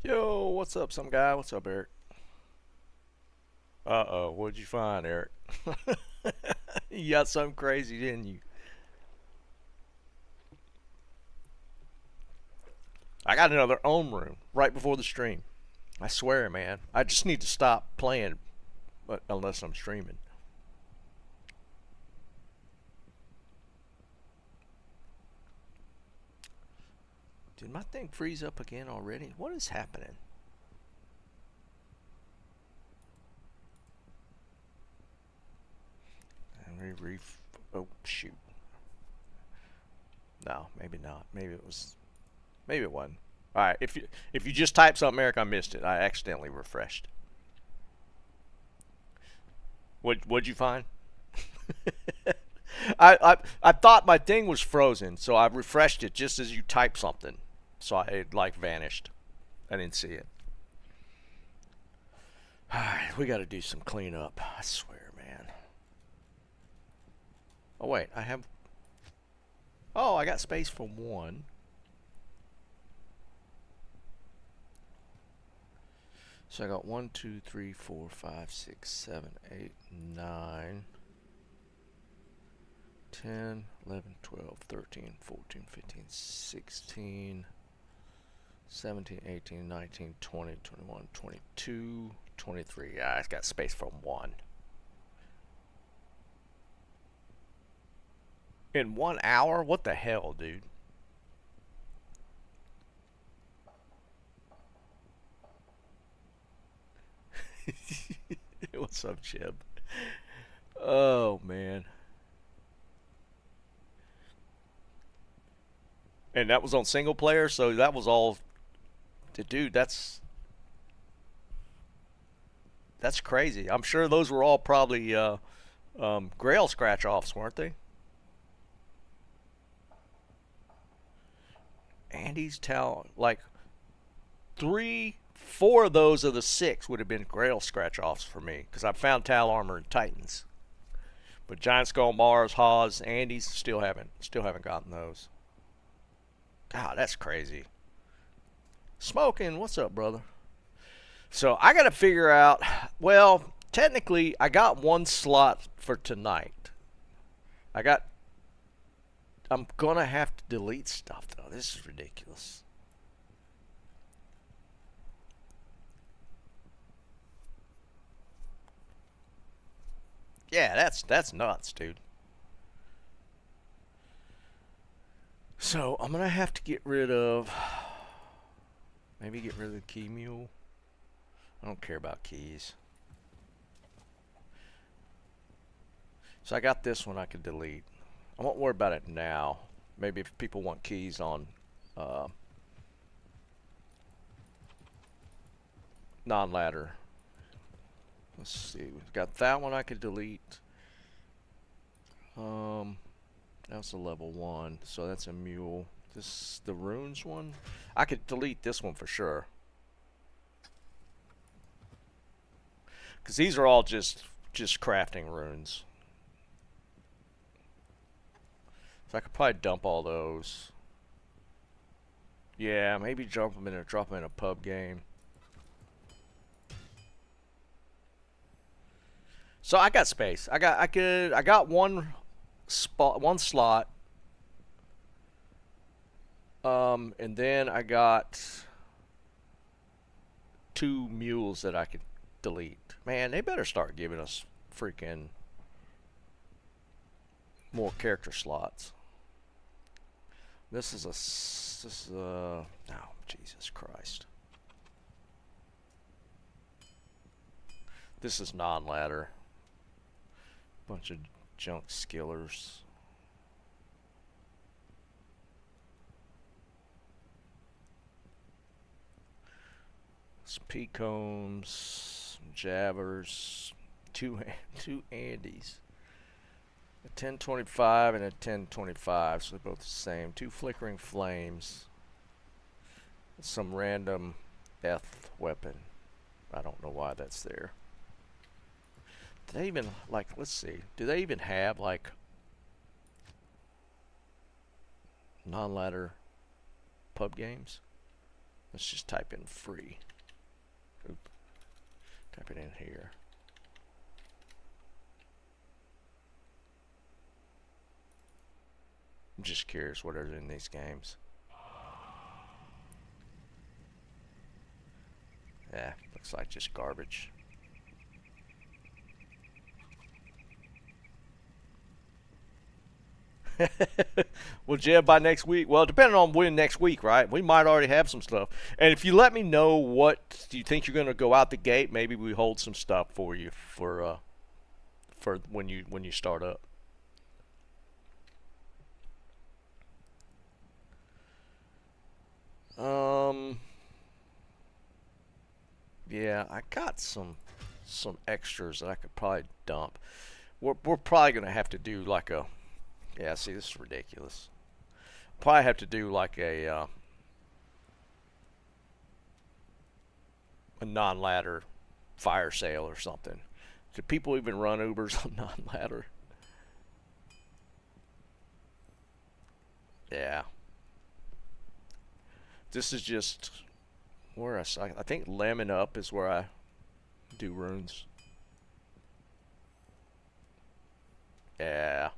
Yo, what's up, some guy? What's up, Eric? Uh-oh, what'd you find, Eric? You got something crazy, didn't you? I got another own room right before the stream. I swear, man. I just need to stop playing, but unless I'm streaming. Did my thing freeze up again already? What is happening? Oh shoot. No, maybe not. Maybe it was. Maybe it wasn't. All right. If you just typed something, Eric, I missed it. I accidentally refreshed. What'd you find? I thought my thing was frozen, so I refreshed it just as you type something, so it like vanished. I didn't see it. All right, we got to do some cleanup. I swear, man. Oh wait, I have. Oh, I got space for one. So I got 1, 2, 3, 4, 5, 6, 7, 8, 9, 10, 11, 12, 13, 14, 15, 16, 17, 18, 19, 20, 21, 22, 23. Yeah, it's got space for one. In 1 hour? What the hell, dude? What's up, Chip? Oh, man. And that was on single player, so that was all. Dude, that's crazy. I'm sure those were all probably grail scratch offs, weren't they? Andy's talent, like three, four of those of the six would have been grail scratch offs for me because I found Tal Armor and Titans, but Giant Skull, Mars, Hawes, Andy's still haven't gotten those. God, that's crazy. Smoking, what's up, brother? So I got to figure out. Well, technically, I got one slot for tonight. I got. I'm gonna have to delete stuff though. This is ridiculous. Yeah, that's nuts, dude. So I'm gonna have to get rid of. Maybe get rid of the key mule. I don't care about keys. So I got this one I could delete. I won't worry about it now. Maybe if people want keys on uh, non-ladder. Let's see. We've got that one I could delete. That's a level 1, so that's a mule. This the runes one. I could delete this one for sure. Because these are all just crafting runes. So I could probably dump all those. Yeah, maybe drop them in a pub game. So I got space. I got one slot. And then I got two mules that I could delete. Man, they better start giving us freaking more character slots. This is oh, Jesus Christ. This is non-ladder. Bunch of junk skillers. Some Peacombs, some Jabbers, two Andys. A 1025 and a 1025, so they're both the same. Two Flickering Flames. Some random Eth weapon. I don't know why that's there. Do they even, like, let's see. Do they even have, like, non-ladder pub games? Let's just type in free. Oop. Type it in here. I'm just curious what are in these games. Yeah, looks like just garbage. Well, Jeb, by next week, well, depending on when next week, right? We might already have some stuff. And if you let me know what do you think you're going to go out the gate, maybe we hold some stuff for you for when you start up. Um, yeah, I got some extras that I could probably dump. We're probably going to have to do like a yeah. See, this is ridiculous. Probably have to do like a non-ladder fire sale or something. Do people even run Ubers on non-ladder? Yeah. This is just where I think Lemon Up is where I do runes. Yeah.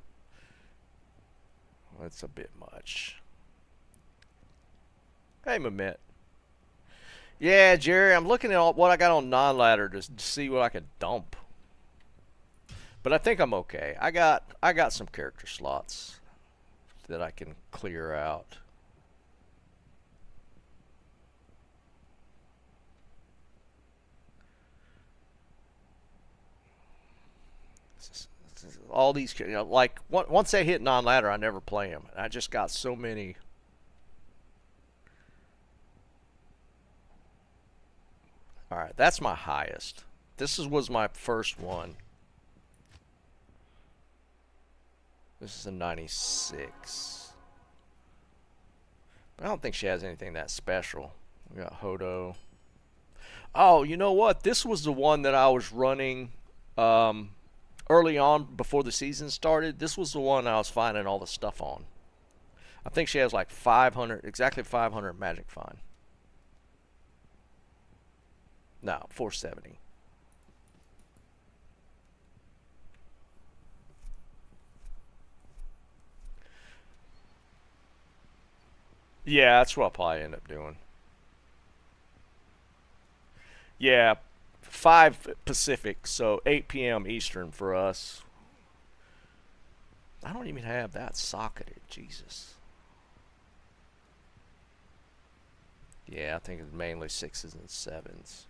That's a bit much. Hey, Mamet. Yeah, Jerry, I'm looking at what I got on non-ladder to see what I can dump. But I think I'm okay. I got some character slots that I can clear out. All these, like once they hit non-ladder, I never play them. I just got so many. All right, that's my highest. Was my first one. This is a 96. But I don't think she has anything that special. We got Hodo. Oh, you know what? This was the one that I was running early on before the season started. This was the one I was finding all the stuff on. I think she has like 500, exactly 500 magic find. No, 470. Yeah, that's what I'll probably end up doing. Yeah, 5 Pacific, so 8 p.m. Eastern for us. I don't even have that socketed. Jesus. Yeah, I think it's mainly 6s and 7s.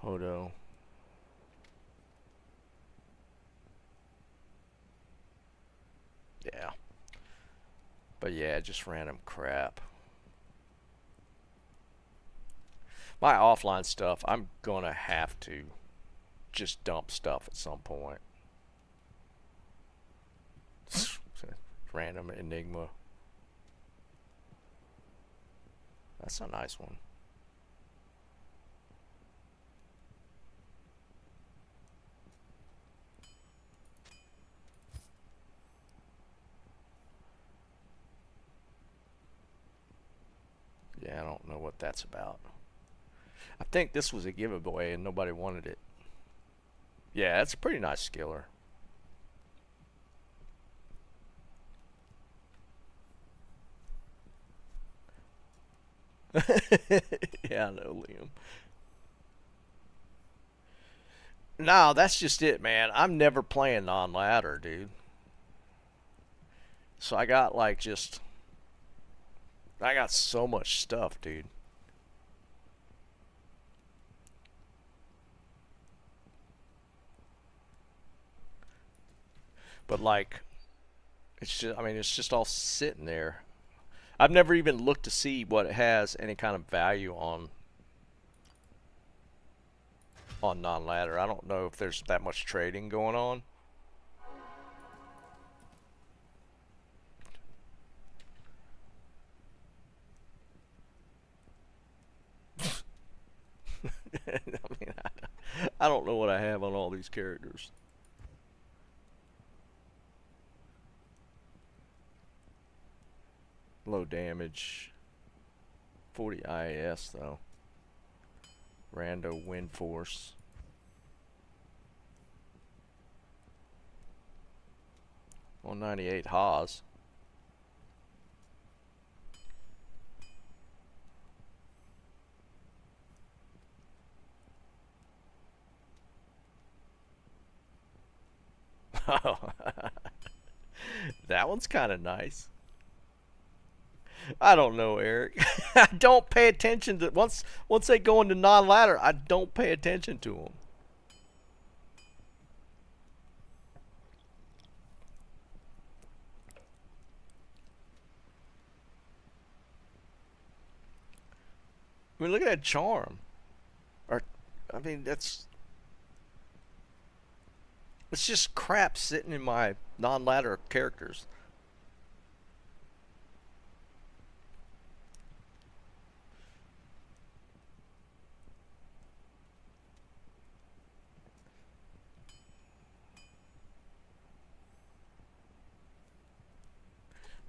Hodo. Yeah. But yeah, just random crap. My offline stuff, I'm gonna have to just dump stuff at some point. Random Enigma. That's a nice one. Yeah, I don't know what that's about. I think this was a giveaway and nobody wanted it. Yeah, it's a pretty nice skiller. Yeah, I know, Liam. No, that's just it, man. I'm never playing non-ladder, dude. So I got like just I got so much stuff, dude. But like it's just I mean it's just all sitting there. I've never even looked to see what it has any kind of value on non-ladder. I don't know if there's that much trading going on. I mean, I don't know what I have on all these characters. Low damage. 40 IAS though. Rando wind force. On 98 Haas. Oh, that one's kind of nice. I don't know, Eric. I don't pay attention to once they go into non-ladder. I don't pay attention to them. I mean, look at that charm. Or, I mean, it's just crap sitting in my non-ladder characters.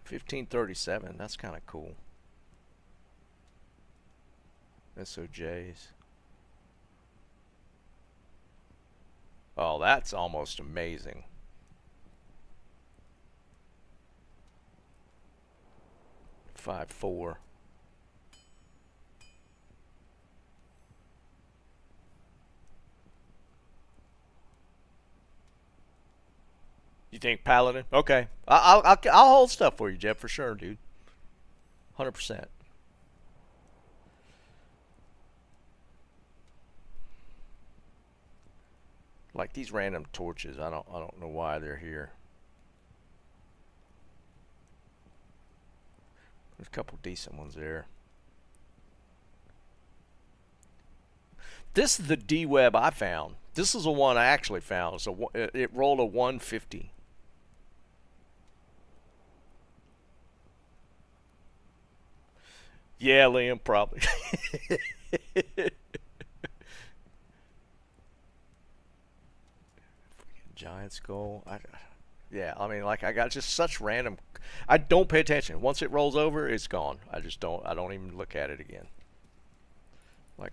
$15.37. That's kind of cool. SOJs. Oh, that's almost amazing. $5.4. You think Paladin? Okay, I'll hold stuff for you, Jeff, for sure, dude. 100%. Like these random torches, I don't know why they're here. There's a couple decent ones there. This is the D web I found. This is the one I actually found. So it rolled a 150. Yeah, Liam, probably. Giant skull. Yeah, I mean, like I got just such random. I don't pay attention. Once it rolls over, it's gone. I just don't. I don't even look at it again. Like,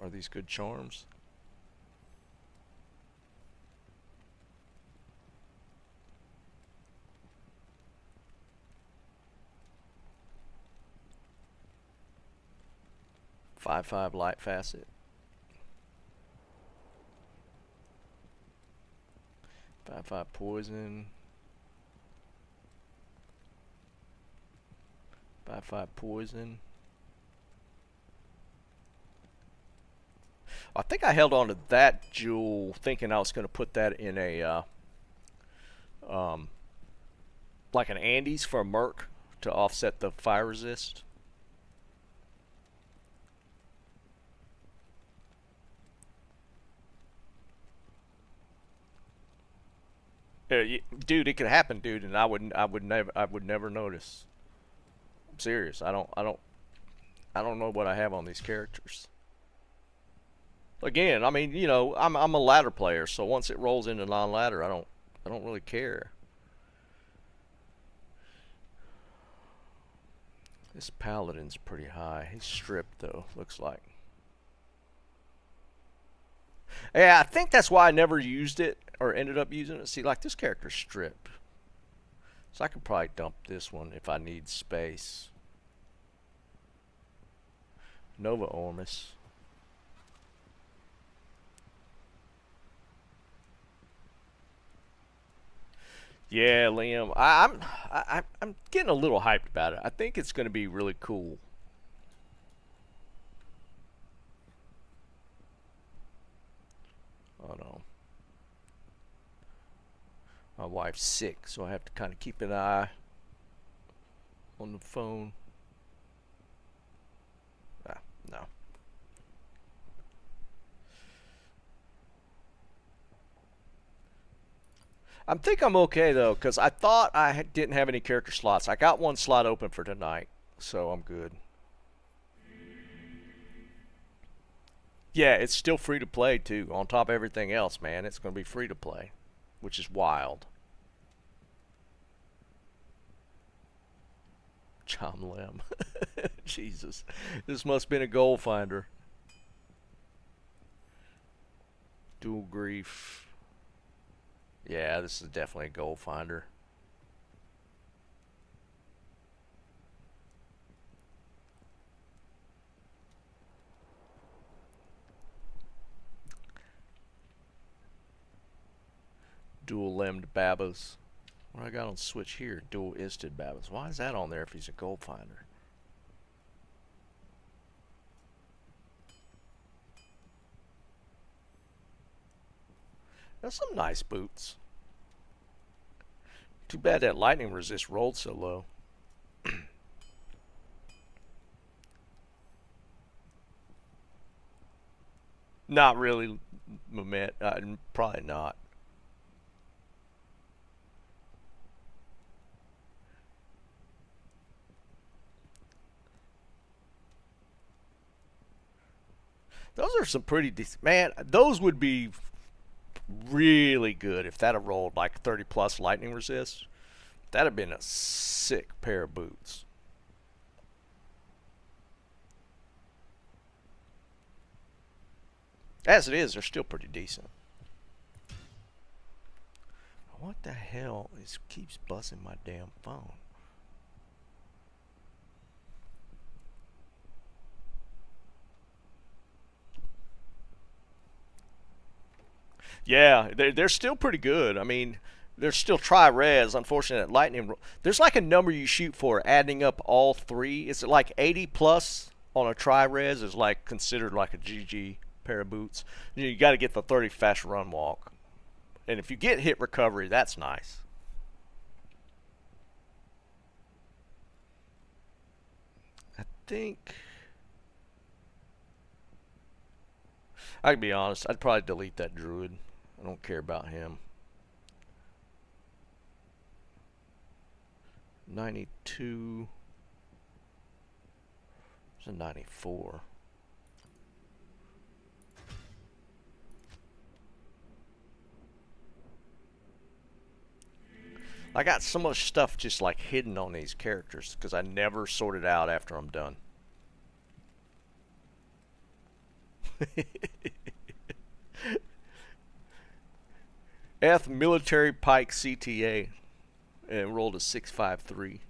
are these good charms? Five light facet. 5/5 poison. 5/5 poison. I think I held on to that jewel thinking I was going to put that in a like an Andes for a Merc to offset the fire resist. Dude, it could happen, dude, and I would never notice. I'm serious. I don't know what I have on these characters. Again, I mean, you know, I'm a ladder player, so once it rolls into non-ladder, I don't really care. This paladin's pretty high. He's stripped though, looks like. Yeah, I think that's why I never used it or ended up using it. See, like this character's stripped. So I could probably dump this one if I need space. Nova Ormus. Yeah, Liam, I'm getting a little hyped about it. I think it's going to be really cool. Oh no. My wife's sick, so I have to kind of keep an eye on the phone. Ah, no. I think I'm okay though, because I thought I didn't have any character slots. I got one slot open for tonight, so I'm good. Yeah, it's still free to play too. On top of everything else, man, it's going to be free to play, which is wild. John Lem. Jesus. This must have been a gold finder. Dual grief. Yeah, this is definitely a gold finder. Dual limbed Babas. What I got on switch here? Dual isted Babas. Why is that on there if he's a gold finder? That's some nice boots. Too bad that lightning resist rolled so low. Not really, Mehmet. Probably not. Those are some pretty decent. Man, those would be really good if that had rolled like 30 plus lightning resist. That'd have been a sick pair of boots. As it is, they're still pretty decent. What the hell is keeps buzzing my damn phone? Yeah, they're still pretty good. I mean, they're still tri-res. Unfortunately, that lightning. There's like a number you shoot for, adding up all three. Is it like 80 plus on a tri-res is like considered like a GG pair of boots? You got to get the 30 fast run walk, and if you get hit recovery, that's nice. I think. I can be honest. I'd probably delete that druid. I don't care about him. 92. It's a 94. I got so much stuff just like hidden on these characters because I never sort it out after I'm done. F military pike CTA and rolled a 653.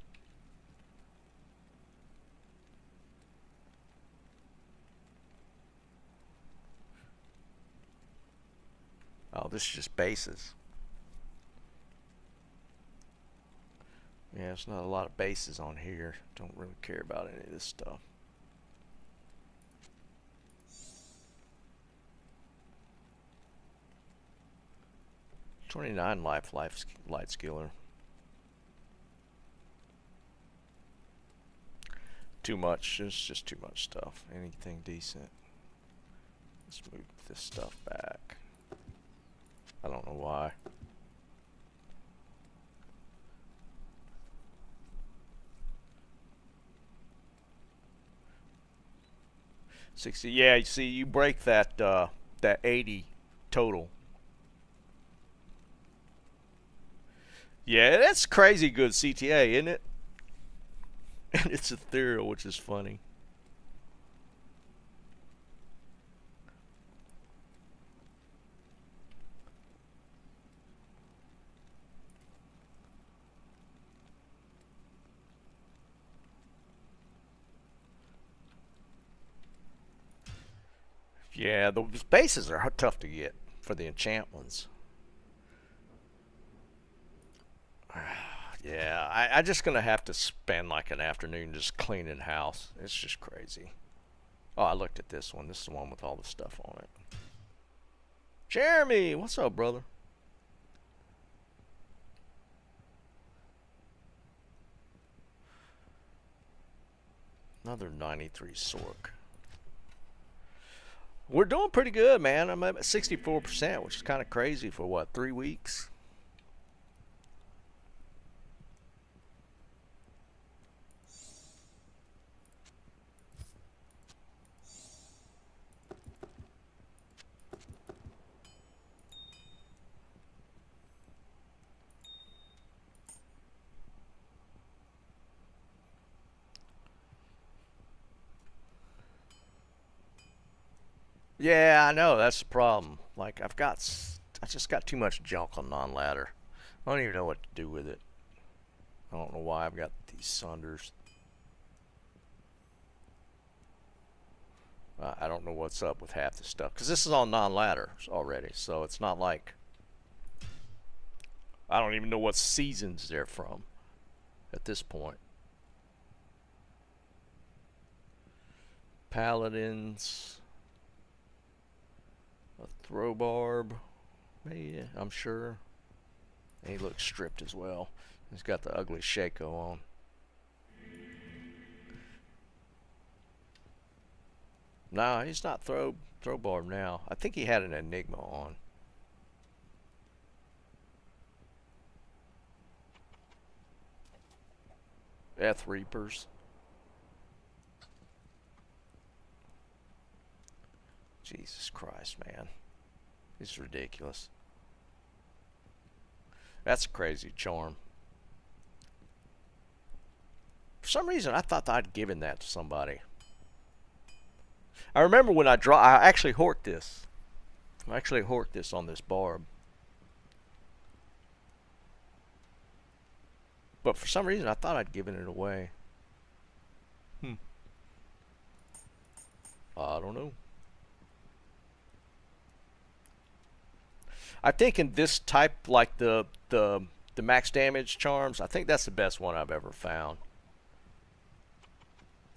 Oh, this is just bases. Yeah, there's not a lot of bases on here. Don't really care about any of this stuff. 29 light skiller. Too much. It's just too much stuff. Anything decent. Let's move this stuff back. I don't know why. $60. Yeah, you see, you break that that 80 total. Yeah, that's crazy good CTA, isn't it? And it's ethereal, which is funny. Yeah, the bases are tough to get for the enchant ones. Yeah, I just gonna have to spend like an afternoon just cleaning house. It's just crazy. Oh, I looked at this one. This is the one with all the stuff on it. Jeremy, what's up, brother? Another 93 Sork. We're doing pretty good, man. I'm at 64%, which is kind of crazy for what, 3 weeks? Yeah, I know that's the problem. Like I just got too much junk on non-ladder. I don't even know what to do with it. I don't know why I've got these Sunders. I don't know what's up with half the stuff because this is on non-ladders already, so it's not like I don't even know what seasons they're from at this point. Paladins, a throw barb, maybe, I'm sure. And he looks stripped as well. He's got the ugly Shaco on. Nah, he's not throw barb now. I think he had an Enigma on. Death Reapers. Jesus Christ, man. This is ridiculous. That's a crazy charm. For some reason, I thought I'd given that to somebody. I remember when I actually horked this. I actually horked this on this barb. But for some reason, I thought I'd given it away. I don't know. I think in this type, like the max damage charms, I think that's the best one I've ever found.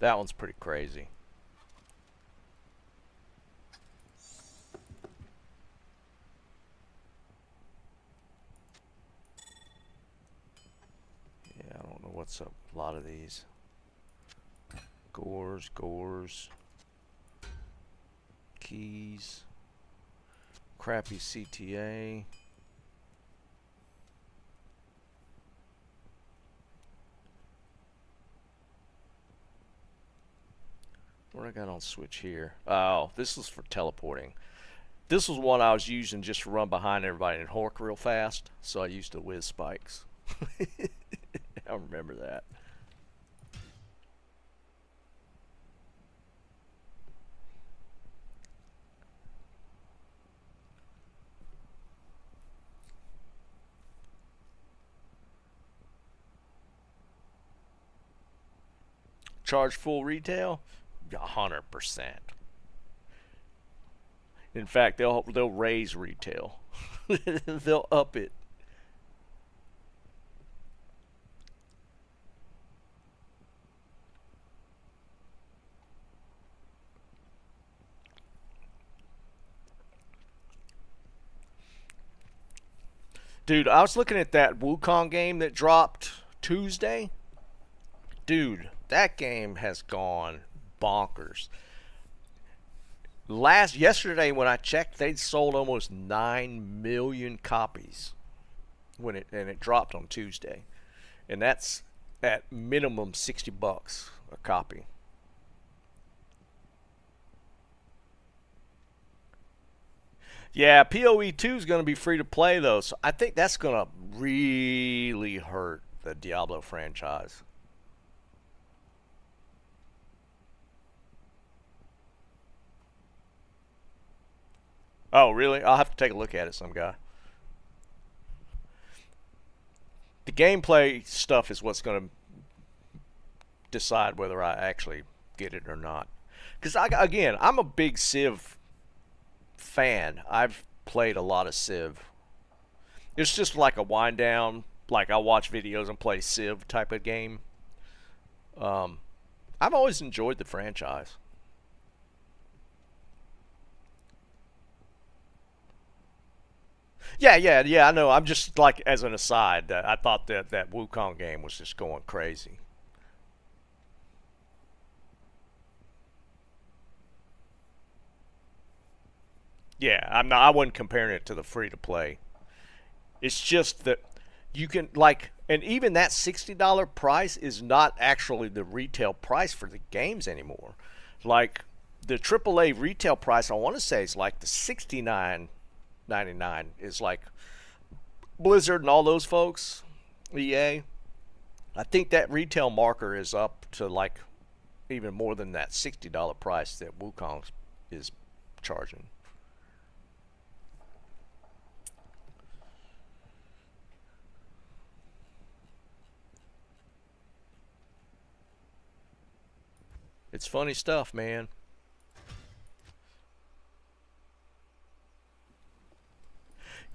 That one's pretty crazy. Yeah, I don't know what's up with a lot of these. Gores. Keys. Crappy CTA. What I got on switch here? Oh, this is for teleporting. This was one I was using just to run behind everybody and hork real fast, so I used the whiz spikes. I remember that. Charge full retail? 100%. In fact, they'll raise retail. They'll up it. Dude, I was looking at that Wukong game that dropped Tuesday. Dude, that game has gone bonkers. Yesterday when I checked, they'd sold almost 9 million copies it dropped on Tuesday. And that's at minimum $60 a copy. Yeah, PoE 2 is going to be free to play though, so I think that's going to really hurt the Diablo franchise. Oh, really? I'll have to take a look at it, some guy. The gameplay stuff is what's going to decide whether I actually get it or not. Because, again, I'm a big Civ fan. I've played a lot of Civ. It's just like a wind down, like I watch videos and play Civ type of game. Um, I've always enjoyed the franchise. Yeah. I know. I'm just like as an aside that I thought that Wukong game was just going crazy. Yeah, I'm not. I wasn't comparing it to the free to play. It's just that you can like, and even that $60 price is not actually the retail price for the games anymore. Like the AAA retail price, I want to say is like the 69.99 is like Blizzard and all those folks, EA. I think that retail marker is up to like even more than that $60 price that Wukong is charging. It's funny stuff, man.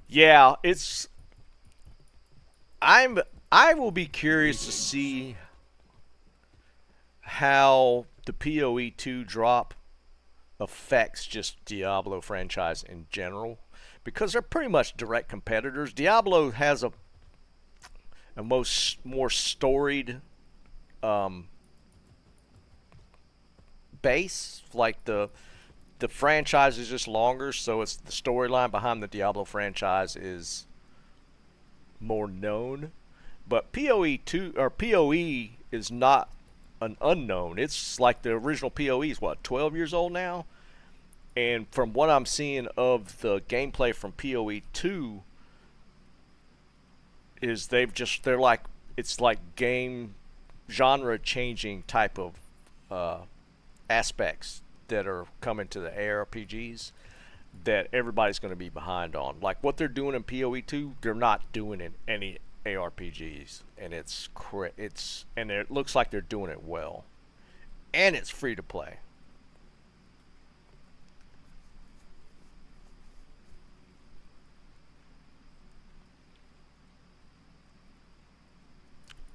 Yeah, it's I will be curious to see how the PoE 2 drop affects just Diablo franchise in general, because they're pretty much direct competitors. Diablo has a more storied um, base. Like the franchise is just longer, so it's the storyline behind the Diablo franchise is more known. But PoE 2 or PoE is not an unknown. It's like the original PoE is what, 12 years old now? And from what I'm seeing of the gameplay from PoE 2 is they're like, it's like game genre changing type of aspects that are coming to the ARPGs that everybody's going to be behind on. Like what they're doing in PoE 2, they're not doing in any ARPGs, and it looks like they're doing it well, and it's free to play.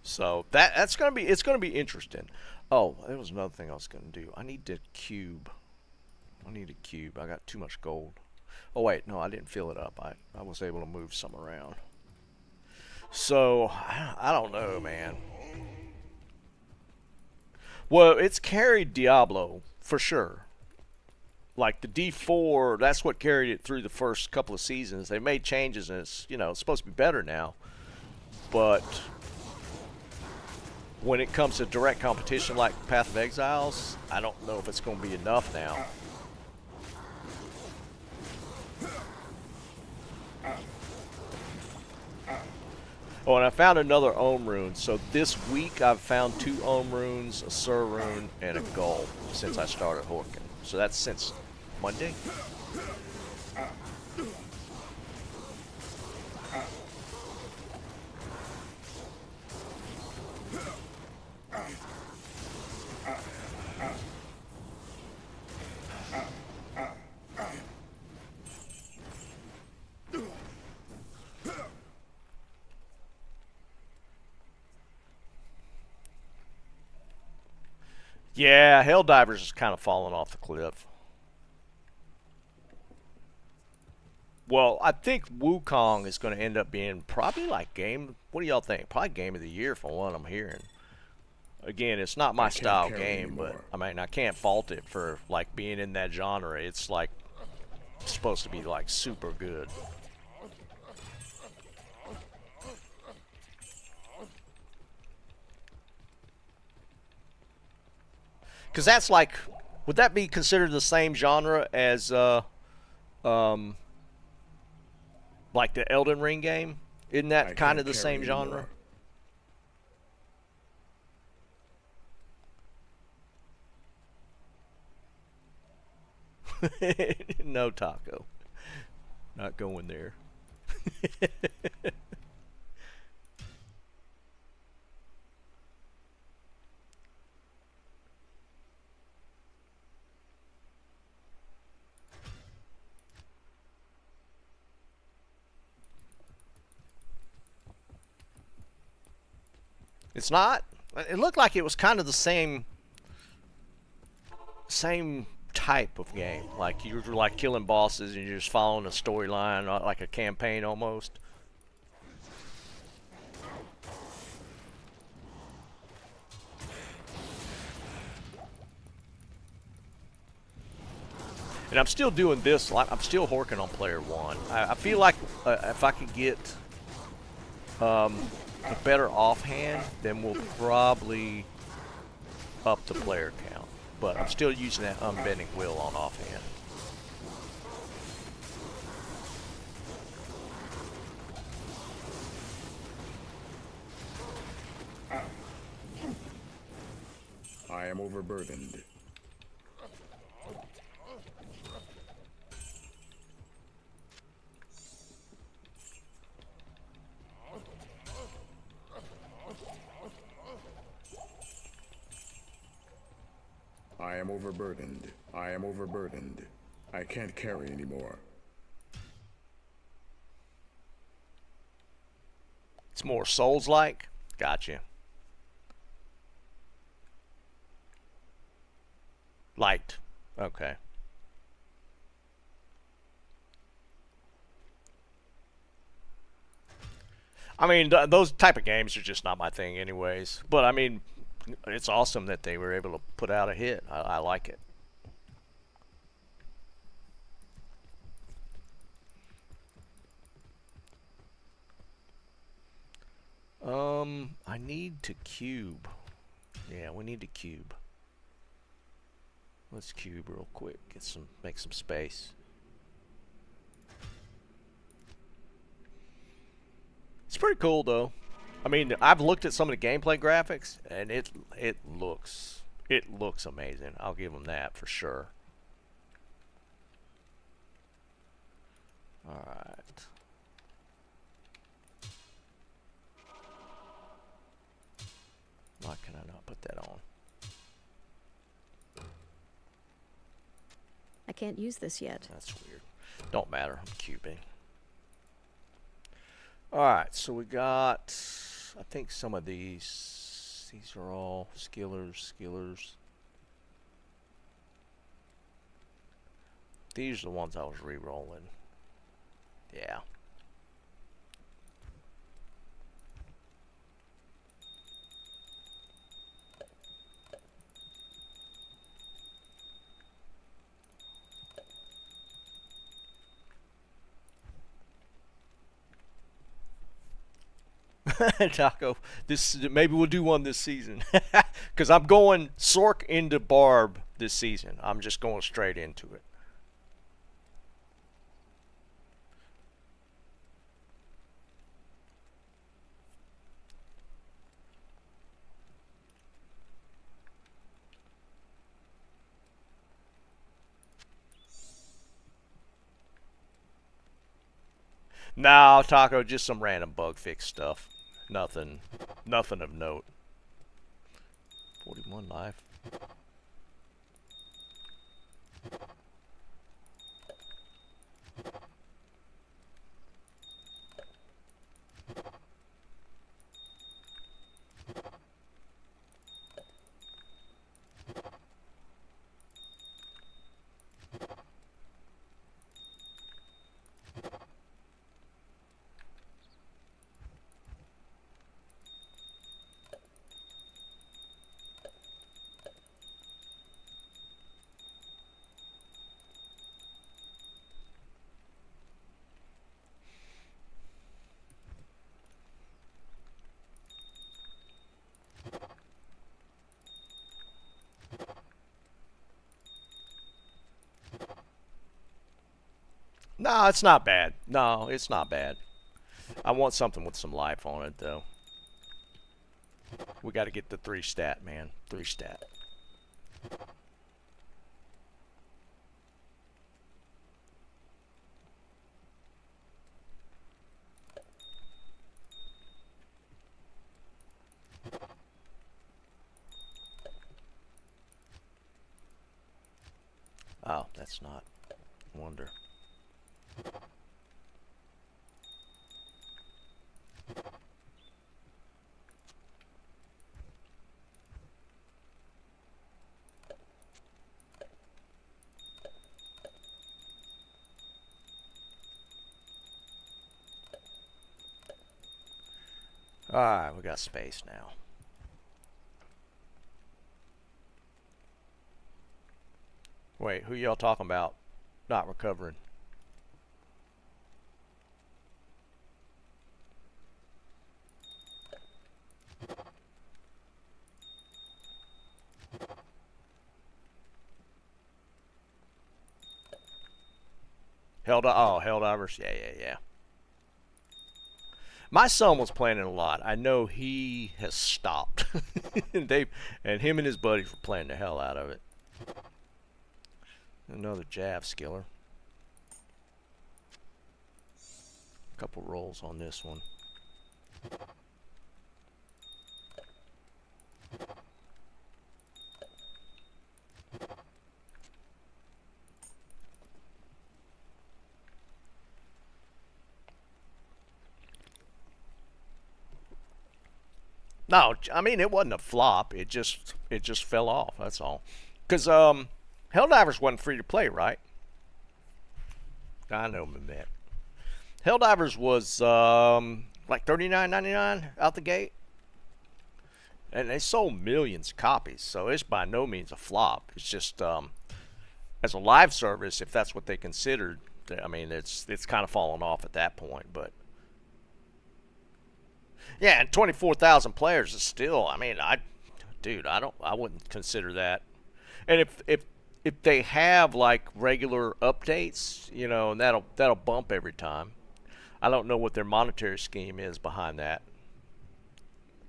So that's gonna be it's gonna be interesting. Oh, there was another thing I was gonna do. I need to cube. I need a cube. I got too much gold. Oh wait, no, I didn't fill it up. I was able to move some around. So I don't know, man. Well, it's carried Diablo for sure. Like the D4, that's what carried it through the first couple of seasons. They made changes, and it's supposed to be better now. But when it comes to direct competition like Path of Exiles, I don't know if it's going to be enough now. Oh, and I found another Ohm rune. So this week I've found 2 Ohm runes, a Sur rune, and a gold since I started horking. So that's since Monday. Yeah, Helldivers is kind of falling off the cliff. Well, I think Wukong is going to end up being probably like game. What do y'all think? Probably game of the year from what I'm hearing. Again, it's not my style game, but I mean, I can't fault it for like being in that genre. It's like supposed to be like super good. Because that's like, would that be considered the same genre as um, like the Elden Ring game? Isn't that kind of the same genre? No, Taco. Not going there. It's not. It looked like it was kind of the same type of game. Like you're like killing bosses and you're just following a storyline, like a campaign almost. And I'm still doing this. Like I'm still horking on player 1. I feel like if I could get a better offhand, then we'll probably up the player count. But I'm still using that unbending wheel on offhand. I am overburdened. overburdened. I am overburdened. I can't carry anymore. It's more Souls-like? Gotcha. Light. Okay. I mean, those type of games are just not my thing anyways. But, I mean, it's awesome that they were able to put out a hit. I like it. I need to cube. Yeah, we need to cube. Let's cube real quick. Make some space. It's pretty cool though. I mean, I've looked at some of the gameplay graphics, and it looks amazing. I'll give them that for sure. All right. Why can I not put that on? I can't use this yet. That's weird. Don't matter. I'm cubing. Alright, so we got, I think some of these are all skillers. These are the ones I was re-rolling. Yeah. Taco, maybe we'll do one this season, because I'm going Sork into Barb this season. I'm just going straight into it. No, Taco, just some random bug fix stuff. Nothing of note. 41 life. No, it's not bad. No, it's not bad. I want something with some life on it, though. We got to get the 3 stat, man. 3 stat. Oh, that's not. Wonder. Alright, we got space now. Wait, who y'all talking about not recovering? Helldivers? Yeah. My son was playing it a lot. I know he has stopped. and him and his buddies were playing the hell out of it. Another Jav skiller. A couple rolls on this one. No, I mean it wasn't a flop. It just fell off. That's all. Cause Helldivers wasn't free to play, right? I know, man. Helldivers was like $39.99 out the gate, and they sold millions of copies. So it's by no means a flop. It's just as a live service, if that's what they considered. I mean, it's kind of fallen off at that point, but yeah, and 24,000 players is still. I mean, I wouldn't consider that. And if they have like regular updates, you know, and that'll bump every time. I don't know what their monetary scheme is behind that.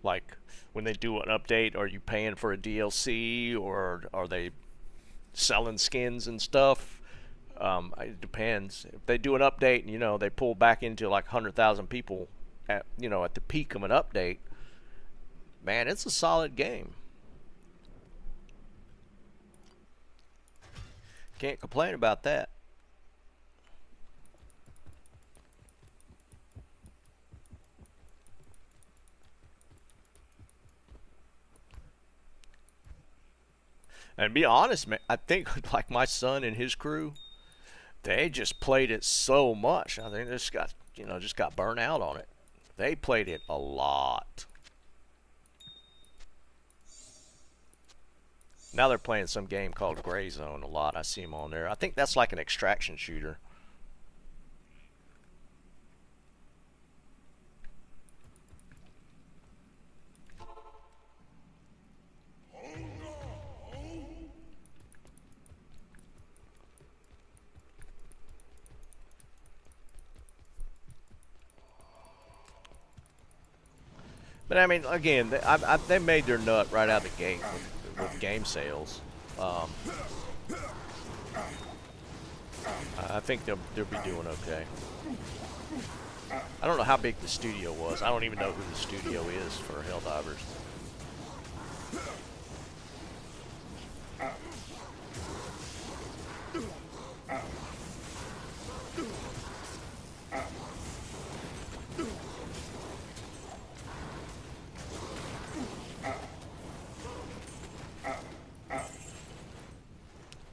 Like when they do an update, are you paying for a DLC or are they selling skins and stuff? It depends. If they do an update and they pull back into like 100,000 people at at the peak of an update, man, it's a solid game. Can't complain about that. And be honest, man, I think like my son and his crew, they just played it so much. I think they just got burnt out on it. They played it a lot. Now they're playing some game called Gray Zone a lot. I see them on there. I think that's like an extraction shooter. But I mean, again, they made their nut right out of the gate with game sales. Um, I think they'll be doing okay. I don't know how big the studio was. I don't even know who the studio is for Helldivers.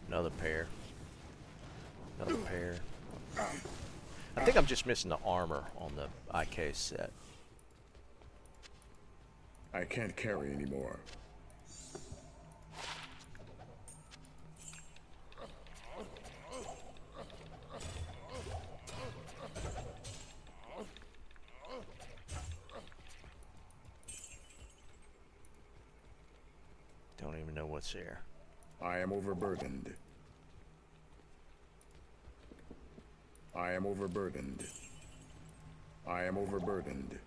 Another pair. Another pair. I think I'm just missing the armor on the IK set. I can't carry anymore. Don't even know what's there. I am overburdened. I am overburdened. I am overburdened.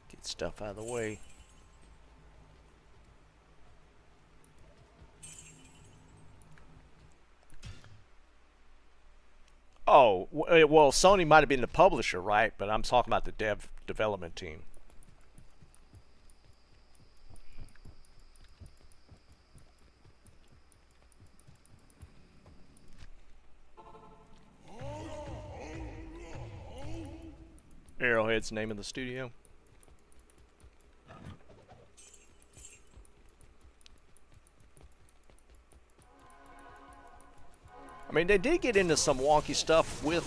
Get stuff out of the way. Oh, well, Sony might have been the publisher, right? But I'm talking about the development team. Arrowhead's the name of the studio. I mean, they did get into some wonky stuff with,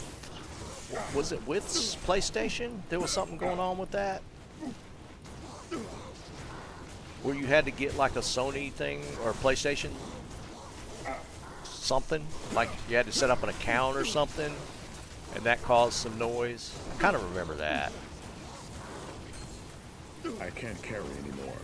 was it with PlayStation? There was something going on with that? Where you had to get like a Sony thing or a PlayStation something? Like you had to set up an account or something? And that caused some noise. I kind of remember that. I can't carry anymore.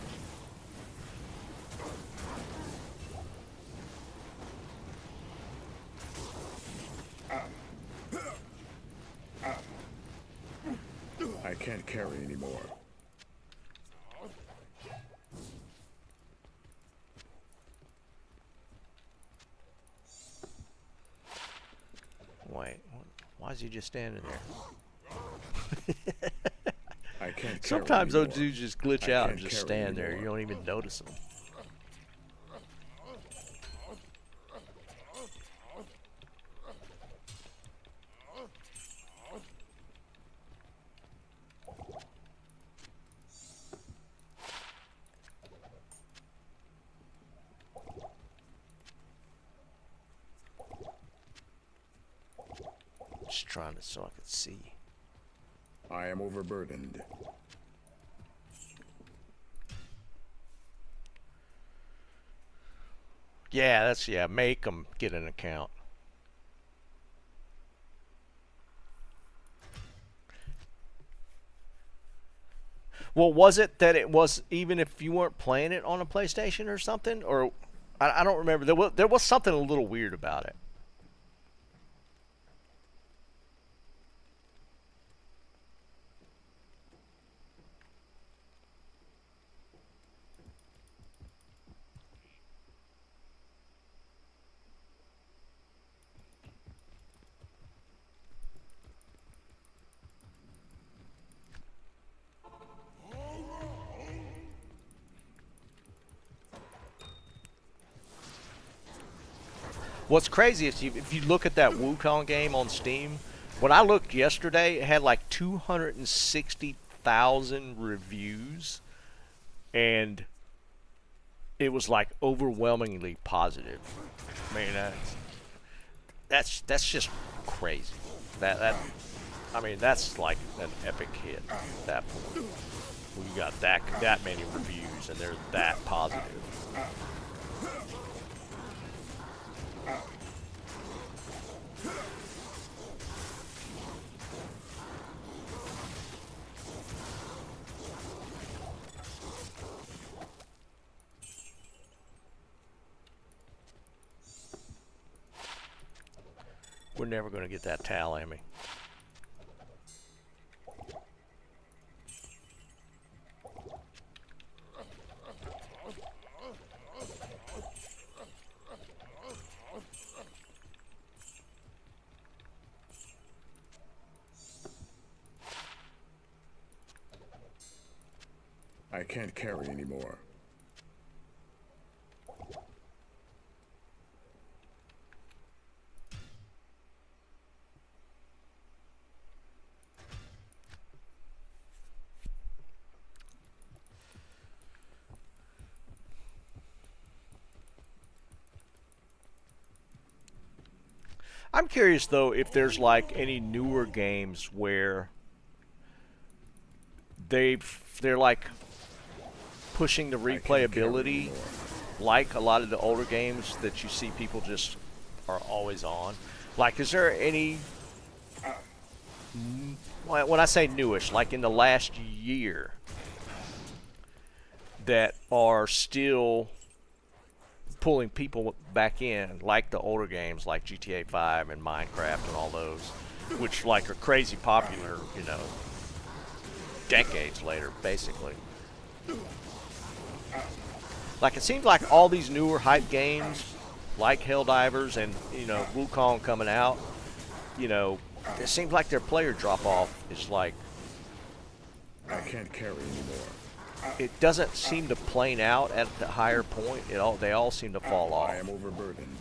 I can't carry anymore. Wait, why is he just standing there? I can't carry Sometimes anymore. those dudes just glitch I out and can't just carry stand there. anymore. You don't even notice them. Just trying to so I could see. I am overburdened. Yeah, that's yeah. Make them get an account. Well, was it that it was even if you weren't playing it on a PlayStation or something, or I don't remember. There was something a little weird about it. What's crazy is if you look at that Wukong game on Steam, when I looked yesterday, it had like 260,000 reviews, and it was like overwhelmingly positive. I mean, that's just crazy. That I mean, that's like an epic hit at that point. When you got that many reviews and they're that positive. We're never going to get that towel, Amy. I can't carry anymore. I'm curious though if there's like any newer games where they're like pushing the I can't carry replayability anymore. like a lot of the older games that you see people just are always on. Like, is there any when I say newish, like in the last year, that are still pulling people back in, like the older games like GTA 5 and Minecraft and all those, which like are crazy popular, you know, decades later, basically. Like, it seems like all these newer hype games, like Helldivers and, you know, Wukong coming out, you know, it seems like their player drop-off is like, I can't carry anymore. it doesn't seem to plane out at the higher point. They all seem to fall off. I am overburdened.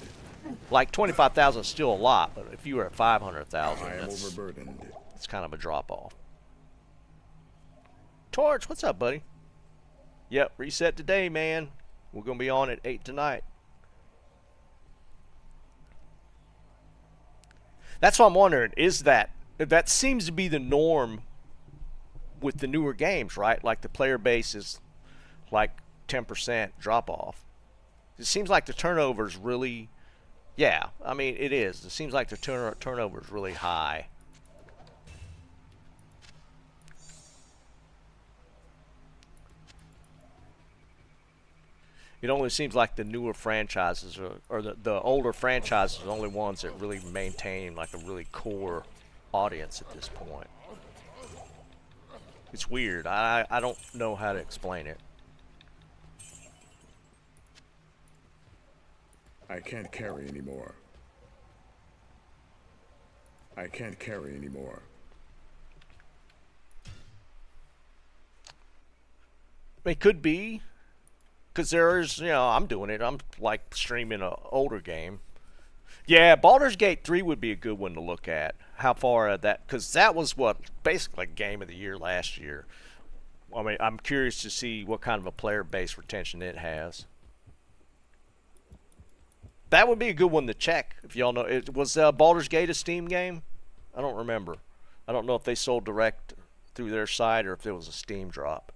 Like 25,000 is still a lot, but if you were at 500,000, I am that's overburdened. it's kind of a drop-off. Torch, what's up, buddy? Yep, reset today, man. We're gonna be on at 8 tonight. That's what I'm wondering. Is that seems to be the norm with the newer games, right? Like the player base is like 10% drop off. It seems like the turnover's really, yeah. I mean, it is. It seems like the turnover is really high. It only seems like the newer franchises or the older franchises are the only ones that really maintain like a really core audience at this point. It's weird. I don't know how to explain it. I can't carry anymore. I can't carry anymore. It could be. Because there's, you know, I'm doing it. I'm like streaming an older game. Yeah, Baldur's Gate 3 would be a good one to look at. How far that, because that was what, basically game of the year last year. I mean, I'm curious to see what kind of a player base retention it has. That would be a good one to check. If y'all know, was Baldur's Gate a Steam game? I don't remember. I don't know if they sold direct through their site or if it was a Steam drop.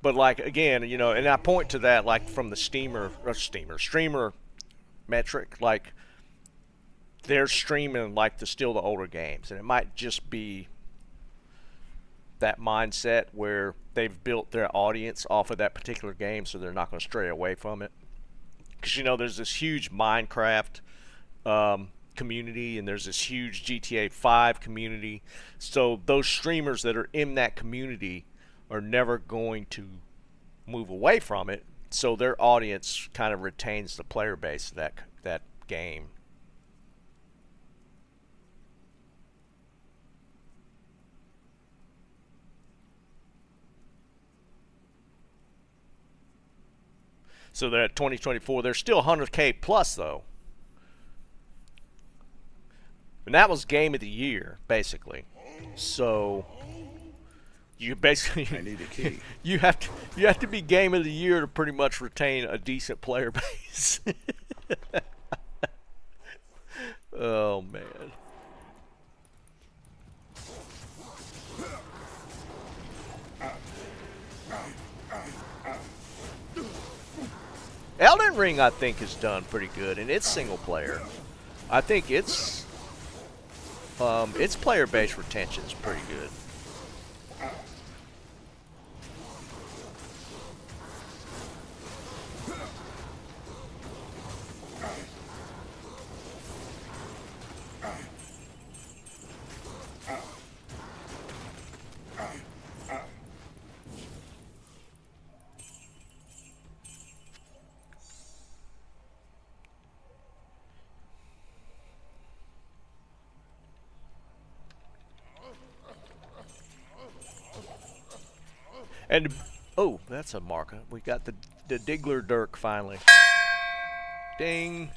But like again, you know, and I point to that like from the streamer metric, like they're streaming like still the older games, and it might just be that mindset where they've built their audience off of that particular game, so they're not going to stray away from it. Because you know, there's this huge Minecraft community, and there's this huge GTA 5 community. So those streamers that are in that community are never going to move away from it. So their audience kind of retains the player base of that game. So they're at 2024. They're still 100K plus though. And that was game of the year, basically. So you basically I need a key. you have to be game of the year to pretty much retain a decent player base. Oh man. Elden Ring, I think, has done pretty good, and it's single player. I think its player base retention is pretty good. And oh, that's a marker. We got the Diggler Dirk finally. Ding.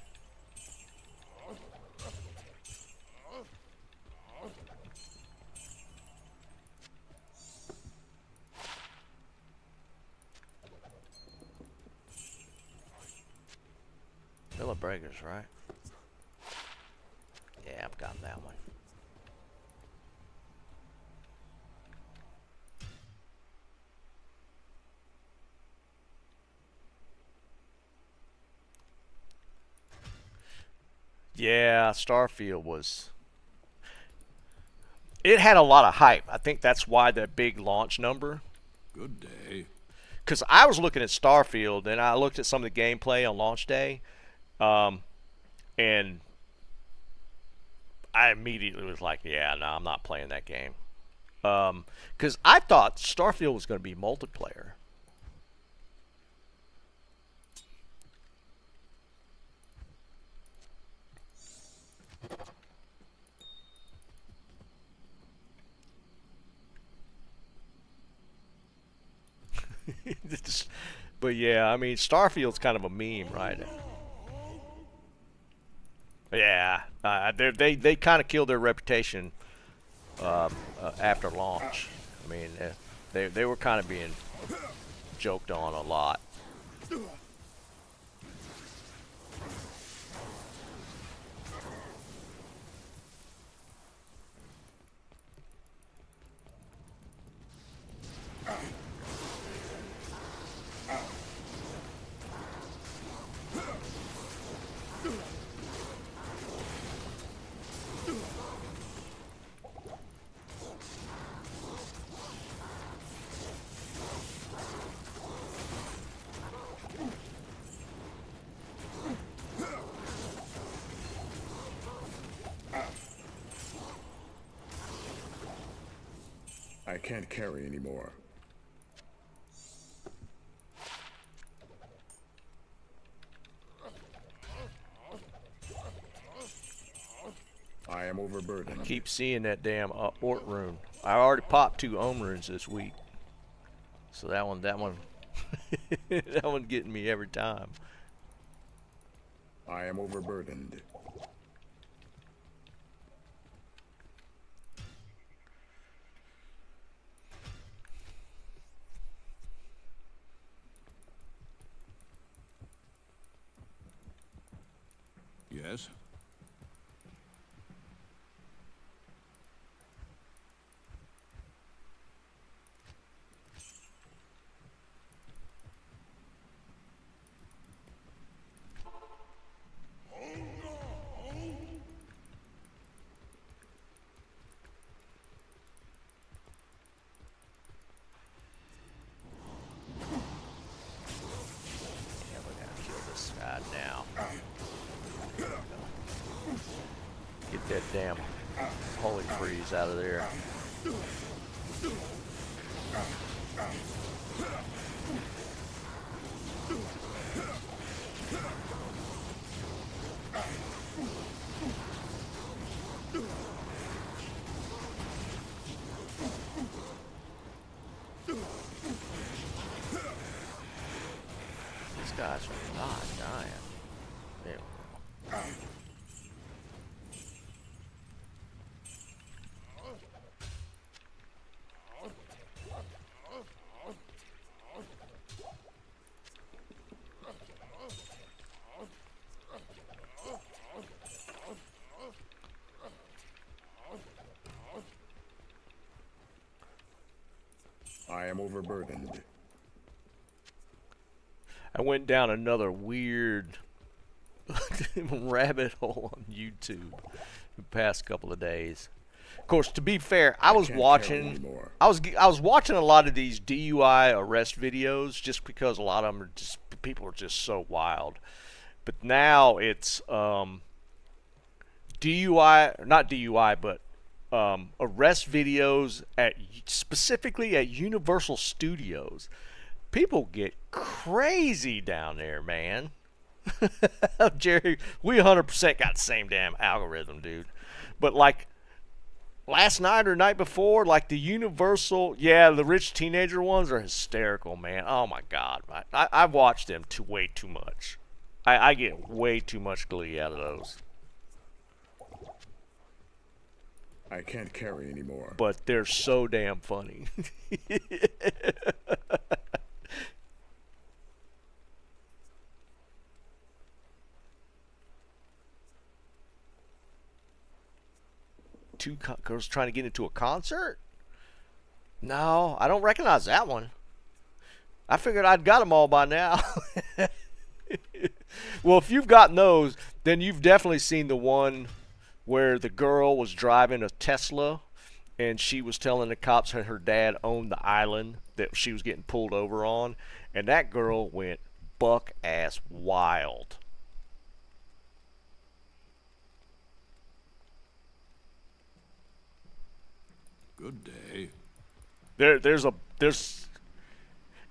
Villa Breakers, right? Yeah, I've got that one. Yeah, Starfield was. It had a lot of hype. I think that's why that big launch number. Good day. Because I was looking at Starfield and I looked at some of the gameplay on launch day, and I immediately was like, "Yeah, no, I'm not playing that game." Because I thought Starfield was going to be multiplayer. But yeah, I mean, Starfield's kind of a meme, right? Yeah, they kind of killed their reputation after launch. I mean, they were kind of being joked on a lot. I can't carry anymore. I am overburdened. Keep seeing that damn Ort rune. I already popped 2 Ohm runes this week, so that one, that one getting me every time. I am overburdened. Yes? Yeah, we're gonna kill this guy now. Get that damn holy freeze out of there. These guys are not dying. There we go. I am overburdened. I went down another weird rabbit hole on YouTube the past couple of days. Of course, to be fair, I was can't carry watching. anymore. I was watching a lot of these DUI arrest videos just because a lot of them are just people are just so wild. But now it's DUI, not DUI, but arrest videos at specifically at Universal Studios. People get crazy down there, man. Jerry, we 100% got the same damn algorithm, dude. But like last night or night before, like the Universal, yeah, the rich teenager ones are hysterical, man. Oh my God, I've watched them way too much. I get way too much glee out of those. I can't carry anymore. But they're so damn funny. Two girls trying to get into a concert? No, I don't recognize that one. I figured I'd got them all by now. Well, if you've gotten those, then you've definitely seen the one where the girl was driving a Tesla and she was telling the cops that her dad owned the island that she was getting pulled over on, and that girl went buck ass wild. Good day. There's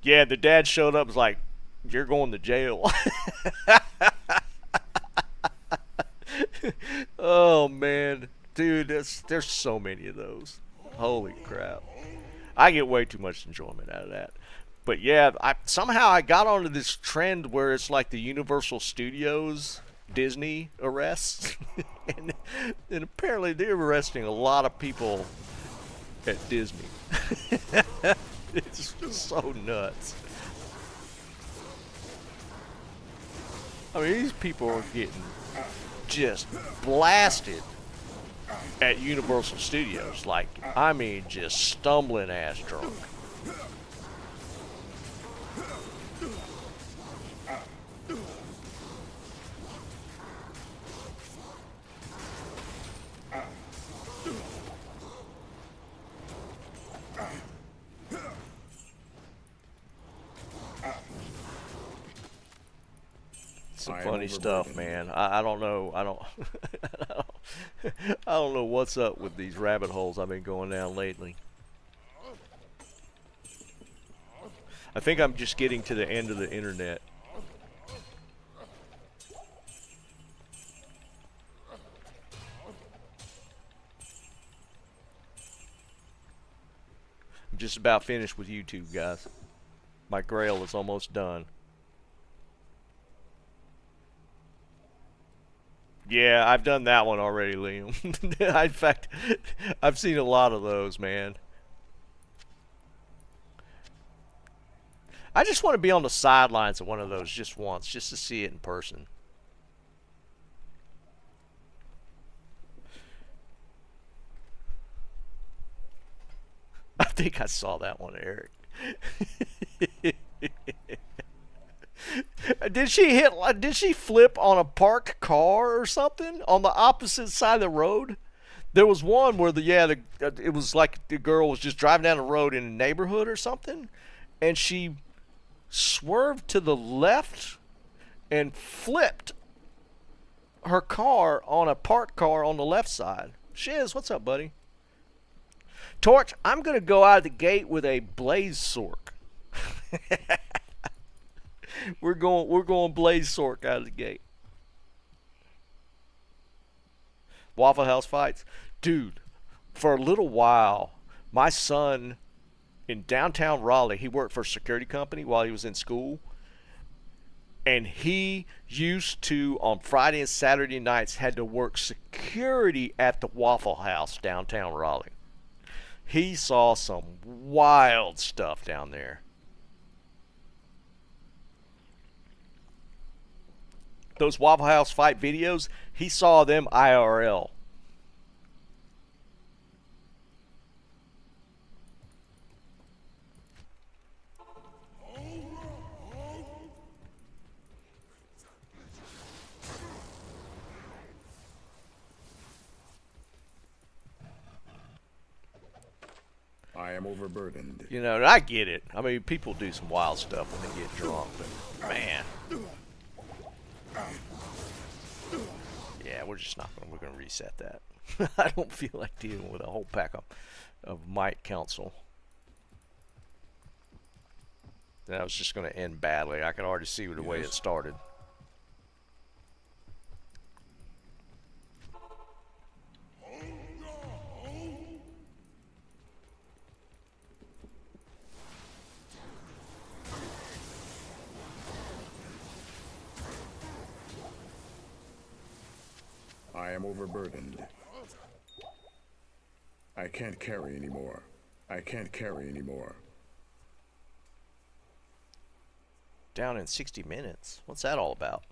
yeah, the dad showed up, was like, you're going to jail. Oh man, dude, there's so many of those. Holy crap. I get way too much enjoyment out of that. But yeah, somehow I got onto this trend where it's like the Universal Studios Disney arrests. and apparently they're arresting a lot of people at Disney. It's just so nuts. I mean, these people are getting just blasted at Universal Studios. Like, I mean, just stumbling ass drunk. Some funny stuff, man. I don't know. I don't. I don't know what's up with these rabbit holes I've been going down lately. I think I'm just getting to the end of the internet. I'm just about finished with YouTube, guys. My grail is almost done. Yeah, I've done that one already, Liam. In fact, I've seen a lot of those, man. I just want to be on the sidelines of one of those just once, just to see it in person. think I saw that one, Eric. Did she hit? Did she flip on a parked car or something on the opposite side of the road? There was one where it was like the girl was just driving down the road in a neighborhood or something, and she swerved to the left and flipped her car on a parked car on the left side. Shiz, what's up, buddy? Torch, I'm gonna go out of the gate with a blaze sork. we're going blaze sork out of the gate. Waffle House fights, dude. For a little while, my son in downtown Raleigh, he worked for a security company while he was in school. And he used to, on Friday and Saturday nights, had to work security at the Waffle House downtown Raleigh. He saw some wild stuff down there. Those Waffle House fight videos, he saw them IRL. I am overburdened. You know, I get it. I mean, people do some wild stuff when they get drunk, but man. Yeah, we're gonna reset that. I don't feel like dealing with a whole pack of Might Council. That was just gonna end badly. I could already see the way it started. I am overburdened. I can't carry anymore. I can't carry anymore. Down in 60 minutes. What's that all about?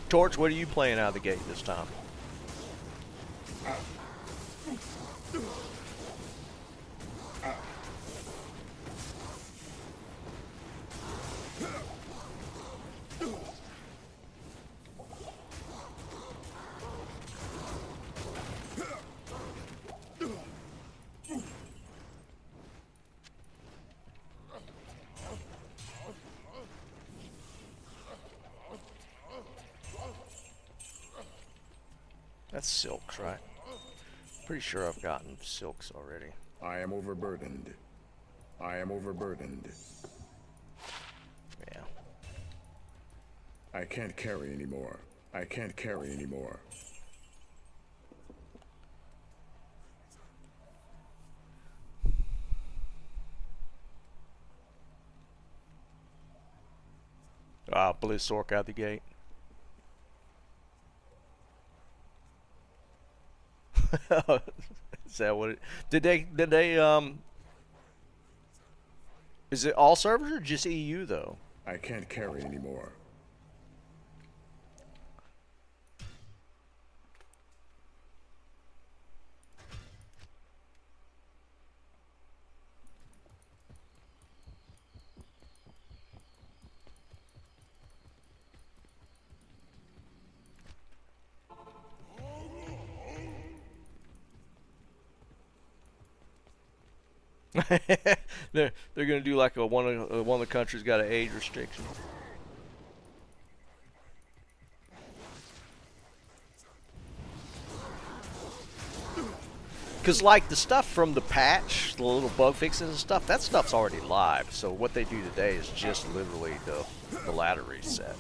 Torch, what are you playing out of the gate this time? That's silks, right? Pretty sure I've gotten silks already. I am overburdened. I am overburdened. Yeah. I can't carry anymore. I can't carry anymore. Blizzork out the gate. Is that what it did they is it all servers or just EU though? I can't carry anymore. they're gonna do like one of the countries got an age restriction. Because like the stuff from the patch, the little bug fixes and stuff, that stuff's already live. So what they do today is just literally the ladder reset.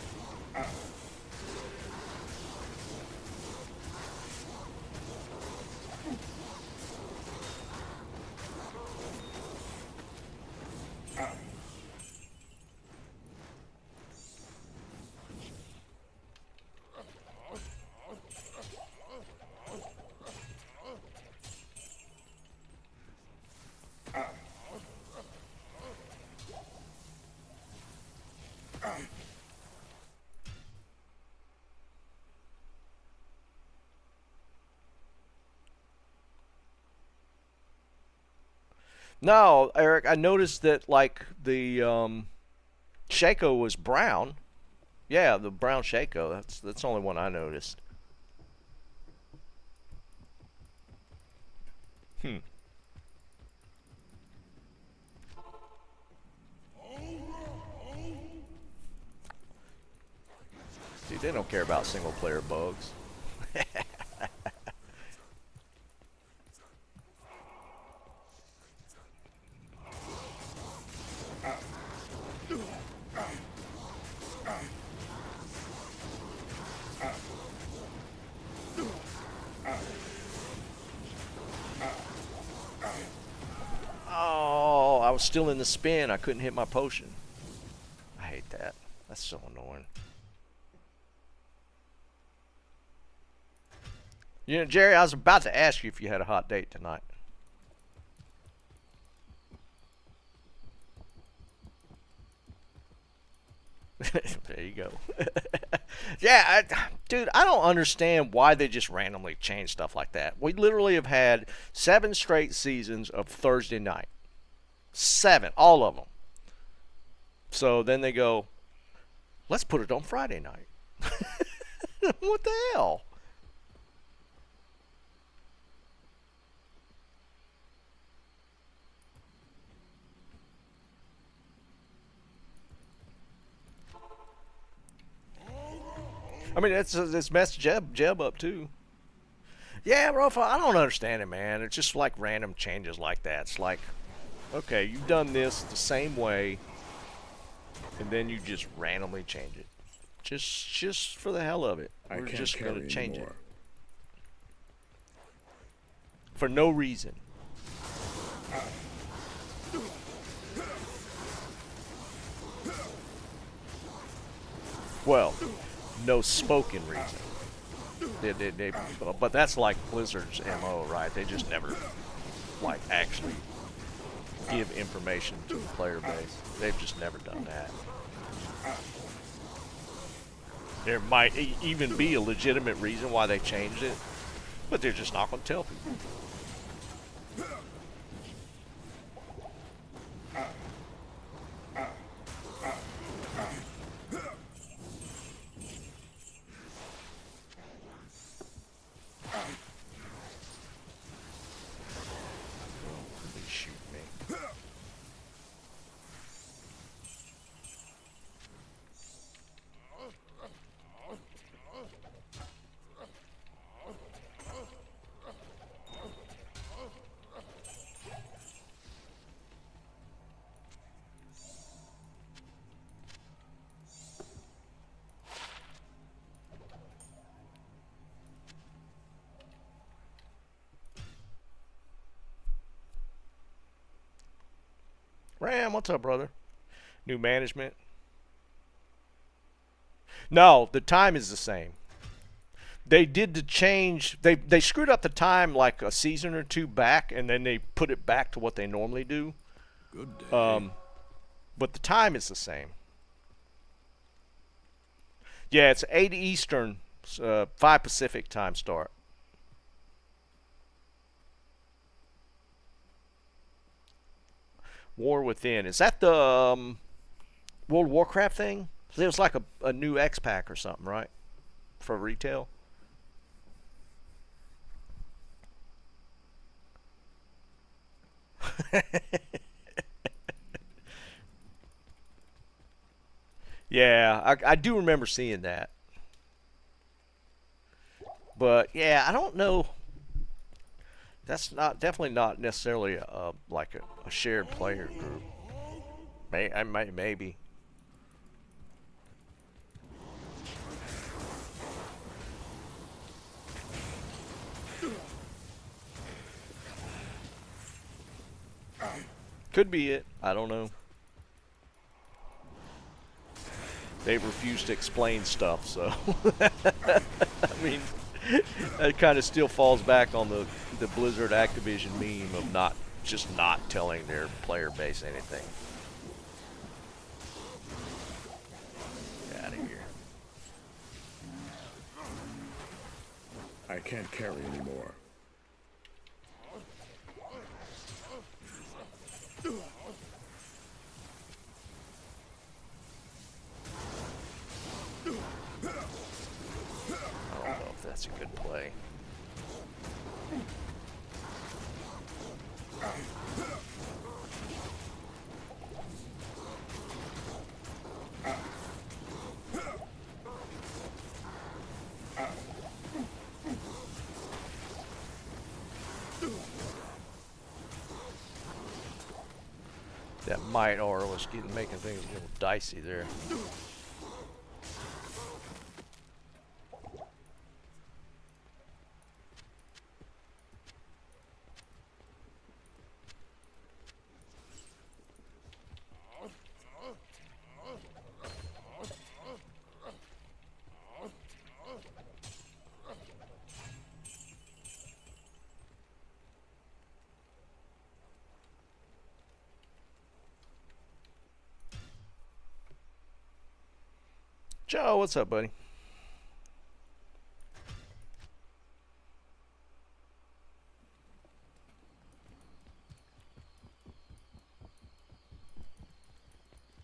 No, Eric, I noticed that like the Shaco was brown. Yeah, the brown Shaco. That's the only one I noticed. Hmm. Dude, they don't care about single player bugs. Oh, I was still in the spin. I couldn't hit my potion. I hate that. That's so annoying. You know, Jerry, I was about to ask you if you had a hot date tonight. There you go. Yeah, dude, I don't understand why they just randomly change stuff like that. We literally have had 7 straight seasons of Thursday night. 7, all of them. So then they go, let's put it on Friday night. What the hell? I mean, it's messed Jeb up too. Yeah, Rafa, I don't understand it, man. It's just like random changes like that. It's like, okay, you've done this the same way, and then you just randomly change it. Just for the hell of it. I We're can't just carry gonna change anymore. it for no reason. Well, no spoken reason. But that's like Blizzard's MO, right? They just never, like, actually give information to the player base. They've just never done that. There might even be a legitimate reason why they changed it, but they're just not going to tell people. Please shoot me. Ram, what's up, brother? New management? No, the time is the same. They did the change. They screwed up the time like a season or two back, and then they put it back to what they normally do. Good day. But the time is the same. Yeah, it's 8 Eastern, 5 Pacific time start. War Within. Is that the World of Warcraft thing? It was like a new X pack or something, right? For retail. Yeah, I do remember seeing that. But yeah, I don't know. That's not definitely not necessarily like a shared player group. Maybe. Could be it. I don't know. They refuse to explain stuff, so I mean, that kind of still falls back on the Blizzard Activision meme of not telling their player base anything. Get out of here. I can't carry anymore. That might or was making things a little dicey there. Joe, what's up, buddy?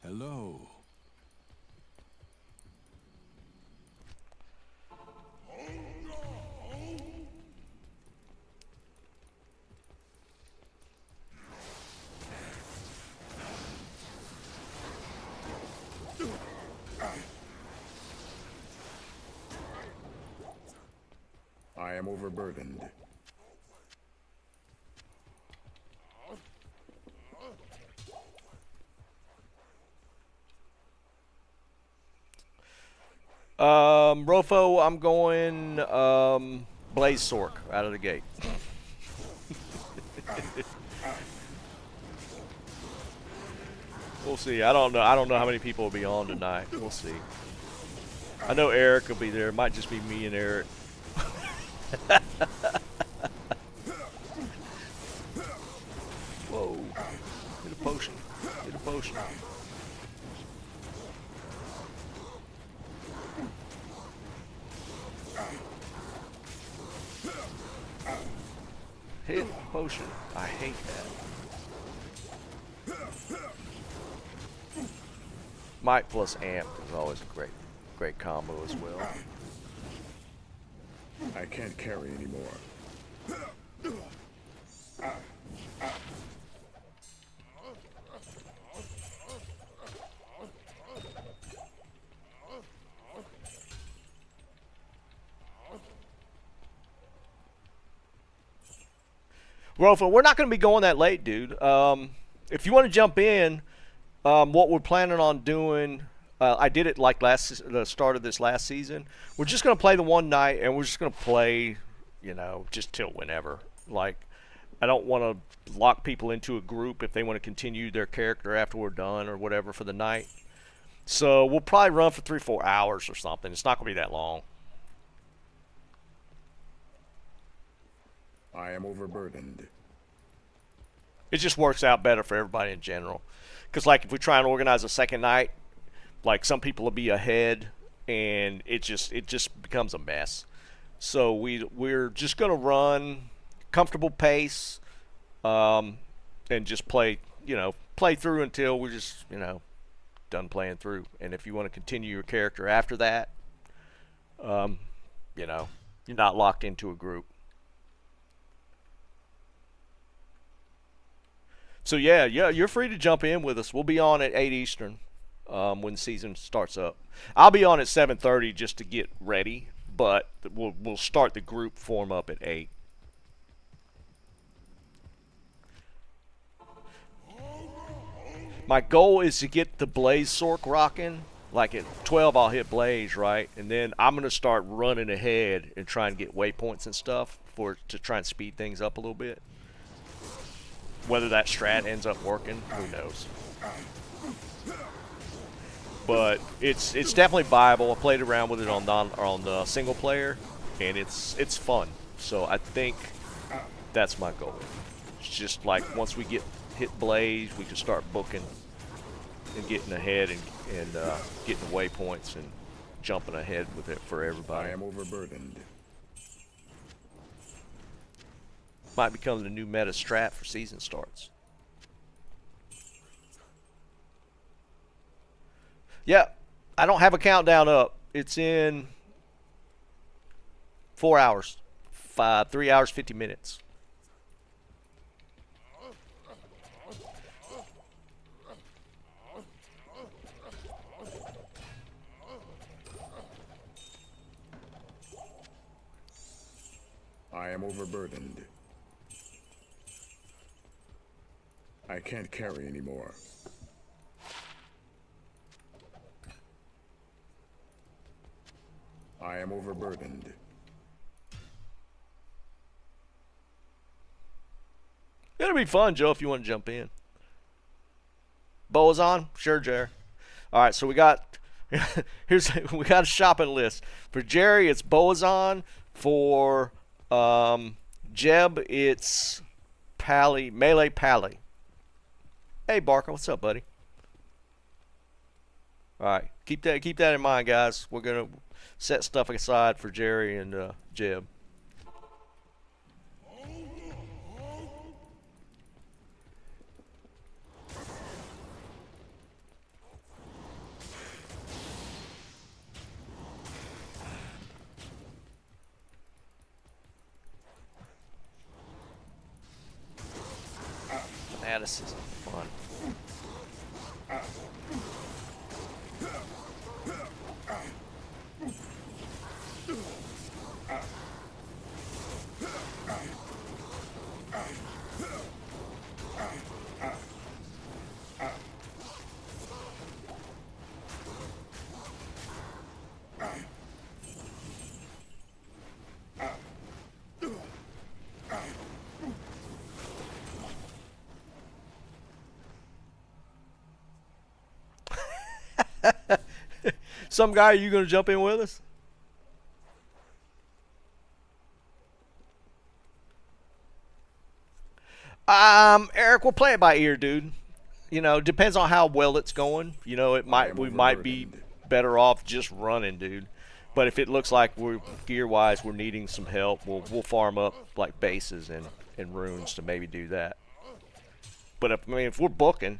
Hello. I am overburdened. Rofo, I'm going Blaze Sork out of the gate. We'll see. I don't know. I don't know how many people will be on tonight. We'll see. I know Eric will be there. It might just be me and Eric. Whoa. Get a potion. Get a potion. Hit potion. I hate that. Might plus amp is always a great combo as well. I can't carry anymore. Rofa, we're not going to be going that late, dude. If you want to jump in, what we're planning on doing, I did it like the start of this last season. We're just going to play the one night, and we're just going to play, just till whenever. Like, I don't want to lock people into a group if they want to continue their character after we're done or whatever for the night. So we'll probably run for 3-4 hours or something. It's not going to be that long. I am overburdened. It just works out better for everybody in general. Because, like, if we try and organize a second night, like, some people will be ahead, and it just becomes a mess. So we're just going to run comfortable pace, and just play through until we're just, done playing through. And if you want to continue your character after that, you're not locked into a group. So yeah, you're free to jump in with us. We'll be on at 8 Eastern when the season starts up. I'll be on at 7:30 just to get ready, but we'll start the group form up at 8. My goal is to get the Blaze Sork rocking. Like at 12, I'll hit Blaze, right? And then I'm going to start running ahead and try and get waypoints and stuff to try and speed things up a little bit. Whether that strat ends up working, who knows? But it's definitely viable. I played around with it on single player, and it's fun. So I think that's my goal. It's just like once we hit Blaze, we can start booking and getting ahead and getting waypoints and jumping ahead with it for everybody. I am overburdened. Might become the new meta strat for season starts. Yeah, I don't have a countdown up. It's in 4 hours. 3 hours, 50 minutes. I am overburdened. I can't carry anymore. I am overburdened. It'll be fun, Joe, if you want to jump in. Boas on? Sure, Jerry. All right, so we got we got a shopping list. For Jerry, it's Boazon. For Jeb, it's Melee Pally. Hey, Barker, what's up, buddy? All right, keep that in mind, guys. We're gonna set stuff aside for Jerry and Jeb. This is fun. Some guy, are you going to jump in with us? Eric, we'll play it by ear, dude. You know, depends on how well it's going. You know, we might be better off just running, dude. But if it looks like we're gear-wise, we're needing some help, we'll farm up like bases and runes to maybe do that. But if we're booking,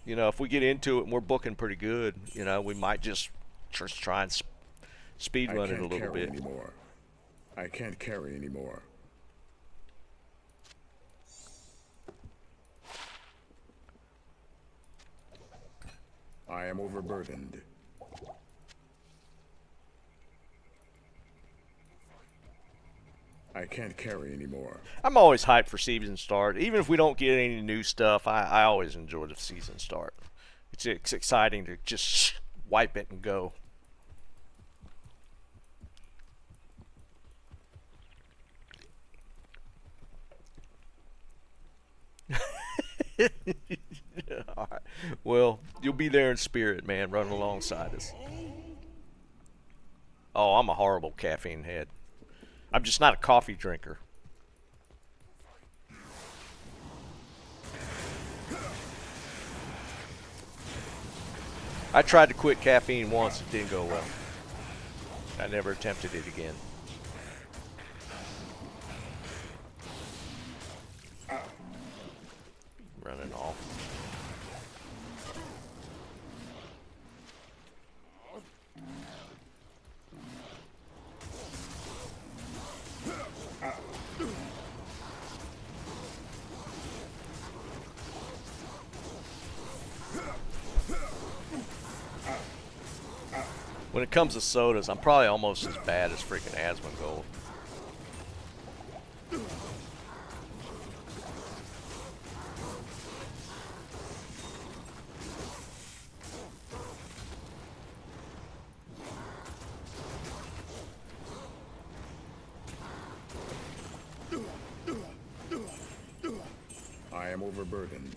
you know, if we get into it and we're booking pretty good, you know, we might just try and speed run it a little bit. I can't carry anymore. I am overburdened. I can't carry anymore. I'm always hyped for season start. Even if we don't get any new stuff, I always enjoy the season start. It's exciting to just wipe it and go. All right. Well, you'll be there in spirit, man, running alongside us. Oh, I'm a horrible caffeine head. I'm just not a coffee drinker. I tried to quit caffeine once. It didn't go well. I never attempted it again. Running off. When it comes to sodas, I'm probably almost as bad as freaking Asmongold. I am overburdened.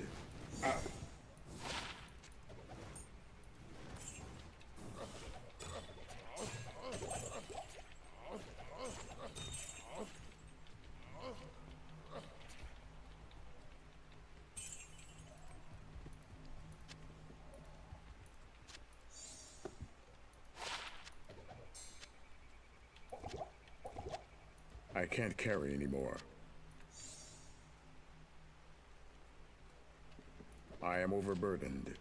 I can't carry anymore. I am overburdened.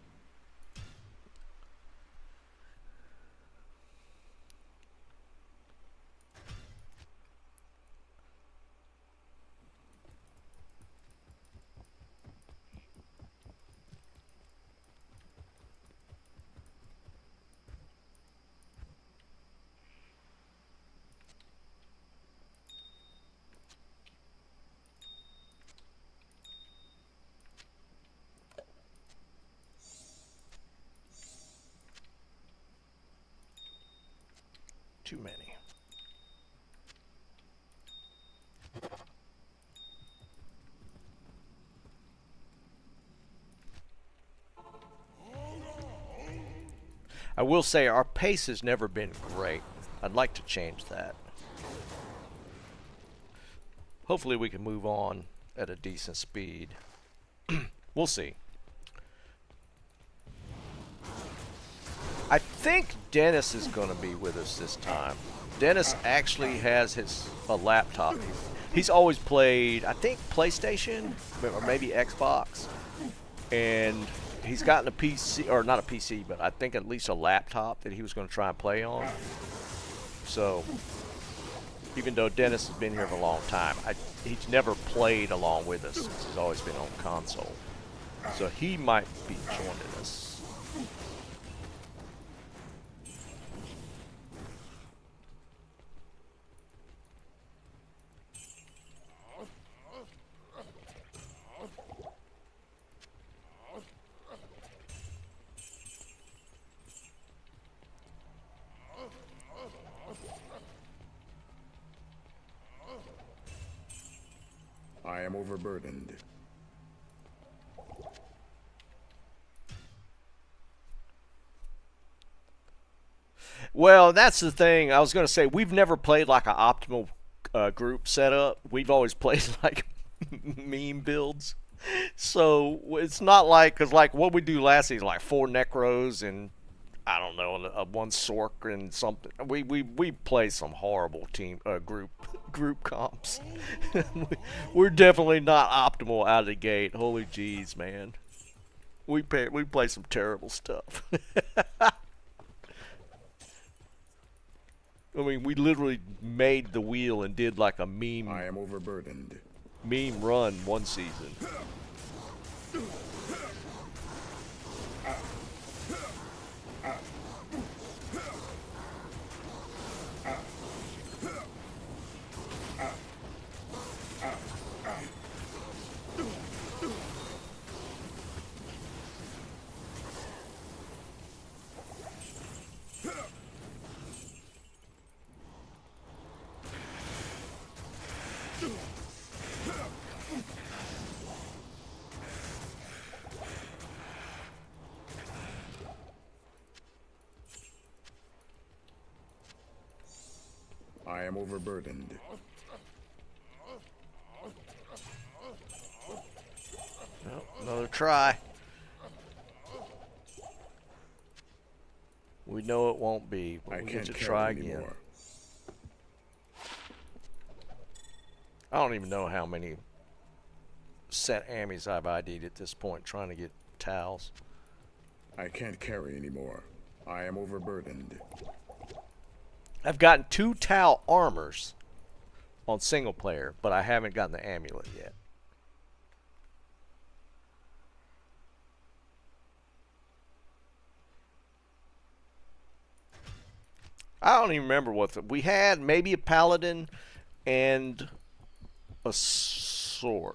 Too many. I will say our pace has never been great. I'd like to change that. Hopefully we can move on at a decent speed. We'll see. I think Dennis is going to be with us this time. Dennis actually has a laptop. He's always played, I think, PlayStation or maybe Xbox. And he's gotten a PC, or not a PC, but I think at least a laptop that he was going to try and play on. So, even though Dennis has been here for a long time, he's never played along with us. He's always been on console. So he might be joining us. I am overburdened. Well, that's the thing. I was going to say, we've never played like an optimal group setup. We've always played like meme builds. So it's not like, because like what we do last season, like 4 Necros and I don't know, one Sork and something. We play some horrible team group comps. We're definitely not optimal out of the gate. Holy jeez, man. We play some terrible stuff. I mean, we literally made the wheel and did like a meme. I am overburdened. Meme run one season. I am overburdened. Well, another try. We know it won't be, but I we can't get to carry try again. anymore. I don't even know how many set ammies I've ID'd at this point trying to get towels. I can't carry anymore. I am overburdened. I've gotten 2 towel armors on single player, but I haven't gotten the amulet yet. I don't even remember we had. Maybe a paladin and a sork.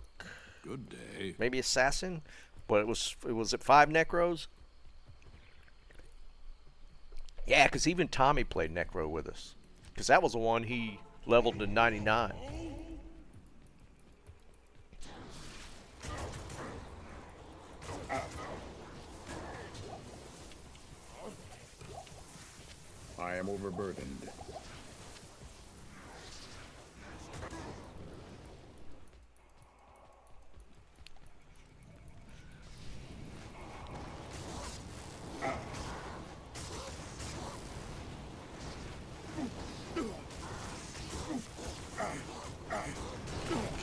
Good day. Maybe assassin, but it was at 5 necros. Yeah, because even Tommy played necro with us, because that was the one he leveled to 99. I am overburdened.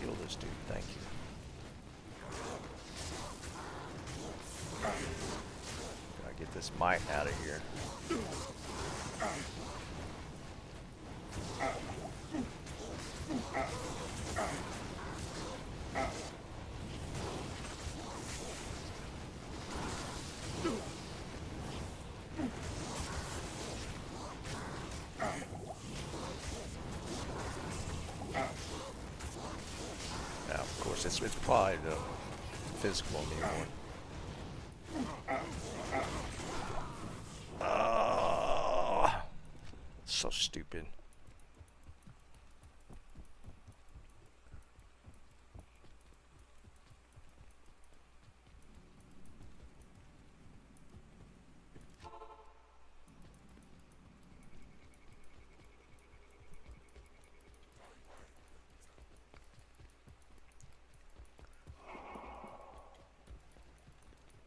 Kill this dude, thank you. Gotta get this mite out of here. Now, of course, it's probably the physical anymore. So stupid.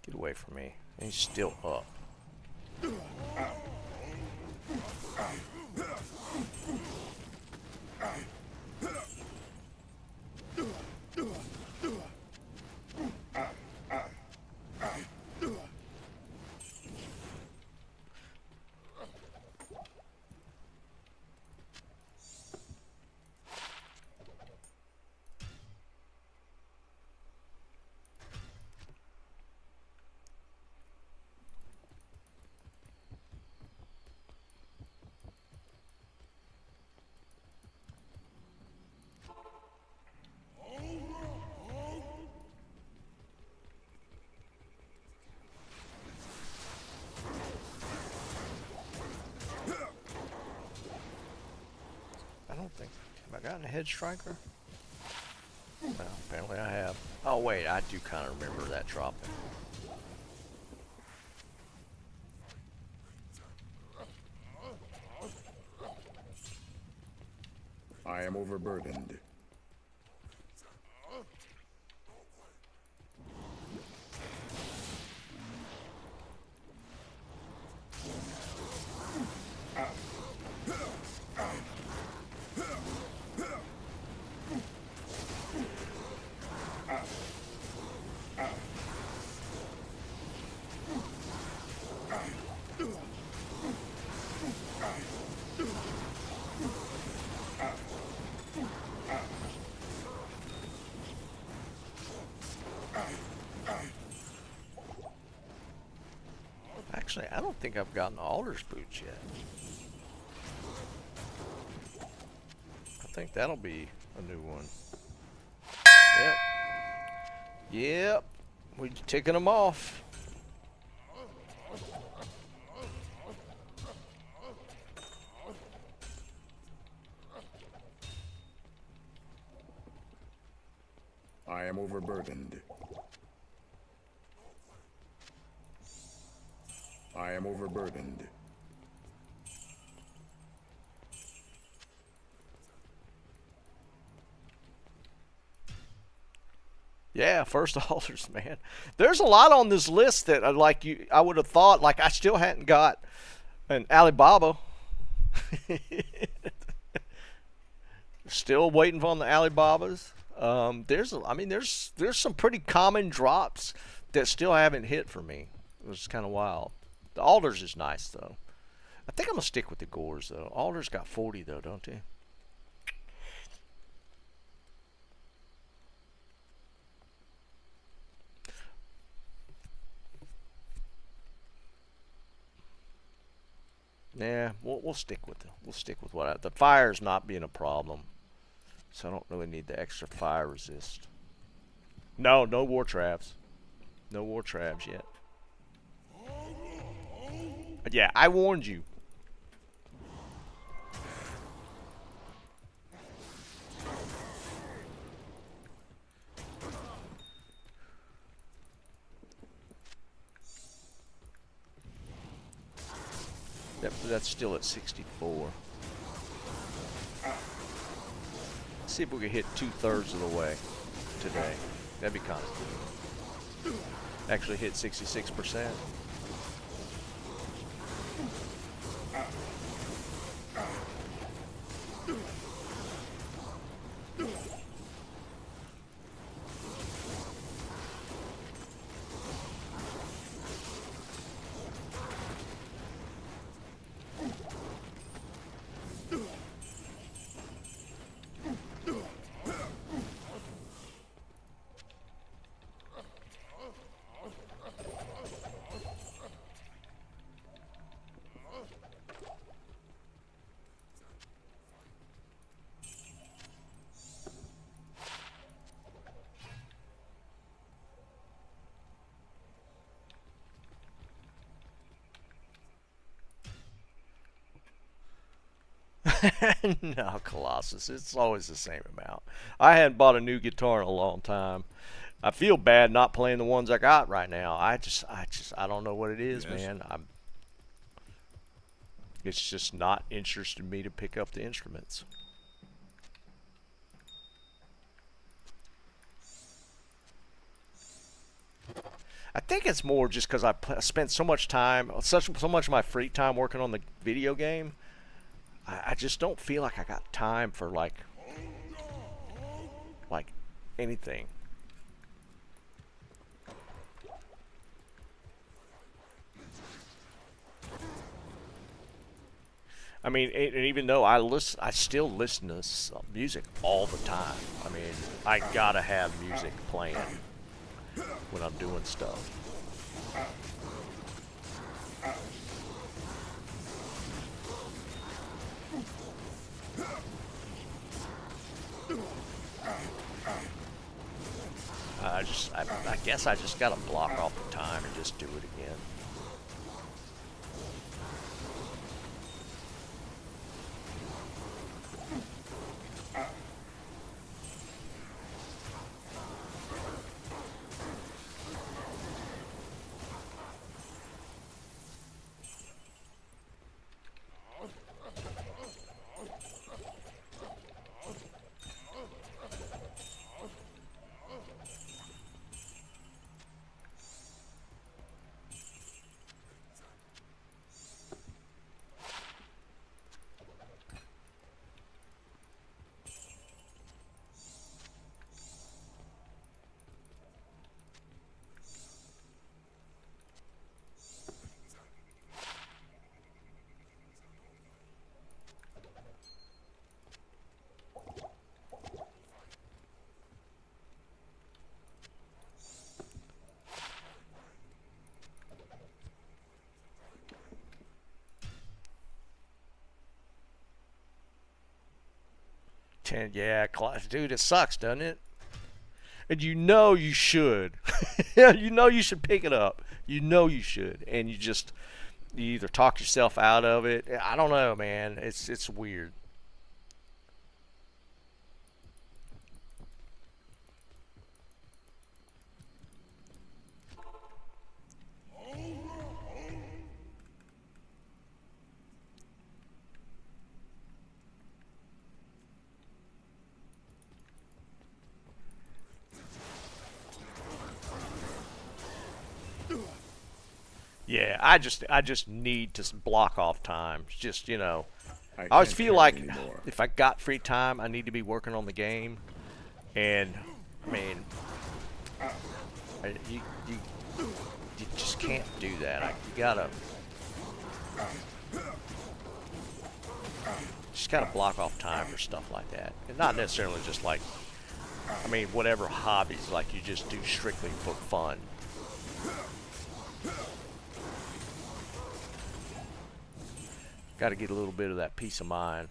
Get away from me. And he's still up. I don't think. Have I gotten a head striker? Well, apparently I have. Oh wait, I do kind of remember that dropping. I am overburdened. Actually, I don't think I've gotten Alder's boots yet. I think that'll be a new one. Yep. Yep. We're taking them off. I am overburdened. I am overburdened. Yeah, first altars, man. There's a lot on this list that I would have thought, like, I still hadn't got an Alibaba. Still waiting on the Alibabas. There's some pretty common drops that still haven't hit for me. It was kind of wild. The altars is nice though. I think I'm gonna stick with the gores though. Altars got 40 though, don't they? Yeah, we'll stick with the fire's not being a problem, so I don't really need the extra fire resist. No war traps, no war traps yet. But yeah, I warned you. That's still at 64. Let's see if we can hit 2/3 of the way today. That'd be kind of cool. Actually hit 66%. No, Colossus. It's always the same amount. I hadn't bought a new guitar in a long time. I feel bad not playing the ones I got right now. I don't know what it is, Yes. man. It's just not interesting me to pick up the instruments. I think it's more just because I spent so much time, so much of my free time working on the video game. I just don't feel like I got time for like anything. I mean, and even though I still listen to music all the time. I mean, I gotta have music playing when I'm doing stuff. I guess I just gotta block off the time and just do it again. Yeah, dude, it sucks, doesn't it? And you know you should. You know you should pick it up. You know you should, and you either talk yourself out of it. I don't know, man. It's weird. Yeah, I just need to block off time. Just I I always can't feel carry like anymore. if I got free time, I need to be working on the game. And I mean, you you just can't do that. You gotta just gotta block off time for stuff like that, and not necessarily just like I mean whatever hobbies like you just do strictly for fun. Got to get a little bit of that peace of mind.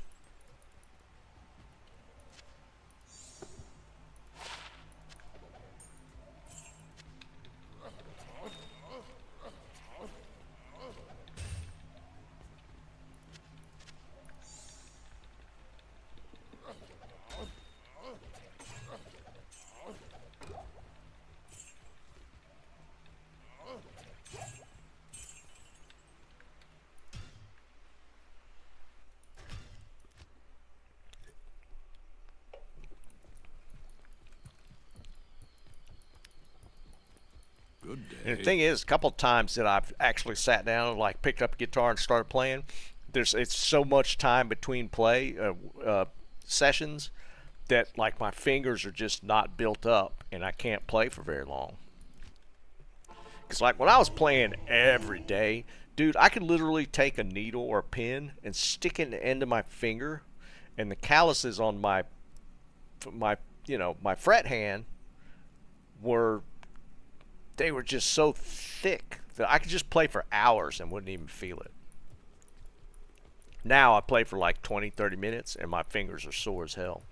Good day. And the thing is, a couple of times that I've actually sat down and like picked up a guitar and started playing, it's so much time between sessions that like my fingers are just not built up and I can't play for very long. Cause like when I was playing every day, dude, I could literally take a needle or a pin and stick it in the end of my finger, and the calluses on my fret hand were they were just so thick that I could just play for hours and wouldn't even feel it. Now I play for like 20, 30 minutes and my fingers are sore as hell.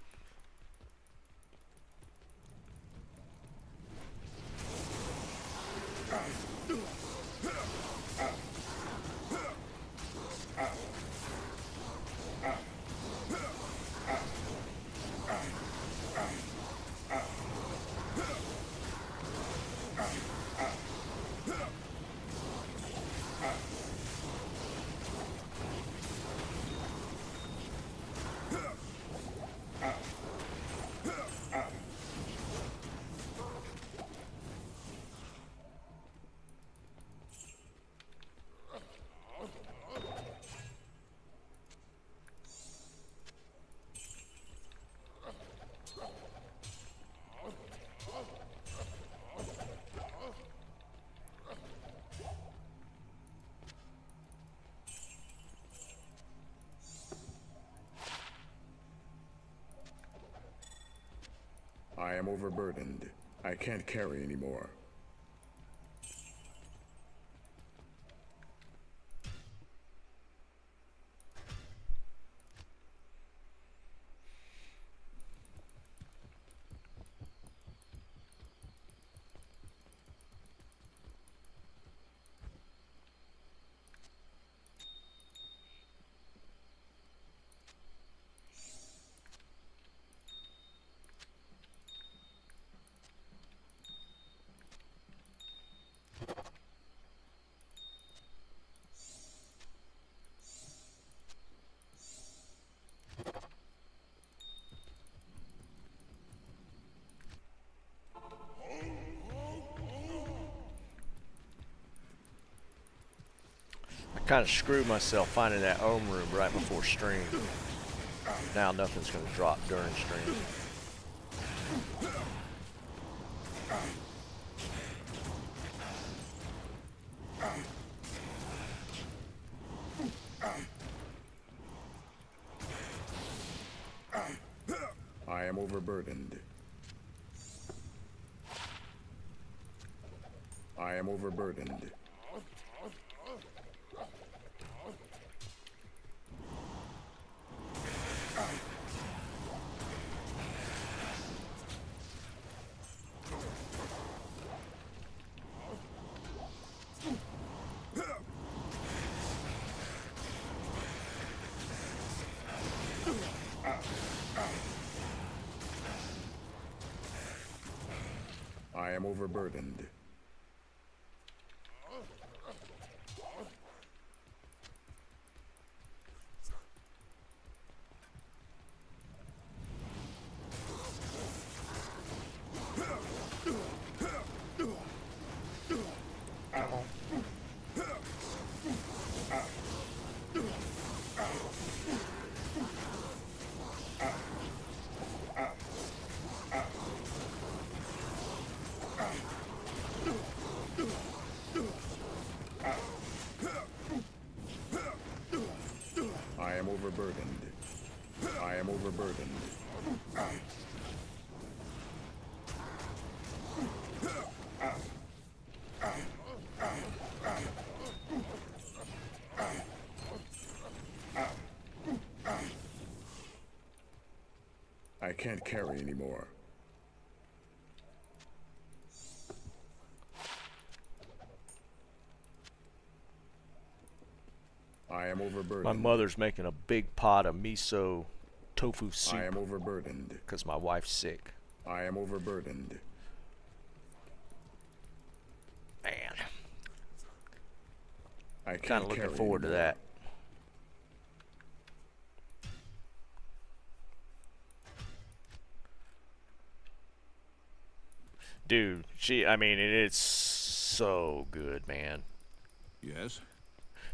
am overburdened. I can't carry anymore. I kind of screwed myself finding that home room right before stream. Now nothing's going to drop during stream. I am overburdened. I am overburdened. I am overburdened. I am overburdened. I am overburdened. I can't carry anymore. I am overburdened. My mother's making a big pot of miso tofu I soup am overburdened. because my wife's sick. I am overburdened. Man, I can't kind of looking carry forward to anymore. that. Dude, I mean, it's so good, man. Yes?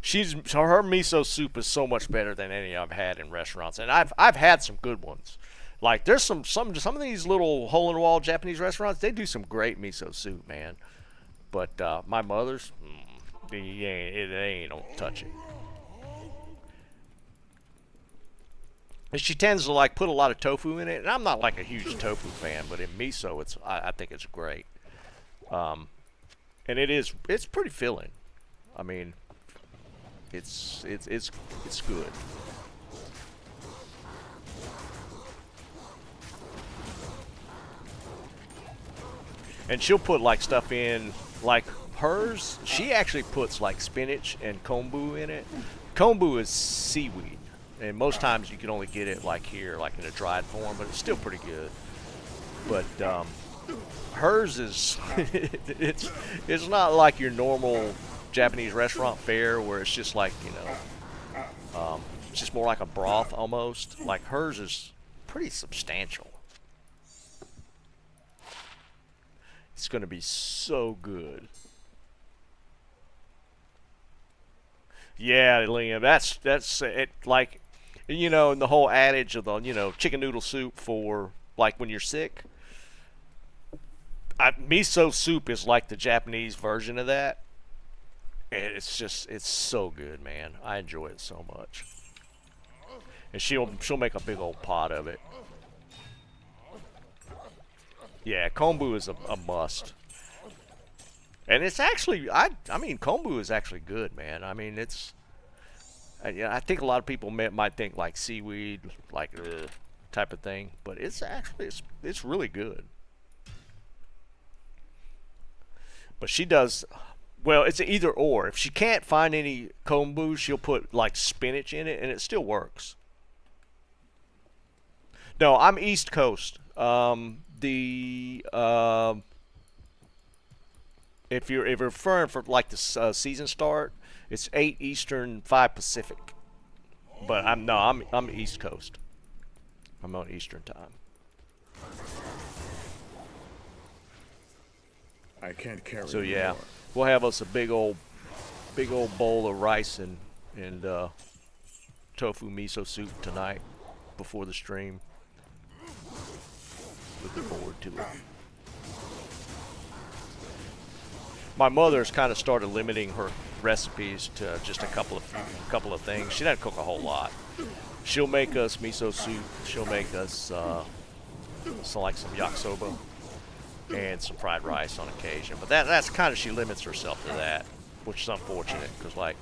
Her miso soup is so much better than any I've had in restaurants, and I've had some good ones. Like there's some of these little hole in the wall Japanese restaurants, they do some great miso soup, man. But my mother's, they ain't don't touch it. And she tends to like put a lot of tofu in it, and I'm not like a huge tofu fan, but in miso, I think it's great. And it's pretty filling. I mean, it's good. And she'll put like stuff in, like hers. She actually puts like spinach and kombu in it. Kombu is seaweed, and most times you can only get it like here, like in a dried form, but it's still pretty good. But hers is it's not like your normal Japanese restaurant fare where it's just like, you know, it's just more like a broth almost. Like hers is pretty substantial. It's gonna be so good. Yeah, Liam, that's it. Like, you know, in the whole adage of the, you know, chicken noodle soup for like when you're sick. Miso soup is like the Japanese version of that. And it's so good, man. I enjoy it so much. And she'll make a big old pot of it. Yeah, kombu is a must. And it's actually, I mean, kombu is actually good, man. I mean, it's, yeah, I think a lot of people might think like seaweed, like type of thing, but it's actually, it's really good. But she does, well, it's either or. If she can't find any kombu, she'll put like spinach in it, and it still works. No, I'm East Coast. If you're referring for like the season start, it's 8 Eastern, 5 Pacific. But I'm East Coast. I'm on Eastern time. I can't carry So yeah, anymore. we'll have us a big old bowl of rice and tofu miso soup tonight before the stream. Looking forward to it. My mother's kind of started limiting her recipes to just a couple of things. She doesn't cook a whole lot. She'll make us miso soup. She'll make us like some yakisoba and some fried rice on occasion. But that's kind of, she limits herself to that, which is unfortunate because like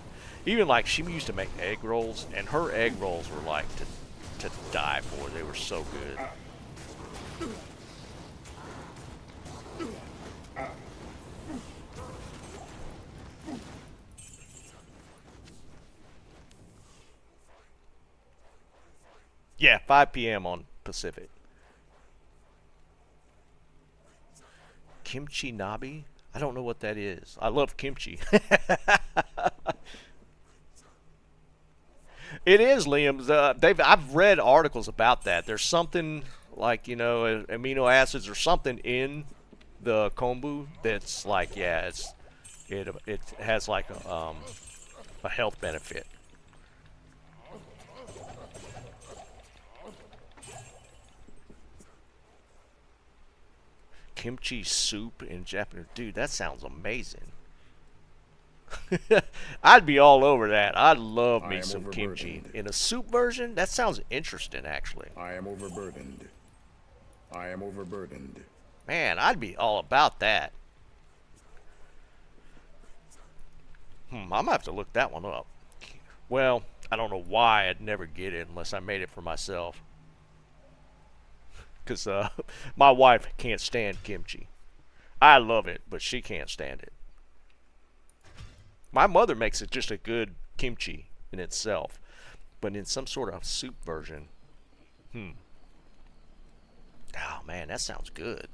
even like she used to make egg rolls, and her egg rolls were like to die for. They were so good. Yeah, 5 p.m. on Pacific. Kimchi nabe? I don't know what that is. I love kimchi. It is, Liam. I've read articles about that. There's something like, you know, amino acids or something in the kombu that's like, yeah, it has like a health benefit. Kimchi soup in Japanese. Dude, that sounds amazing. I'd be all over that. I'd love I me am some kimchi. overburdened. In a soup version? That sounds interesting, actually. I am overburdened. I am overburdened. Man, I'd be all about that. I'm going to have to look that one up. Well, I don't know why I'd never get it unless I made it for myself. Because my wife can't stand kimchi. I love it, but she can't stand it. My mother makes it just a good kimchi in itself. But in some sort of soup version, oh man, that sounds good.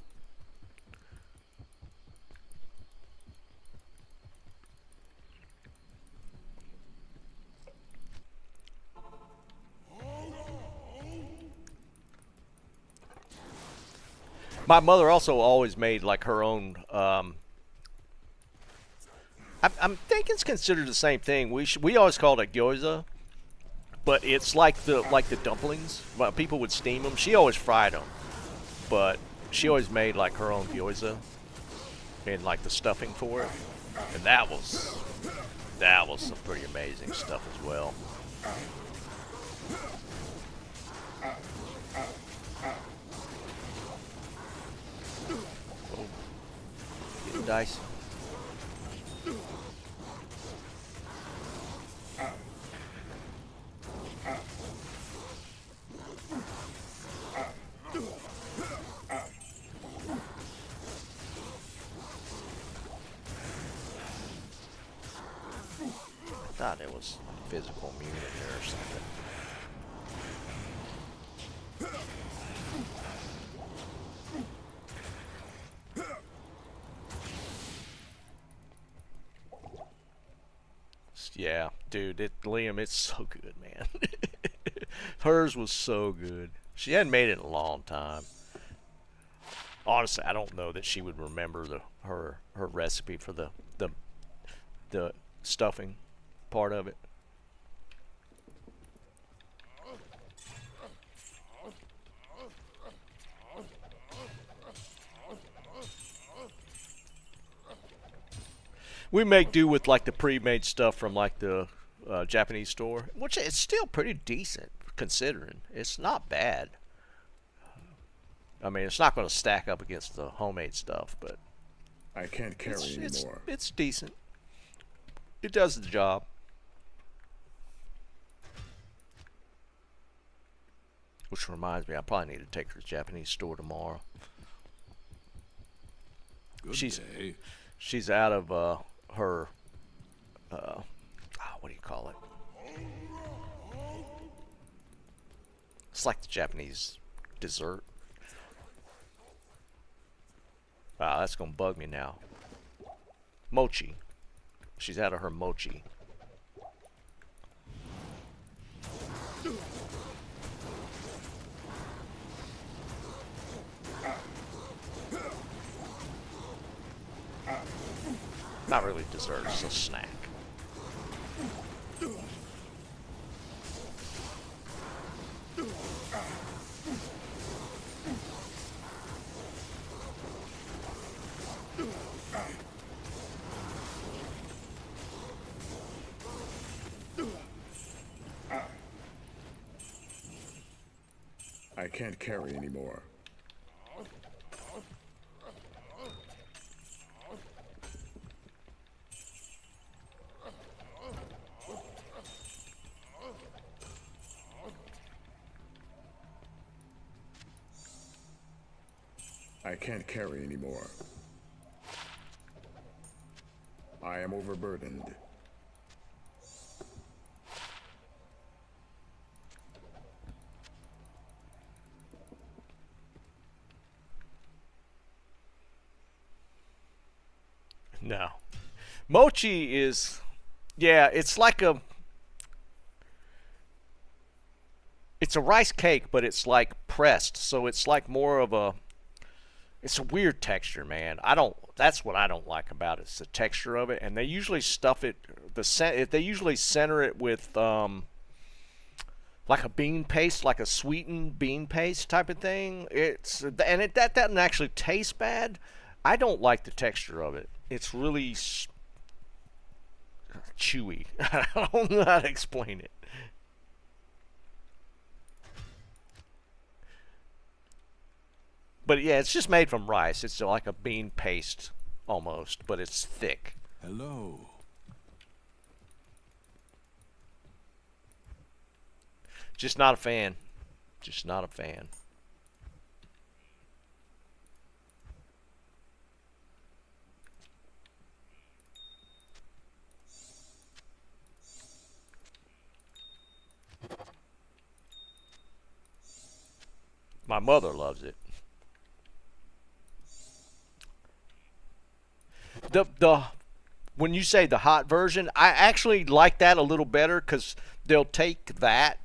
My mother also always made like her own. I'm thinking it's considered the same thing. We always called it gyoza, but it's like the dumplings. Well, people would steam them. She always fried them, but she always made like her own gyoza and like the stuffing for it, and that was some pretty amazing stuff as well. Oh, getting dicey. I thought it was physical mutant there or something. Yeah, dude, Liam, it's so good, man. Hers was so good. She hadn't made it in a long time. Honestly, I don't know that she would remember her recipe for the stuffing part of it. We make do with like the pre-made stuff from like the Japanese store, which is still pretty decent considering. It's not bad. I mean, it's not going to stack up against the homemade stuff, but I can't carry anymore. it's decent. It does the job. Which reminds me, I probably need to take her to the Japanese store tomorrow. Good day. She's out of her what do you call it? It's like the Japanese dessert. Wow, that's gonna bug me now. Mochi. She's out of her mochi. Not really dessert, it's a snack. I can't carry anymore. I can't carry anymore. I am overburdened. No. Mochi is, yeah, it's like it's a rice cake, but it's like pressed, so it's like more of a, it's a weird texture, man. That's what I don't like about it. It's the texture of it, and they usually stuff it, they usually center it with like a bean paste, like a sweetened bean paste type of thing. That doesn't actually taste bad. I don't like the texture of it. It's really chewy. I don't know how to explain it. But yeah, it's just made from rice. It's like a bean paste almost, but it's thick. Hello. Just not a fan. Just not a fan. My mother loves it. The when you say the hot version, I actually like that a little better because they'll take that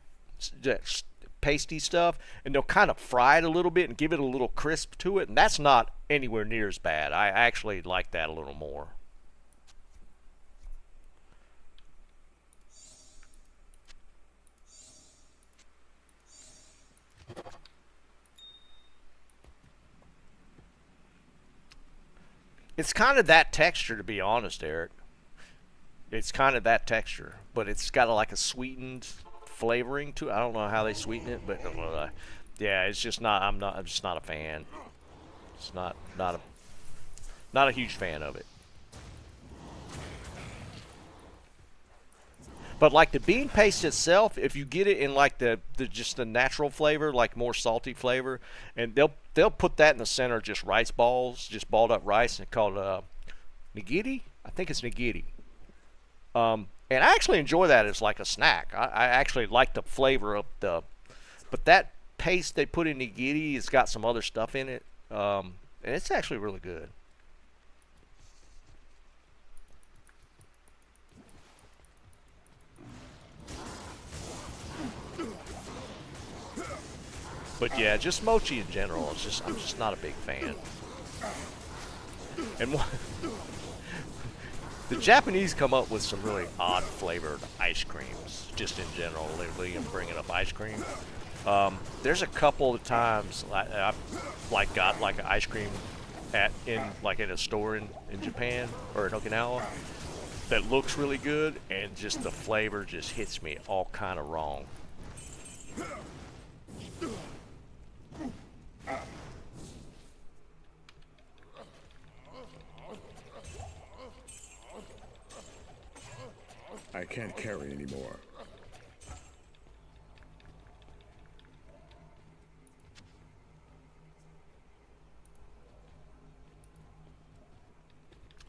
pasty stuff and they'll kind of fry it a little bit and give it a little crisp to it, and that's not anywhere near as bad. I actually like that a little more. It's kind of that texture, to be honest, Eric. It's kind of that texture, but it's got like a sweetened flavoring to it. I don't know how they sweeten it, but yeah, it's just not. I'm just not a fan. It's not a huge fan of it. But like the bean paste itself, if you get it in like the just the natural flavor, like more salty flavor, and they'll put that in the center, just rice balls, just balled up rice, and called nigiri. I think it's nigiri. And I actually enjoy that as like a snack. I actually like the flavor of but that paste they put in nigiri has got some other stuff in it, and it's actually really good. But yeah, just mochi in general. I'm just not a big fan. And the Japanese come up with some really odd flavored ice creams, just in general. Lately, and bringing up ice cream. There's a couple of times I've like got like an ice cream at a store in Japan or in Okinawa that looks really good, and just the flavor just hits me all kind of wrong. I can't carry anymore.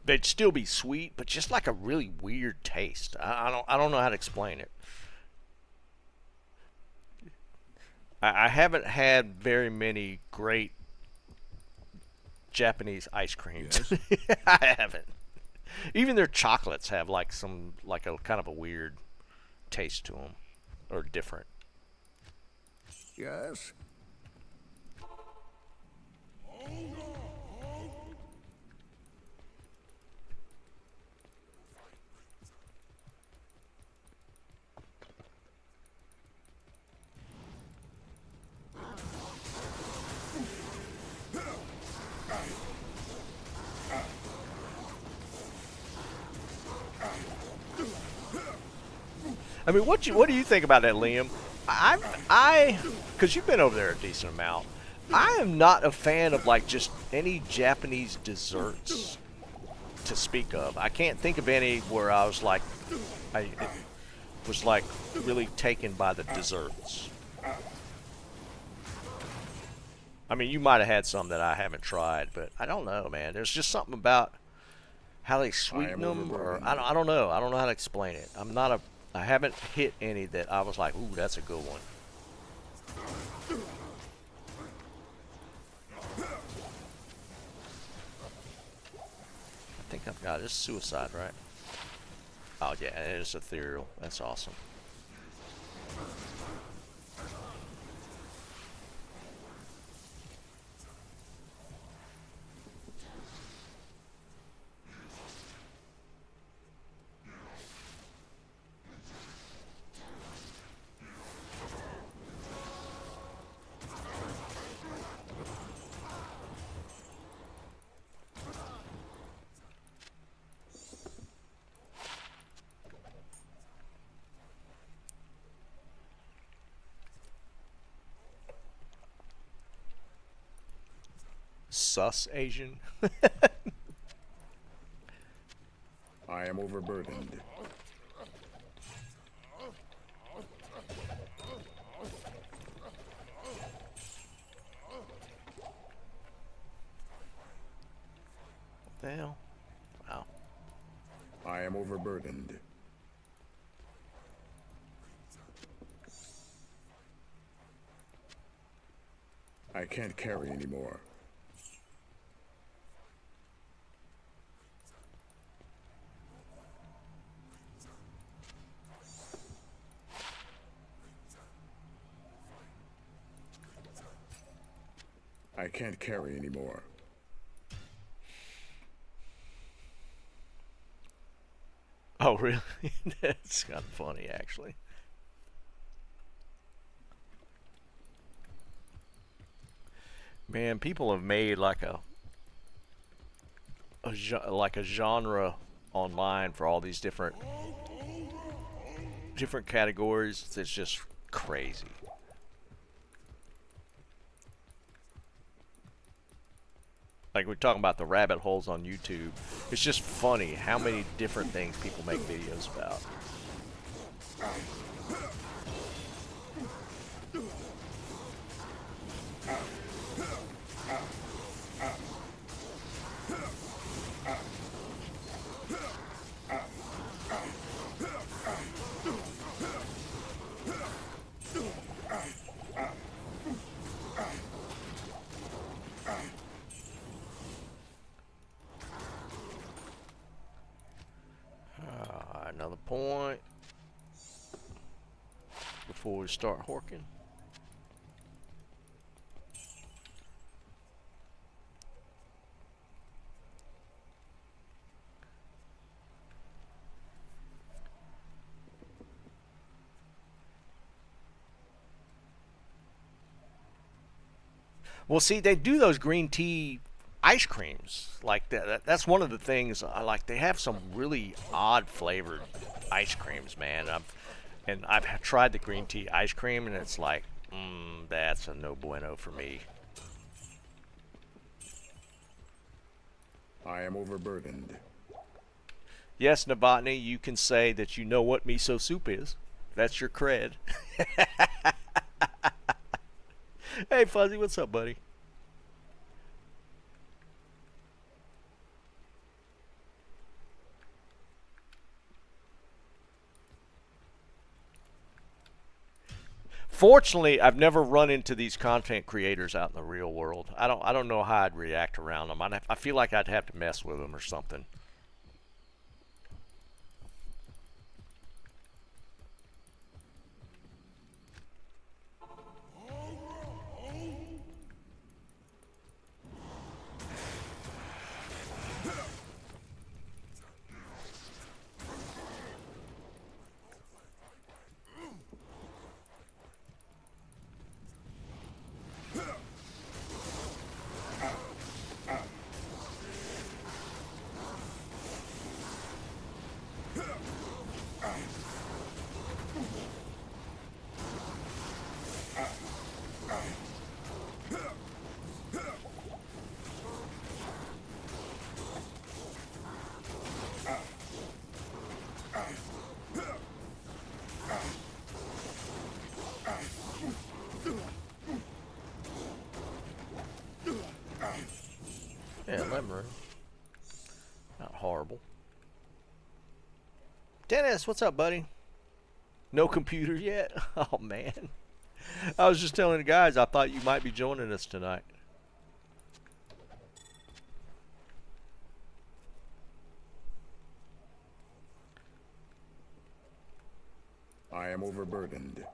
They'd still be sweet, but just like a really weird taste. I don't know how to explain it. I haven't had very many great Japanese ice creams. Yes? I haven't. Even their chocolates have like a kind of a weird taste to them, or different. Yes? I mean, what do you think about that, Liam? Because you've been over there a decent amount. I am not a fan of like just any Japanese desserts to speak of. I can't think of any where I was like, I was like really taken by the desserts. I mean, you might have had some that I haven't tried, but I don't know, man. There's just something about how they sweeten them, or I don't know. I don't know how to explain it. I haven't hit any that I was like, ooh, that's a good one. I think I've got this suicide, right? Oh yeah, it is ethereal. That's awesome. Sus Asian. I am overburdened. What the hell? Wow. I am overburdened. I can't carry anymore. I can't carry anymore. Oh, really? That's kind of funny, actually. Man, people have made like a genre online for all these different categories. It's just crazy. Like we're talking about the rabbit holes on YouTube. It's just funny how many different things people make videos about. Another point before we start horking. Well, see, they do those green tea ice creams like that. That's one of the things I like. They have some really odd flavored ice creams, man. I've tried the green tea ice cream, and it's like, that's a no bueno for me. I am overburdened. Yes, Novotny, you can say that you know what miso soup is. That's your cred. Hey, Fuzzy, what's up, buddy? Fortunately, I've never run into these content creators out in the real world. I don't know how I'd react around them. I feel like I'd have to mess with them or something. Yeah, lemon. Not horrible. Dennis, what's up, buddy? No computer yet? Oh, man. I was just telling the guys I thought you might be joining us tonight. I am overburdened.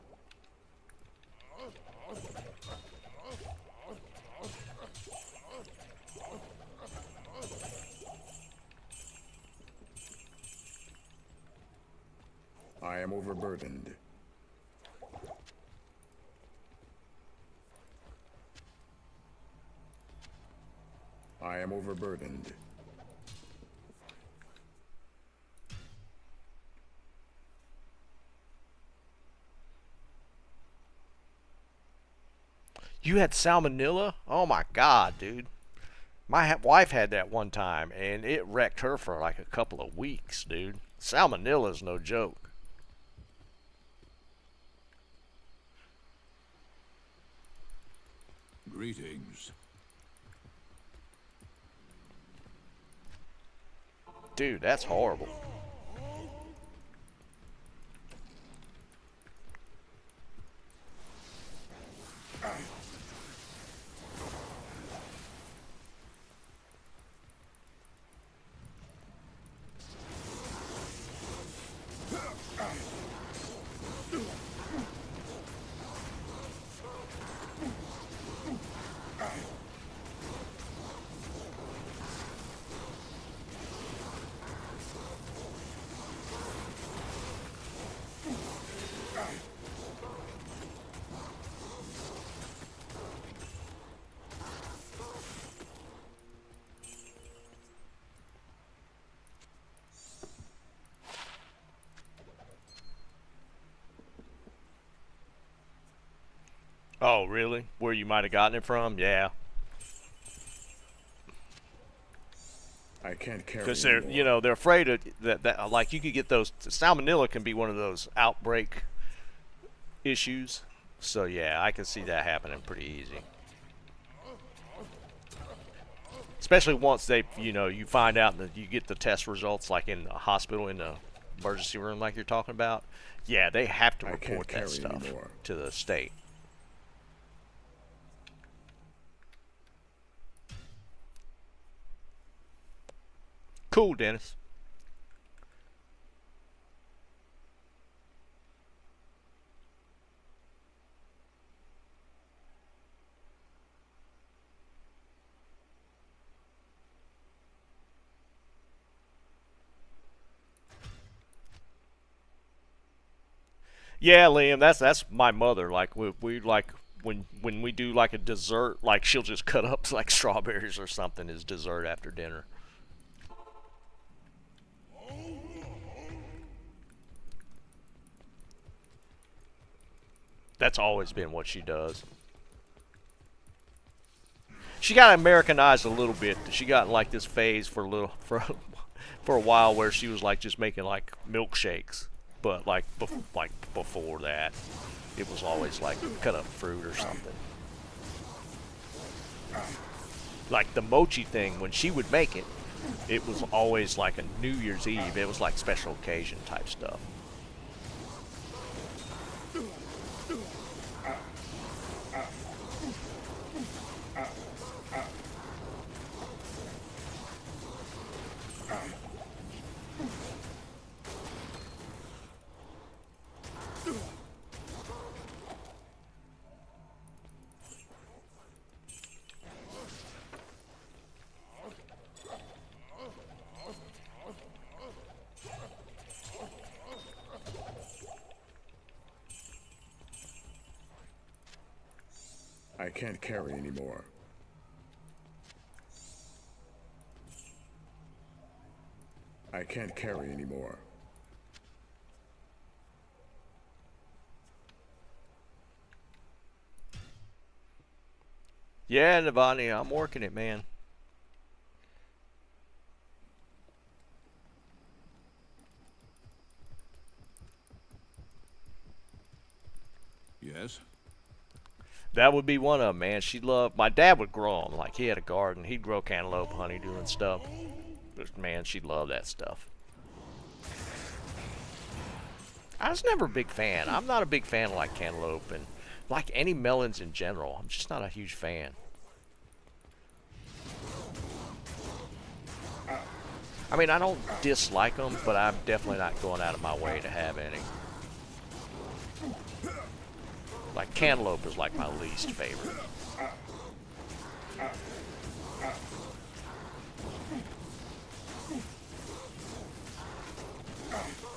I am overburdened. I am overburdened. You had salmonella? Oh my God, dude. My wife had that one time, and it wrecked her for like a couple of weeks, dude. Salmonella's no joke. Greetings. Dude, that's horrible. Oh, really? Where you might have gotten it from? Yeah. I can't carry Because they're, anymore. you know, they're afraid of that. Like you could get those. Salmonella can be one of those outbreak issues. So yeah, I can see that happening pretty easy. Especially once they, you find out that you get the test results, like in the hospital, in the emergency room, like you're talking about. Yeah, they have to I can't report that carry stuff anymore. to the state. Cool, Dennis. Yeah, Liam, that's my mother. Like we like when we do like a dessert, like she'll just cut up like strawberries or something as dessert after dinner. That's always been what she does. She got Americanized a little bit. She got in like this phase for a little for for a while where she was like just making like milkshakes, but like before that, it was always like cut up fruit or something. Like the mochi thing, when she would make it, it was always like a New Year's Eve. It was like special occasion type stuff. I can't carry anymore. I can't carry anymore. Yeah, Navani, I'm working it, man. Yes? That would be one of them, man. She loved. My dad would grow them. Like he had a garden. He'd grow cantaloupe, honeydew, and stuff. But man, she loved that stuff. I was never a big fan. I'm not a big fan of like cantaloupe and like any melons in general. I'm just not a huge fan. I mean, I don't dislike them, but I'm definitely not going out of my way to have any. Like cantaloupe is like my least favorite.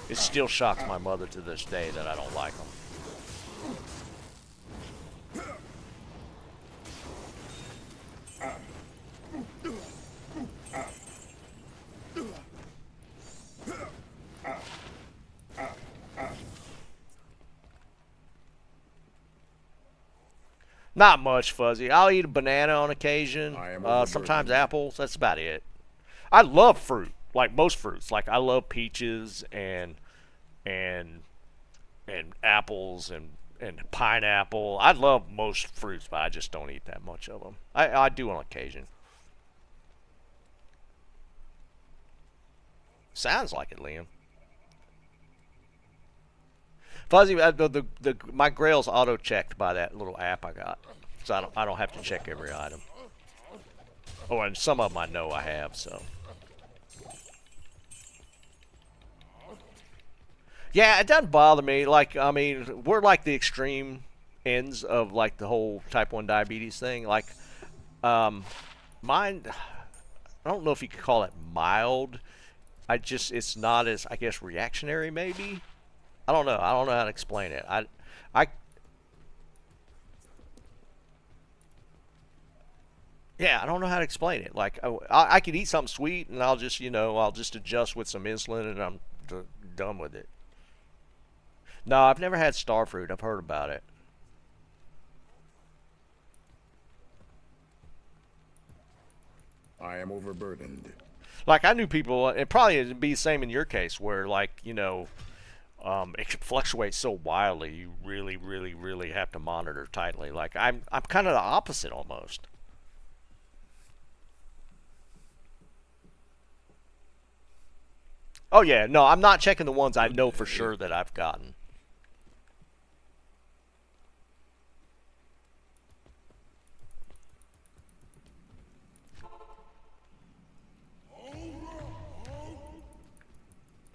It still shocks my mother to this day that I don't like them. Not much, Fuzzy. I'll eat a banana on occasion. Sometimes apples. That's about it. I love fruit, like most fruits. Like I love peaches and apples and pineapple. I love most fruits, but I just don't eat that much of them. I do on occasion. Sounds like it, Liam. Fuzzy, my Grail's auto checked by that little app I got, so I don't have to check every item. Oh, and some of them I know I have, so. Yeah, it doesn't bother me. Like, I mean, we're like the extreme ends of like the whole type 1 diabetes thing. Like, mine, I don't know if you could call it mild. It's not as, I guess, reactionary maybe. I don't know. I don't know how to explain it. Yeah, I don't know how to explain it. Like, I could eat something sweet, and I'll just, I'll just adjust with some insulin, and I'm done with it. No, I've never had starfruit. I've heard about it. I am overburdened. Like, I knew people, it probably would be the same in your case, where, like, it fluctuates so wildly, you really, really, really have to monitor tightly. Like, I'm kind of the opposite almost. Oh, yeah, no, I'm not checking the ones I know for sure that I've gotten.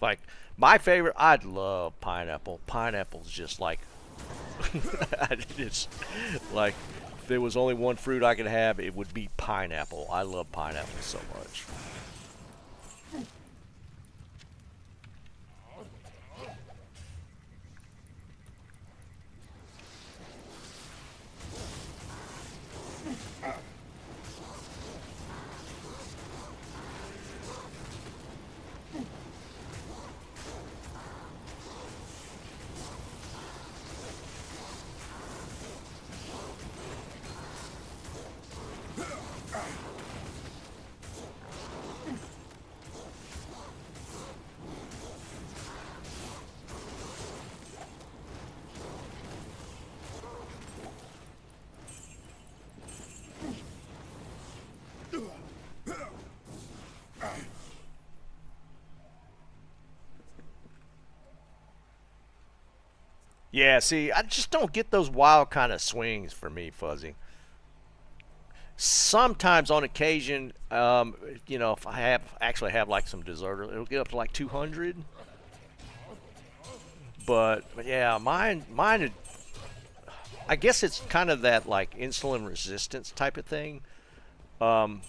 Like, my favorite, I'd love pineapple. Pineapple's just like, it's like, if there was only one fruit I could have, it would be pineapple. I love pineapple so much. Yeah, see, I just don't get those wild kind of swings for me, Fuzzy. Sometimes on occasion, if I have like some deserter, it'll get up to like 200. But yeah, mine. I guess it's kind of that like insulin resistance type of thing. Um,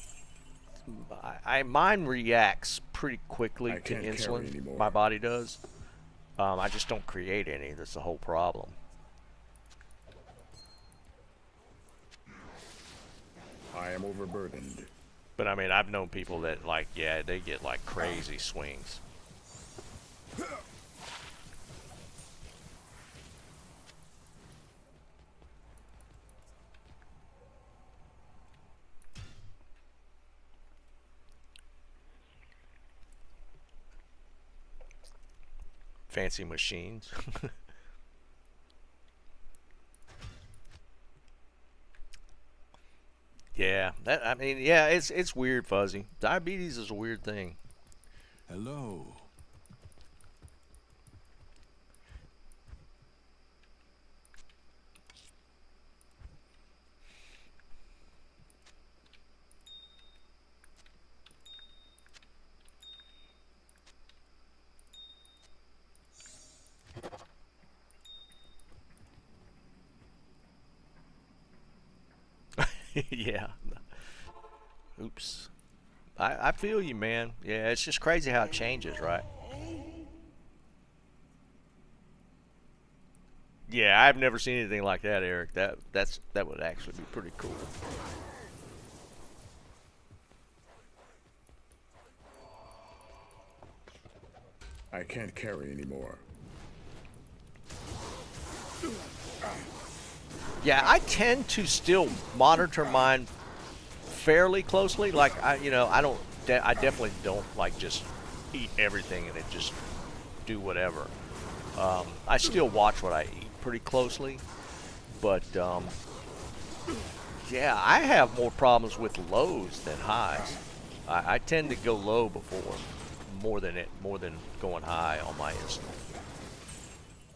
mine reacts pretty quickly I to can't carry insulin. anymore. My body does. I just don't create any. That's the whole problem. I am overburdened. But I mean, I've known people that like, yeah, they get like crazy swings. Fancy machines. Yeah, I mean, yeah, it's weird, Fuzzy. Diabetes is a weird thing. Hello. Yeah. Oops. I feel you, man. Yeah, it's just crazy how it changes, right? Yeah, I've never seen anything like that, Eric. That would actually be pretty cool. I can't carry anymore. Yeah, I tend to still monitor mine fairly closely. Like I definitely don't like just eat everything and it just do whatever. I still watch what I eat pretty closely, but yeah, I have more problems with lows than highs. I tend to go low before more than going high on my insulin.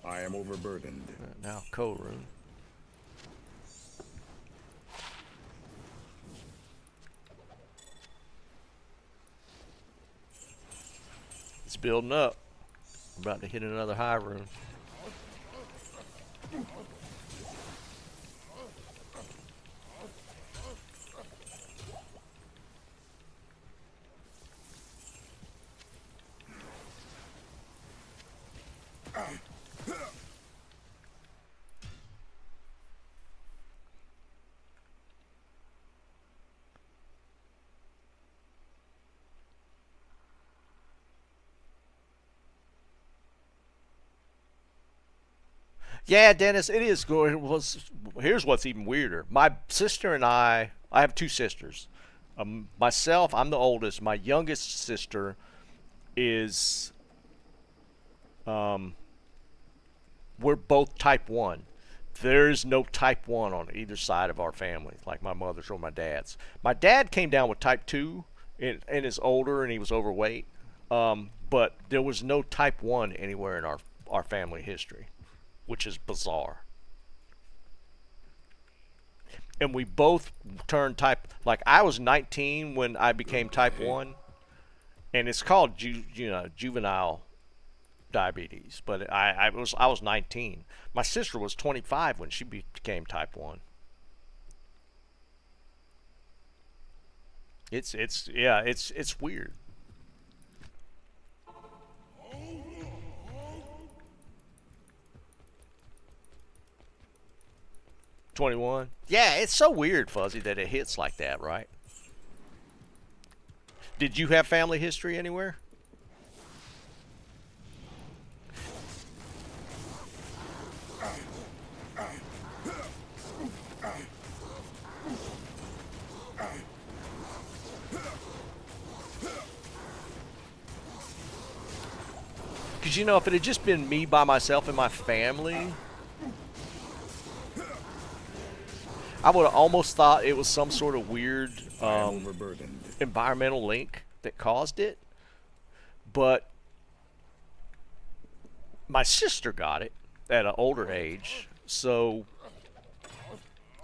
I am overburdened. Now Korun. It's building up. We're about to hit another high room. Yeah, Dennis, it is good. Here's what's even weirder. My sister and I have two sisters. Myself, I'm the oldest. My youngest sister is, um, we're both type 1. There's no type 1 on either side of our family, like my mother's or my dad's. My dad came down with type 2 and is older and he was overweight. But there was no type 1 anywhere in our family history, which is bizarre. And we both turned type, like I was 19 when I became type 1, and it's called juvenile diabetes, but I was 19. My sister was 25 when she became type 1. It's weird. 21. Yeah, it's so weird, Fuzzy, that it hits like that, right? Did you have family history anywhere? Because, if it had just been me by myself and my family, I would have almost thought it was some sort of weird I am overburdened. environmental link that caused it. But my sister got it, at an older age. So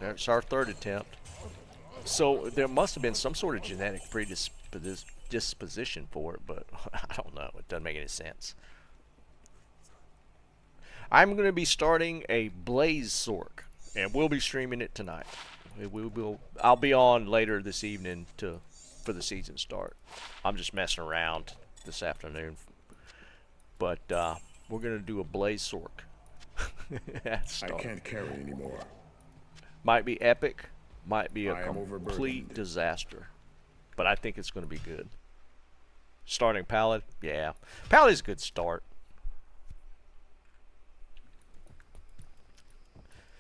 that's our third attempt. So there must have been some sort of genetic predisposition for it, but I don't know. It doesn't make any sense. I'm going to be starting a Blaze Sork, and we'll be streaming it tonight. I'll be on later this evening for the season start. I'm just messing around this afternoon, but we're going to do a Blaze Sork. I can't carry anymore. Might be epic, might be a I am complete overburdened. disaster, but I think it's going to be good. Starting Paladin, yeah. Paladin's a good start.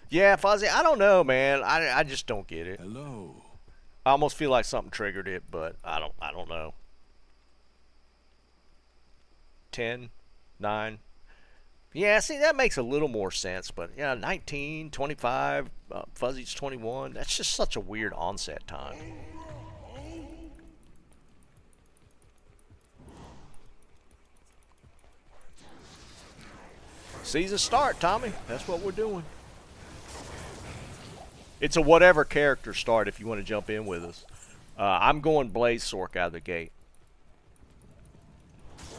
Yeah, Fuzzy, I don't know, man. I just don't get it. Hello. I almost feel like something triggered it, but I don't know. 10, 9. Yeah, see, that makes a little more sense, but yeah, 19, 25, Fuzzy's 21. That's just such a weird onset time. Season start, Tommy. That's what we're doing. It's a whatever character start if you want to jump in with us. I'm going Blaze Sork out of the gate.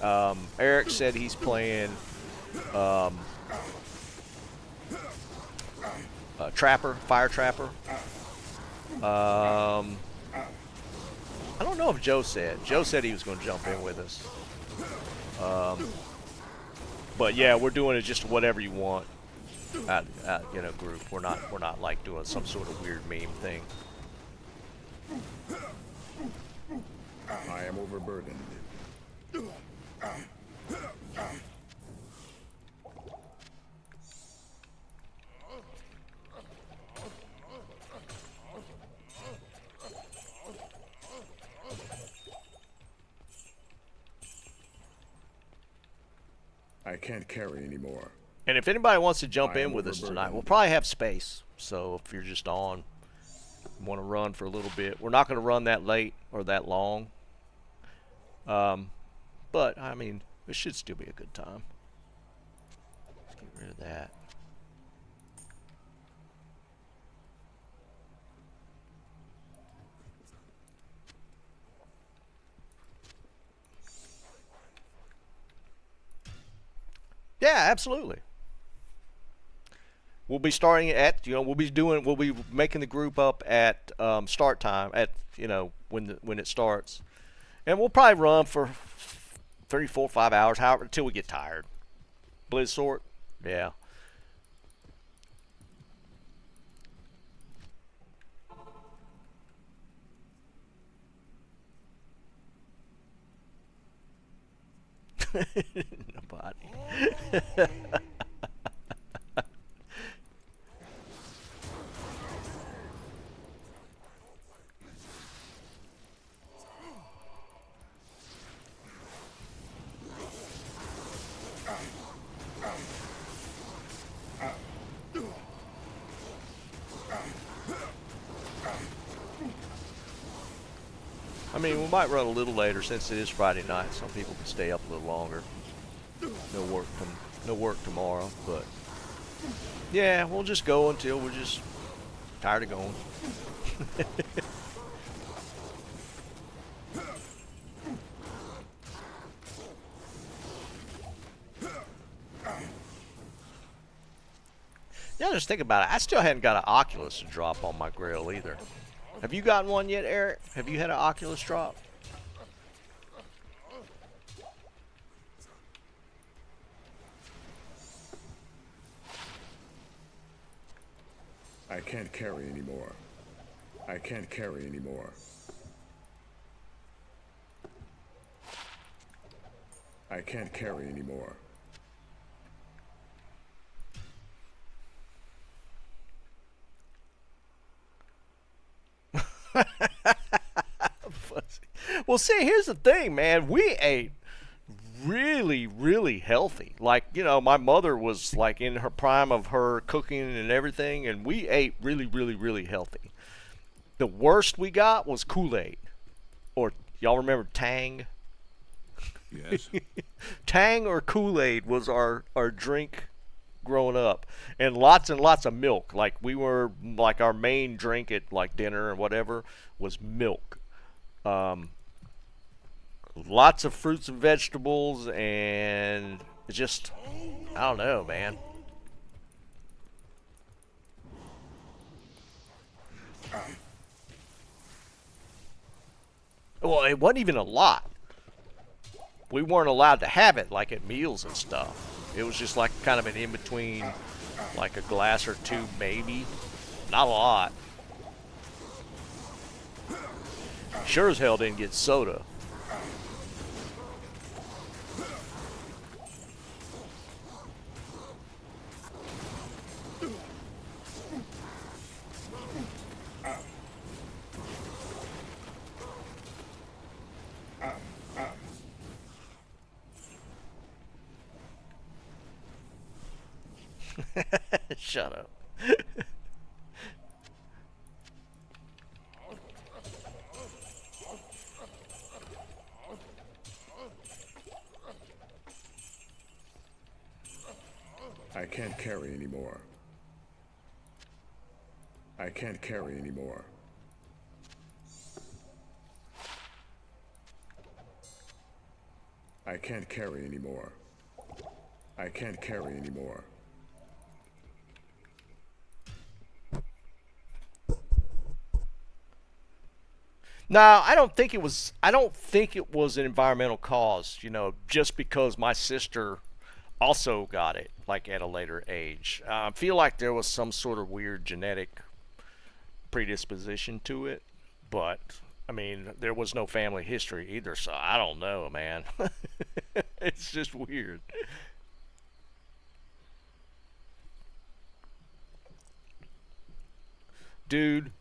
Eric said he's playing Trapper, Fire Trapper. I don't know if Joe said. Joe said he was going to jump in with us. But yeah, we're doing it just whatever you want. In a group, we're not like doing some sort of weird meme thing. I am overburdened. I can't carry anymore. And if anybody wants to jump I in am with us tonight, overburdened. we'll probably have space. So if you're just on, want to run for a little bit, we're not going to run that late or that long. But I mean, it should still be a good time. Let's get rid of that. Yeah, absolutely. We'll be starting at, we'll be making the group up at start time at, when it starts, and we'll probably run for 3, 4, 5 hours, however, until we get tired. Blizz Sork, yeah. Nobody. I mean, we might run a little later since it is Friday night. Some people can stay up a little longer. No work tomorrow, but yeah, we'll just go until we're just tired of going. Yeah, just think about it. I still hadn't got an Oculus to drop on my Grail either. Have you gotten one yet, Eric? Have you had an Oculus drop? I can't carry anymore. I can't carry anymore. I can't carry anymore. Well, see, here's the thing, man. We ate really, really healthy. Like, my mother was like in her prime of her cooking and everything, and we ate really, really, really healthy. The worst we got was Kool-Aid. Or, y'all remember Tang? Yes. Tang or Kool-Aid was our drink growing up, and lots of milk. Like we were like our main drink at like dinner or whatever was milk. Um, Lots of fruits and vegetables, and it's just I don't know, man. Well, it wasn't even a lot. We weren't allowed to have it like at meals and stuff. It was just like kind of an in between, like a glass or two, maybe. Not a lot. Sure as hell didn't get soda. Shut up. I can't carry anymore. I can't carry anymore. I can't carry anymore. I can't carry anymore. No, I don't think it was. I don't think it was an environmental cause. You know, just because my sister also got it, like at a later age. I feel like there was some sort of weird genetic predisposition to it, but I mean, there was no family history either, so I don't know, man. It's just weird. Dude,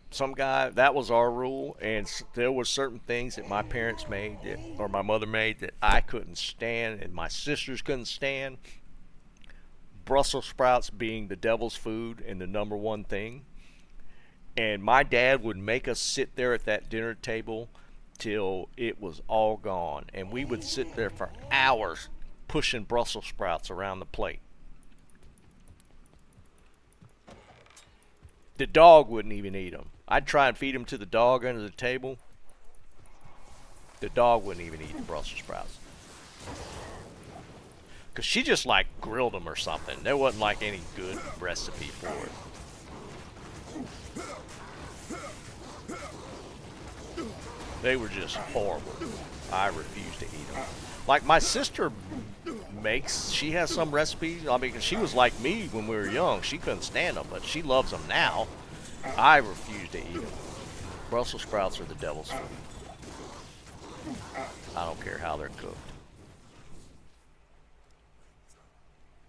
some guy, that was our rule, and there were certain things that my parents made that, or my mother made, that I couldn't stand and my sisters couldn't stand. Brussels sprouts being the devil's food and the number one thing. And my dad would make us sit there at that dinner table till it was all gone, and we would sit there for hours pushing Brussels sprouts around the plate. The dog wouldn't even eat them. I'd try and feed them to the dog under the table. The dog wouldn't even eat the Brussels sprouts. Because she just like grilled them or something. There wasn't like any good recipe for it. They were just horrible. I refused to eat them. Like my sister makes, she has some recipes. I mean, she was like me when we were young. She couldn't stand them, but she loves them now. I refuse to eat them. Brussels sprouts are the devil's food. I don't care how they're cooked.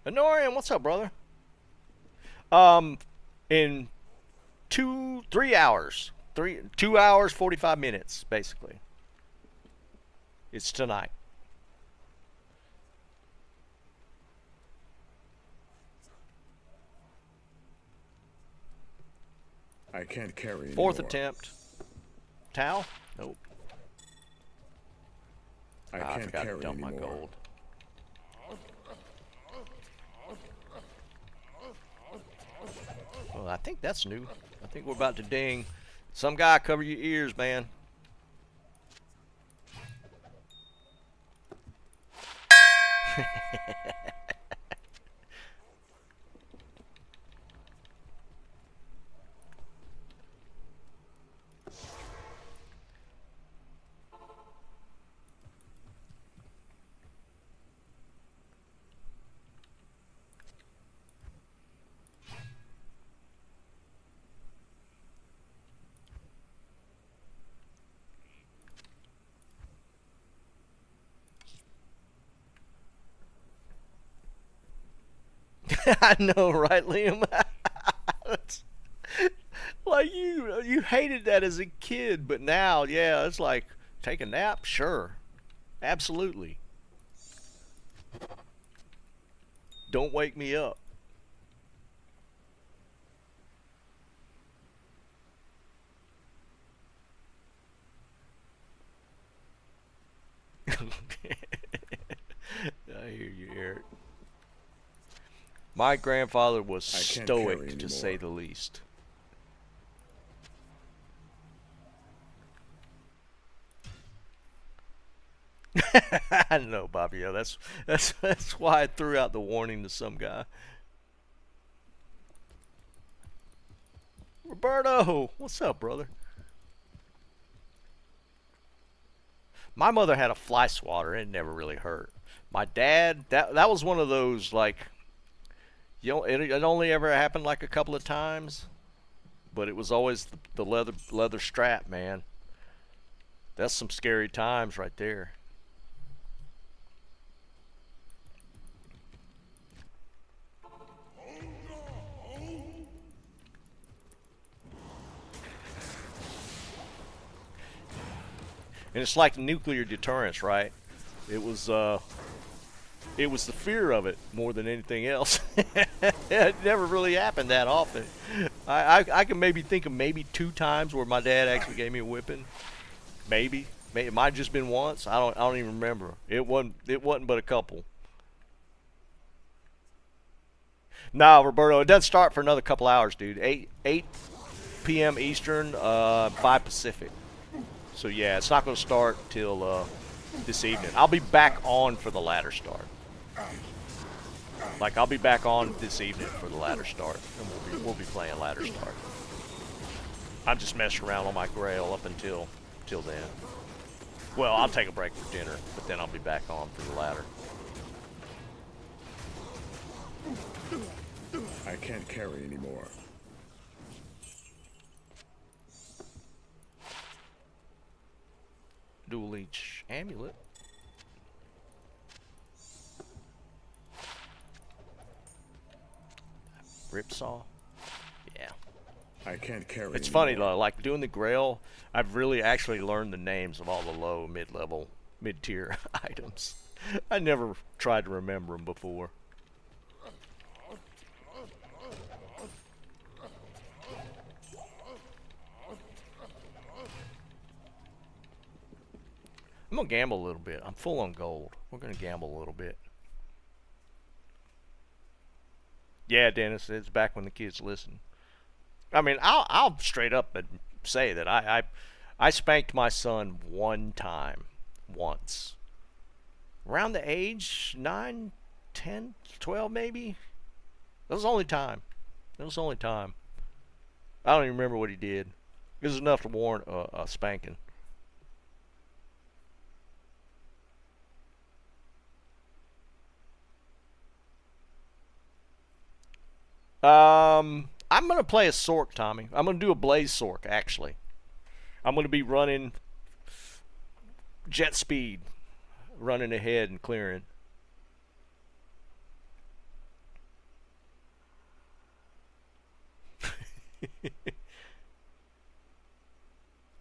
Honorian, what's up, brother? In 3 hours. 2 hours, 45 minutes, basically. It's tonight. I can't carry anymore. Fourth attempt. Towel? Nope. I I can't forgot to carry dump my anymore. gold. Well, I think that's new. I think we're about to ding. Some guy cover your ears, man. I know, right, Liam? Like you hated that as a kid, but now, yeah, it's like take a nap, sure, absolutely. Don't wake me up. I hear you, Eric. My grandfather was I can't stoic, carry to say anymore. the least. I know, Bobby. Yeah, that's why I threw out the warning to some guy. Roberto, what's up, brother? My mother had a fly swatter. It never really hurt. My dad, that was one of those like, it only ever happened like a couple of times, but it was always the leather strap, man. That's some scary times right there. And it's like nuclear deterrence, right? It was uh, it was the fear of it more than anything else. It never really happened that often. I can maybe think of maybe 2 times where my dad actually gave me a whipping. Maybe. It might have just been once. I don't even remember. It wasn't but a couple. No, Roberto, it doesn't start for another couple hours, dude. 8 p.m. Eastern, 5 Pacific. So yeah, it's not going to start till this evening. I'll be back on for the ladder start. Like I'll be back on this evening for the ladder start, and we'll be playing ladder start. I'm just messing around on my grail up until then. Well, I'll take a break for dinner, but then I'll be back on for the ladder. I can't carry anymore. Dual leech amulet. Ripsaw. Yeah. I can't carry It's anymore. funny though, like doing the grail, I've really actually learned the names of all the low, mid-level, mid-tier items. I never tried to remember them before. I'm gonna gamble a little bit. I'm full on gold. We're gonna gamble a little bit. Yeah, Dennis, it's back when the kids listen. I mean, I'll straight up and say that I spanked my son one time, once, around the age 9, 10, 12 maybe. That was the only time. That was the only time. I don't even remember what he did. It was enough to warrant a spanking. I'm gonna play a Sork, Tommy. I'm gonna do a Blaze Sork, actually. I'm gonna be running jet speed, running ahead and clearing.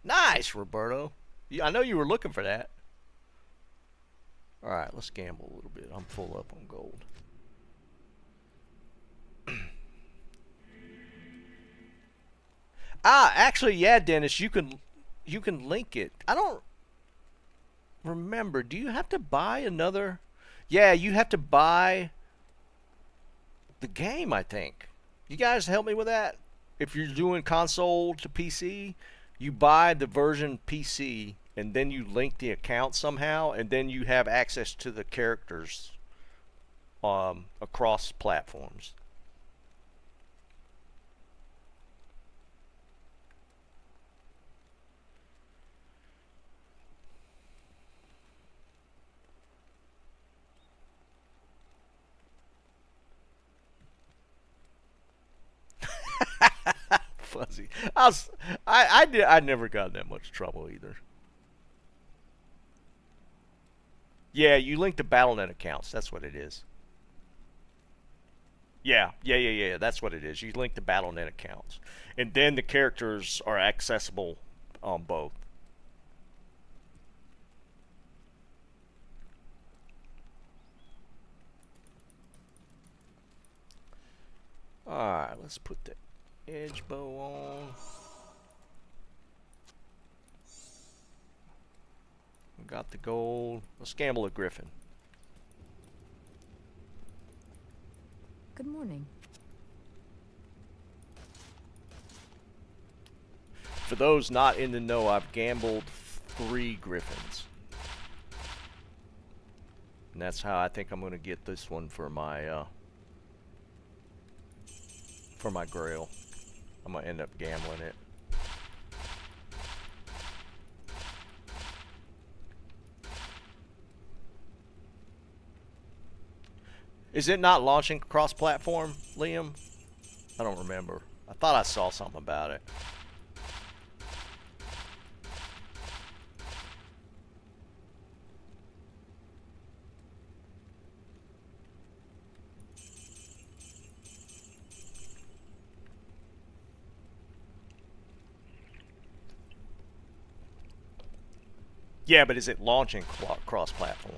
Nice, Roberto. I know you were looking for that. All right, let's gamble a little bit. I'm full up on gold. Actually, yeah, Dennis, you can link it. I don't remember. Do you have to buy another? Yeah, you have to buy the game, I think. You guys help me with that? If you're doing console to PC, you buy the version PC and then you link the account somehow and then you have access to the characters across platforms. Fuzzy. I never got in that much trouble either. Yeah, you link to BattleNet accounts. That's what it is. Yeah. That's what it is. You link to BattleNet accounts, and then the characters are accessible on both. All right, let's put the edge bow on. We got the gold. Let's gamble a griffin. Good morning. For those not in the know, I've gambled 3 griffins. And that's how I think I'm going to get this one for my grail. I'm going to end up gambling it. Is it not launching cross-platform, Liam? I don't remember. I thought I saw something about it. Yeah, but is it launching cross-platform?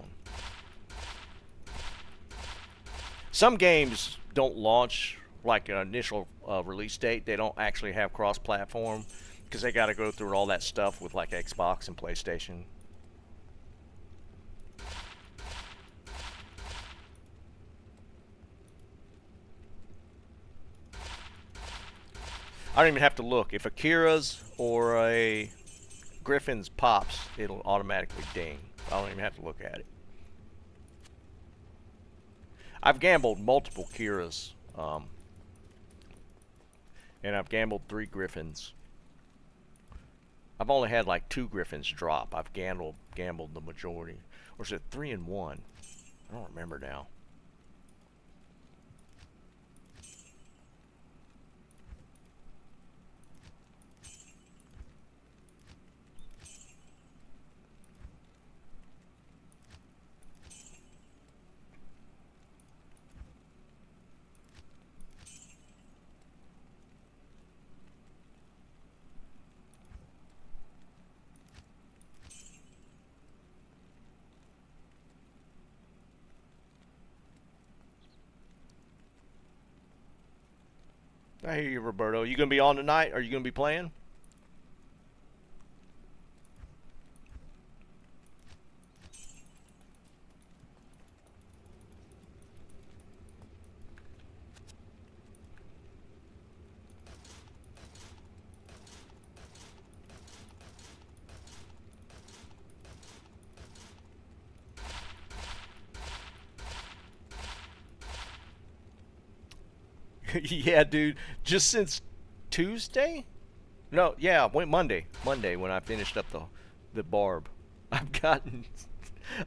Some games don't launch like an initial release date. They don't actually have cross-platform because they got to go through all that stuff with like Xbox and PlayStation. I don't even have to look. If Akira's or a Griffin's pops, it'll automatically ding. I don't even have to look at it. I've gambled multiple Kiras, and I've gambled 3 Griffins. I've only had like 2 Griffins drop. I've gambled the majority. Or is it 3 and 1? I don't remember now. I hear you, Roberto. You gonna be on tonight? Are you gonna be playing? Yeah, dude. Just since Tuesday? No, yeah, went Monday. Monday when I finished up the barb. I've gotten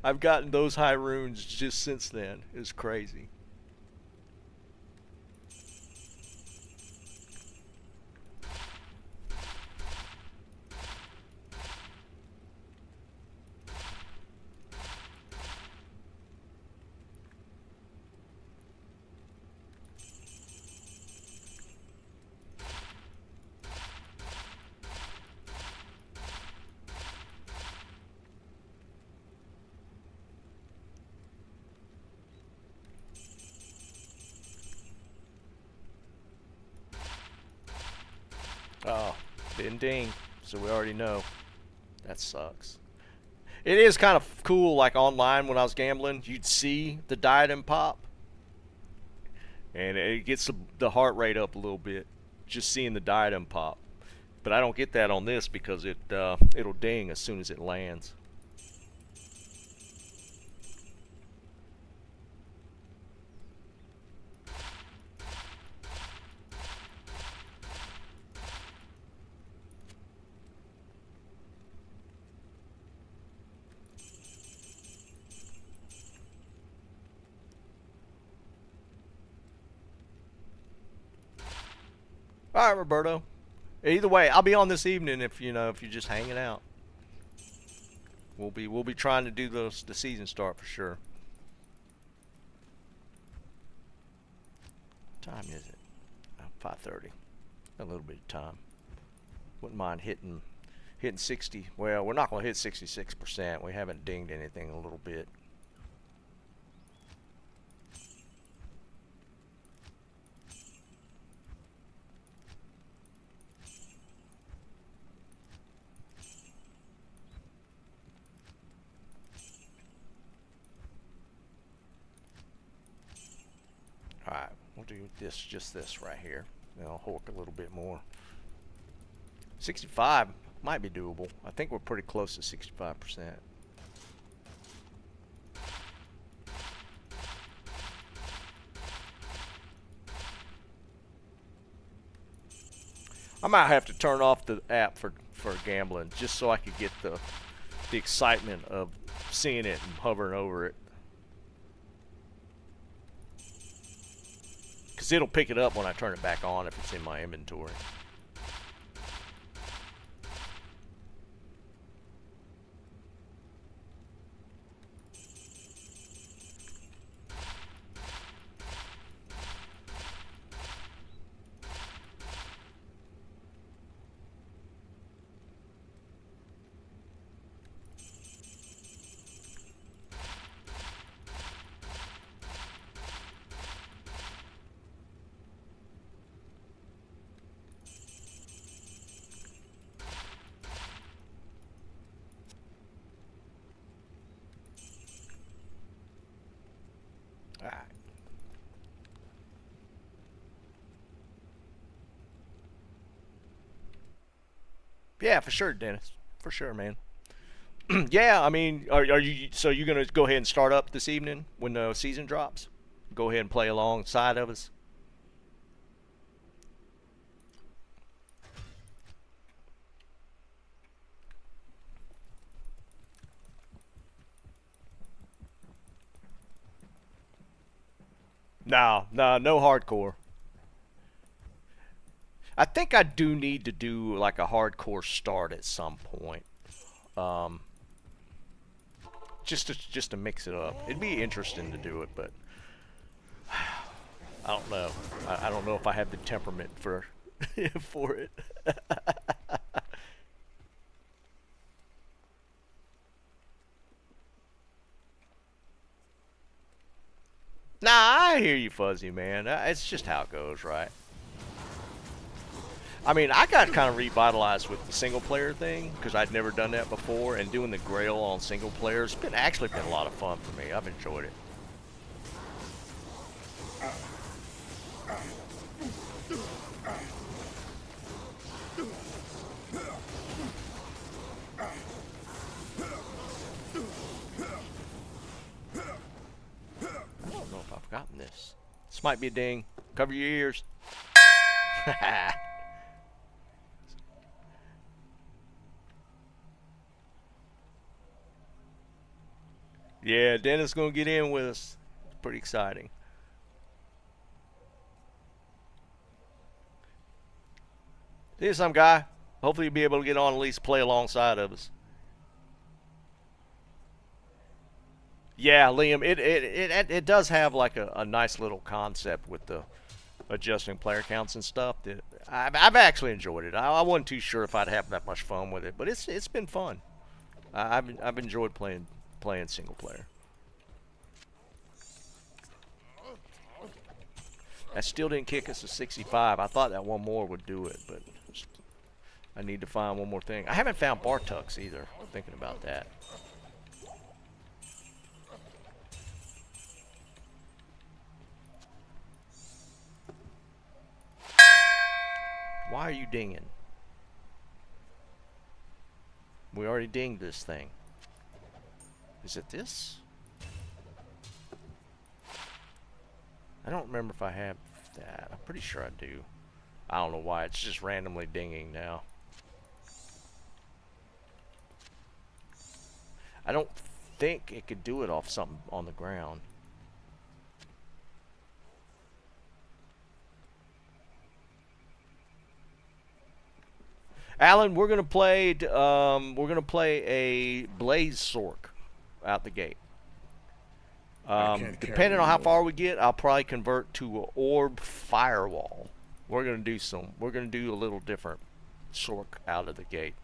I've gotten those high runes just since then. It's crazy. Oh, didn't ding. So we already know. That sucks. It is kind of cool, like online when I was gambling, you'd see the diadem pop, and it gets the heart rate up a little bit, just seeing the diadem pop. But I don't get that on this because it'll ding as soon as it lands. All right, Roberto. Either way, I'll be on this evening if if you're just hanging out. We'll be trying to do the season start for sure. What time is it? 5:30. A little bit of time. Wouldn't mind hitting 60. Well, we're not going to hit 66%. We haven't dinged anything in a little bit. Alright, we'll this, just this right here. Then I'll hork a little bit more. 65 might be doable. I think we're pretty close to 65%. I might have to turn off the app for gambling just so I could get the excitement of seeing it and hovering over it. Because it'll pick it up when I turn it back on if it's in my inventory. Alright. Yeah, for sure, Dennis. For sure, man. Yeah, I mean, are you, so you're gonna go ahead and start up this evening when the season drops? Go ahead and play alongside of us. No, no hardcore. I think I do need to do like a hardcore start at some point. Um, just to mix it up. It'd be interesting to do it, but I don't know. I don't know if I have the temperament for for it. Nah, I hear you, Fuzzy, man. It's just how it goes, right? I mean, I got kind of revitalized with the single player thing because I'd never done that before, and doing the grail on single player has been actually been a lot of fun for me. I've enjoyed it. I don't know if I've gotten this. This might be a ding. Cover your ears. Yeah, Dennis gonna get in with us. It's pretty exciting. See you some guy. Hopefully you'll be able to get on at least play alongside of us. Yeah, Liam, it does have like a nice little concept with the adjusting player counts and stuff. That I've actually enjoyed it. I wasn't too sure if I'd have that much fun with it, but it's been fun. I've enjoyed playing single player. That still didn't kick us to 65. I thought that one more would do it, but I need to find one more thing. I haven't found Bartucks either. I'm thinking about that. Why are you dinging? We already dinged this thing. Is it this? I don't remember if I have that. I'm pretty sure I do. I don't know why. It's just randomly dinging now. I don't think it could do it off something on the ground. Alan, we're gonna play a Blaze Sork out the gate. Depending on how far we get, I'll probably convert to an Orb Firewall. We're gonna do a little different Sork out of the gate.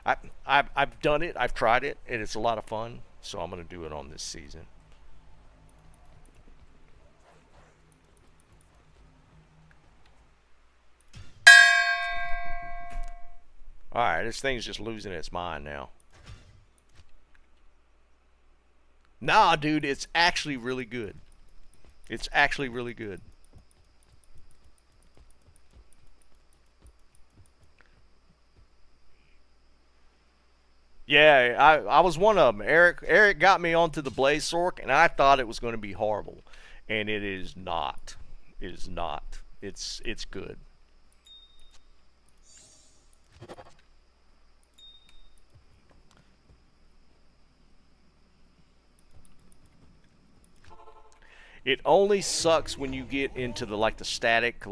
I've done it, I've tried it, and it's a lot of fun. So I'm gonna do it on this season. Alright, this thing's just losing its mind now. Nah, dude, it's actually really good. It's actually really good. Yeah, I was one of them. Eric got me onto the Blaze Sork, and I thought it was going to be horrible, and it is not. It is not. It's good. It only sucks when you get into the static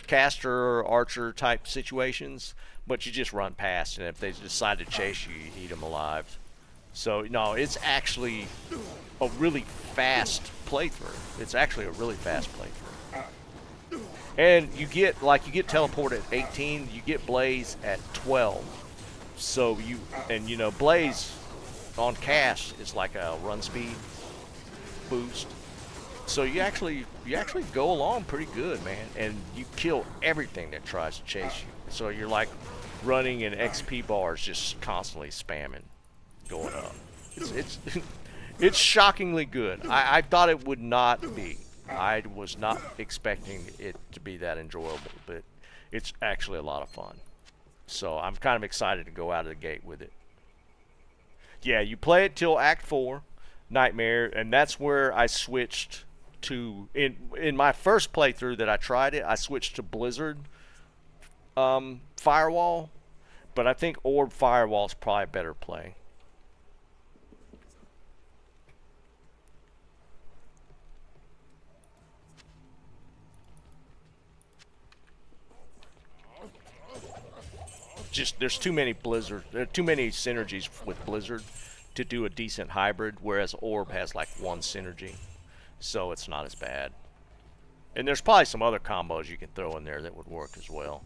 caster or archer type situations, but you just run past, and if they decide to chase you, you eat them alive. So no, it's actually a really fast playthrough. It's actually a really fast playthrough. And you get teleported at 18, you get Blaze at 12. So Blaze on cast is like a run speed boost. So you actually go along pretty good, man, and you kill everything that tries to chase you. So you're like running in XP bars, just constantly spamming, going up. It's it's shockingly good. I thought it would not be. I was not expecting it to be that enjoyable, but it's actually a lot of fun. So I'm kind of excited to go out of the gate with it. Yeah, you play it till Act 4, Nightmare, and that's where I switched to in my first playthrough that I tried it. I switched to Blizzard Firewall, but I think Orb Firewall is probably a better play. Just there's too many there are too many synergies with Blizzard to do a decent hybrid, whereas Orb has like one synergy, so it's not as bad. And there's probably some other combos you can throw in there that would work as well.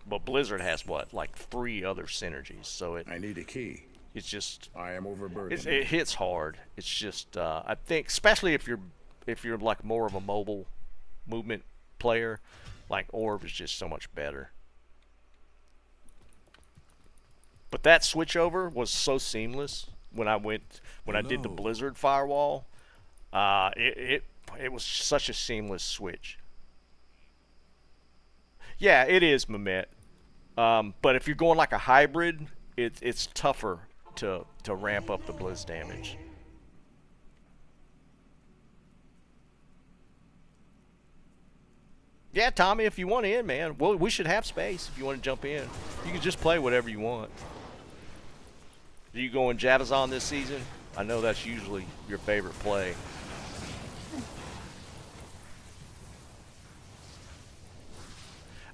But Blizzard has what, like 3 other synergies, so I need a key. it's just I am overburdened. it hits hard. It's just I think especially if you're like more of a mobile movement player, like Orb is just so much better. But that switchover was so seamless when I did the Blizzard Firewall. It was such a seamless switch. Yeah, it is Mehmet. But if you're going like a hybrid, it's tougher to ramp up the blizz damage. Yeah, Tommy, if you want in, man, well, we should have space if you want to jump in. You can just play whatever you want. Are you going Javazon this season? I know that's usually your favorite play.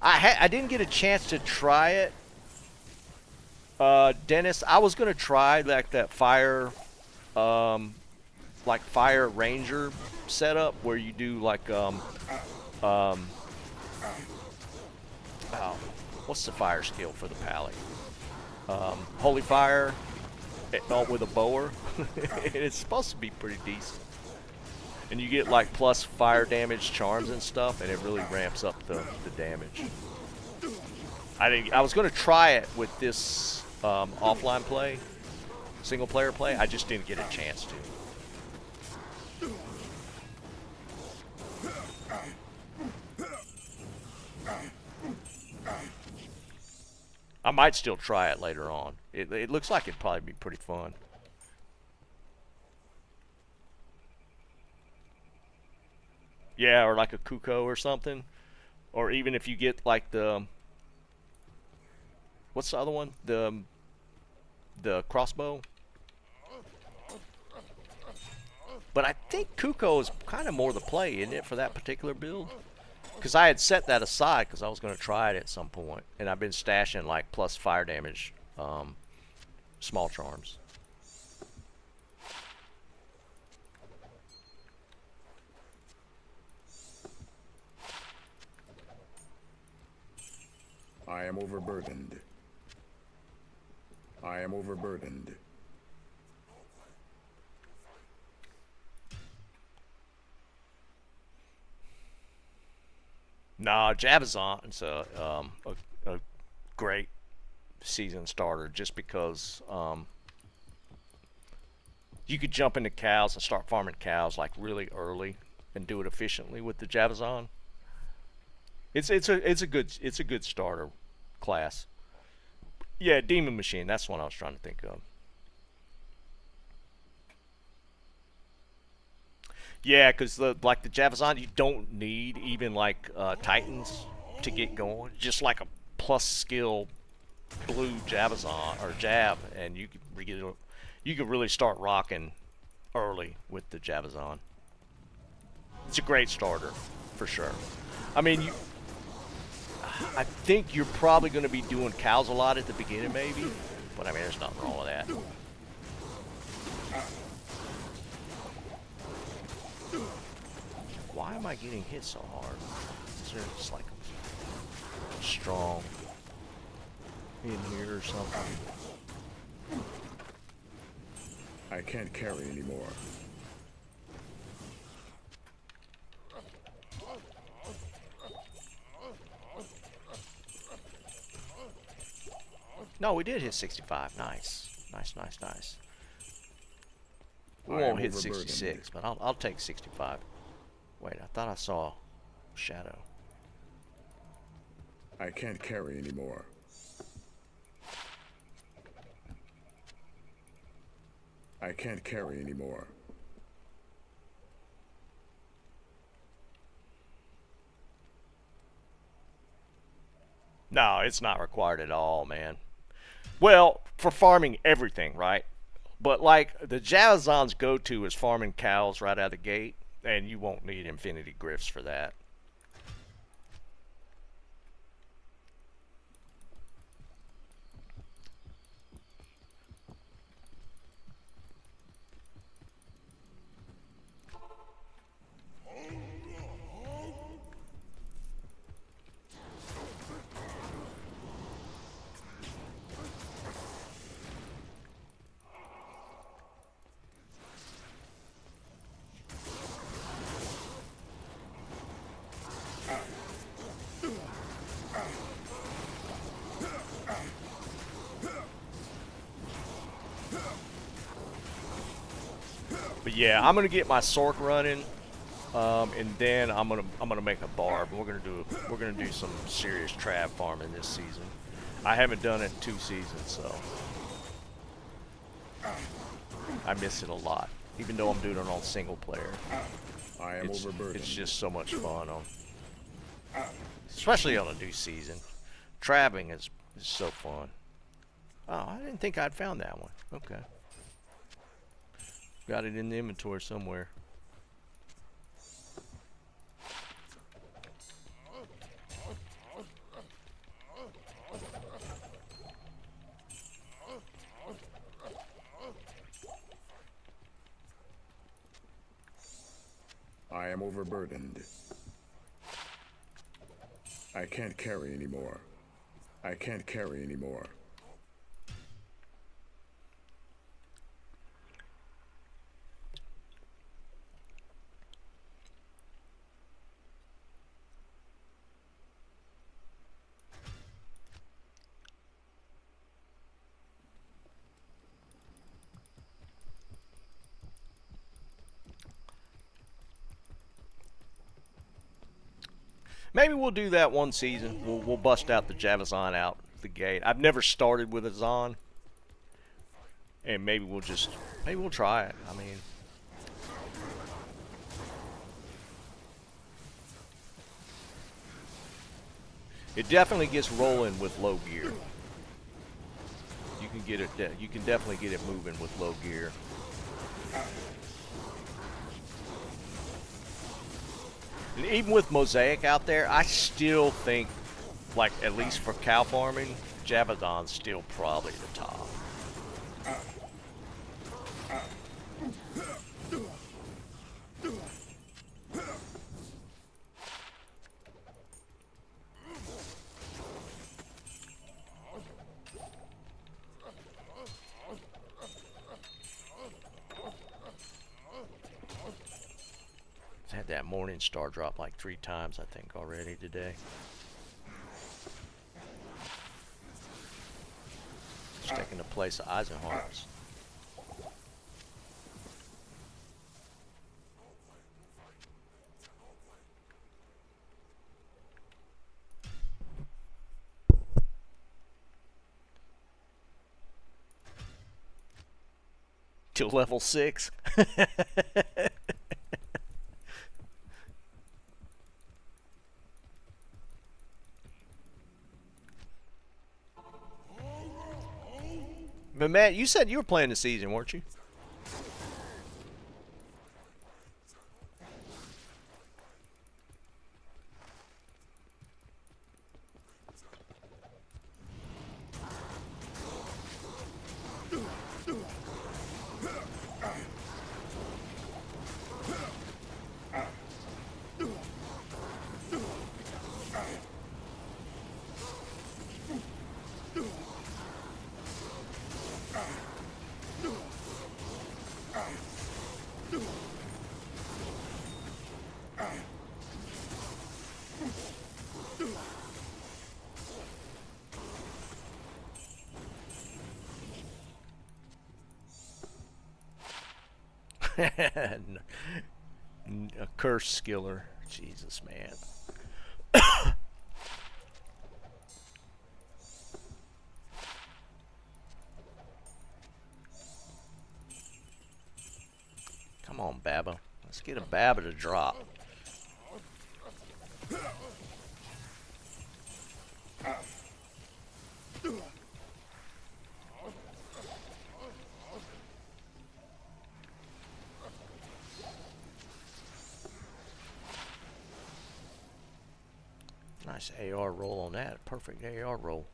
I didn't get a chance to try it, Dennis. I was gonna try like that fire ranger setup where you do like oh, what's the fire skill for the pally? Holy fire, with a bower. It's supposed to be pretty decent. And you get like plus fire damage charms and stuff, and it really ramps up the damage. I was going to try it with this offline play, single player play. I just didn't get a chance to. I might still try it later on. It looks like it'd probably be pretty fun. Yeah, or like a Kuko or something. Or even if you get like what's the other one? The crossbow. But I think Kuko is kind of more the play, isn't it, for that particular build? Because I had set that aside because I was going to try it at some point, and I've been stashing like plus fire damage small charms. I am overburdened. I am overburdened. Nah, Javazon's a great season starter just because you could jump into cows and start farming cows like really early and do it efficiently with the Javazon. It's a good starter class. Yeah, Demon Machine. That's what I was trying to think of. Yeah, because like the Javazon, you don't need even like Titans to get going. Just like a plus skill blue Javazon or Jab, and you could really start rocking early with the Javazon. It's a great starter for sure. I mean, I think you're probably going to be doing cows a lot at the beginning, maybe. But I mean, there's nothing wrong with that. Why am I getting hit so hard? Is there just like a strong in here or something? I can't carry anymore. No, we did hit 65. Nice. Nice. We I won't am hit overburdened. 66, but I'll take 65. Wait, I thought I saw shadow. I can't carry anymore. I can't carry anymore. No, it's not required at all, man. Well, for farming everything, right? But like the Javazon's go-to is farming cows right out of the gate, and you won't need infinity grifts for that. But yeah, I'm gonna get my Sork running, and then I'm gonna make a barb. We're gonna do some serious trap farming this season. I haven't done it in 2 seasons, so I miss it a lot. Even though I'm doing it on single player, I am overburdened. it's just so much fun especially on a new season. Trapping is so fun. Oh, I didn't think I'd found that one. Okay. Got it in the inventory somewhere. I am overburdened. I can't carry anymore. I can't carry anymore. Maybe we'll do that one season. We'll bust out the Javazon out the gate. I've never started with a Zon, and maybe we'll try it. I mean, it definitely gets rolling with low gear. You can get it. You can definitely get it moving with low gear. And even with Mosaic out there, I still think, like, at least for cow farming, Javazon's still probably the top. Had that morning star drop like 3 times, I think, already today. It's taking the place of Eisenhart's. Till level 6. But Matt, you said you were playing the season, weren't you? A curse skiller. Jesus, man. Come on, Baba. Let's get a Baba to drop. Nice AR roll on that. Perfect AR roll.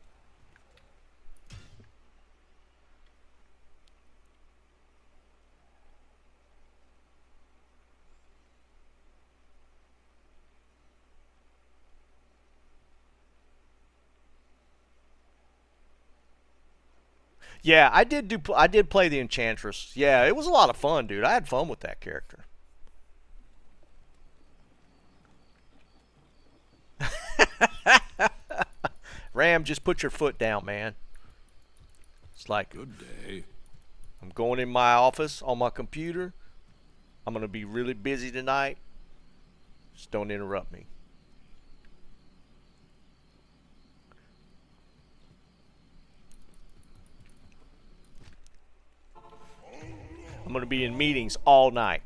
Yeah, I did play the Enchantress. Yeah, it was a lot of fun, dude. I had fun with that character. Ram, just put your foot down, man. It's like, Good day. I'm going in my office on my computer. I'm going to be really busy tonight. Just don't interrupt me. I'm going to be in meetings all night.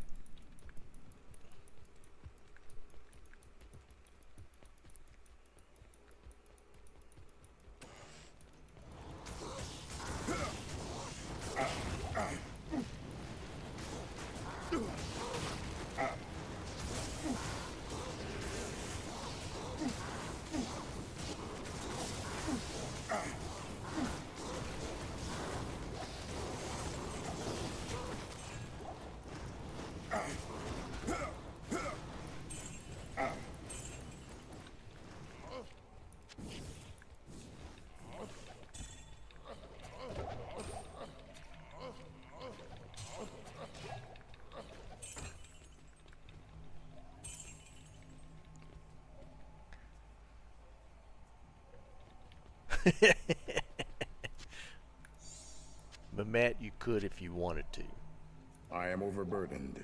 But Matt, you could if you wanted to. I am overburdened.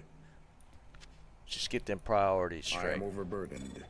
Just get them priorities I straight. am overburdened.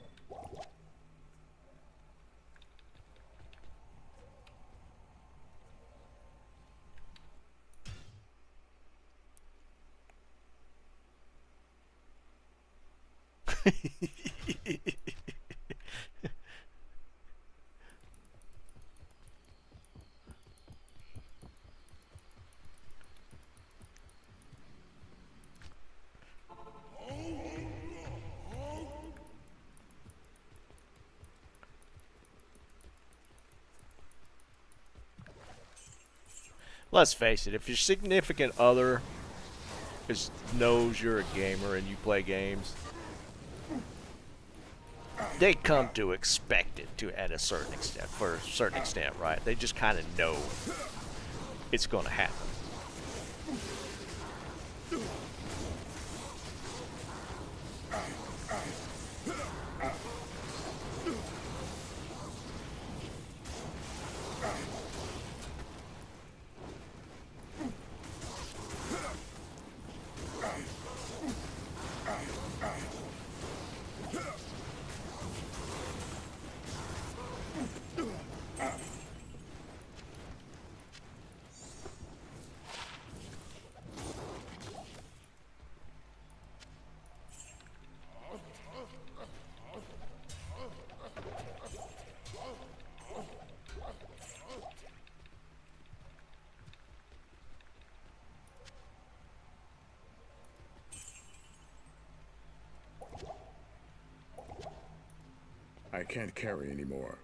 Let's face it, if your significant other knows you're a gamer and you play games, they come to expect it to at a certain extent, for a certain extent, right? They just kind of know it's going to happen. I can't carry anymore.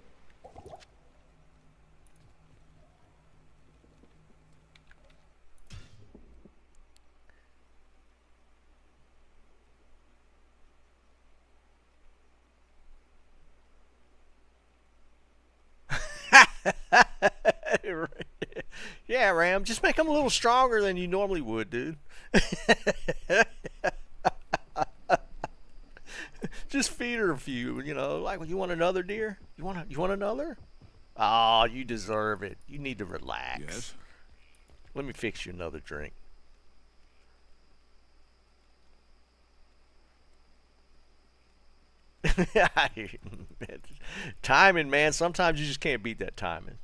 Yeah, Ram, just make them a little stronger than you normally would, dude. Just feed her a few, like you want another deer? You want another? Oh, you deserve it. You need to relax. Yes? Let me fix you another drink. Timing, man. Sometimes you just can't beat that timing.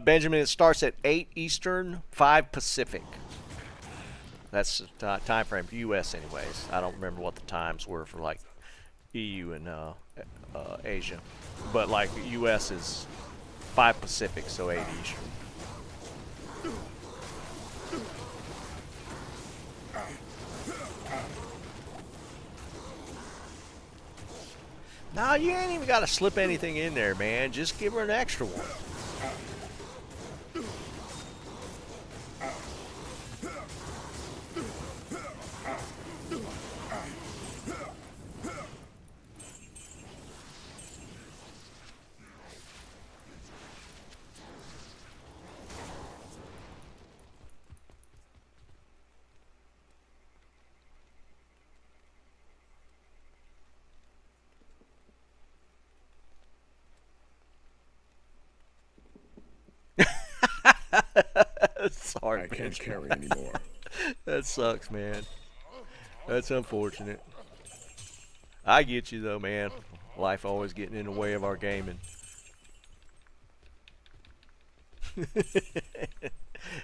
Benjamin, it starts at 8 Eastern, 5 Pacific. That's the time frame for U.S. anyways. I don't remember what the times were for like EU and Asia, but like U.S. is 5 Pacific, so 8 Eastern. No, you ain't even got to slip anything in there, man. Just give her an extra one. Sorry, I can't Benjamin. carry anymore. That sucks, man. That's unfortunate. I get you though, man. Life always getting in the way of our gaming.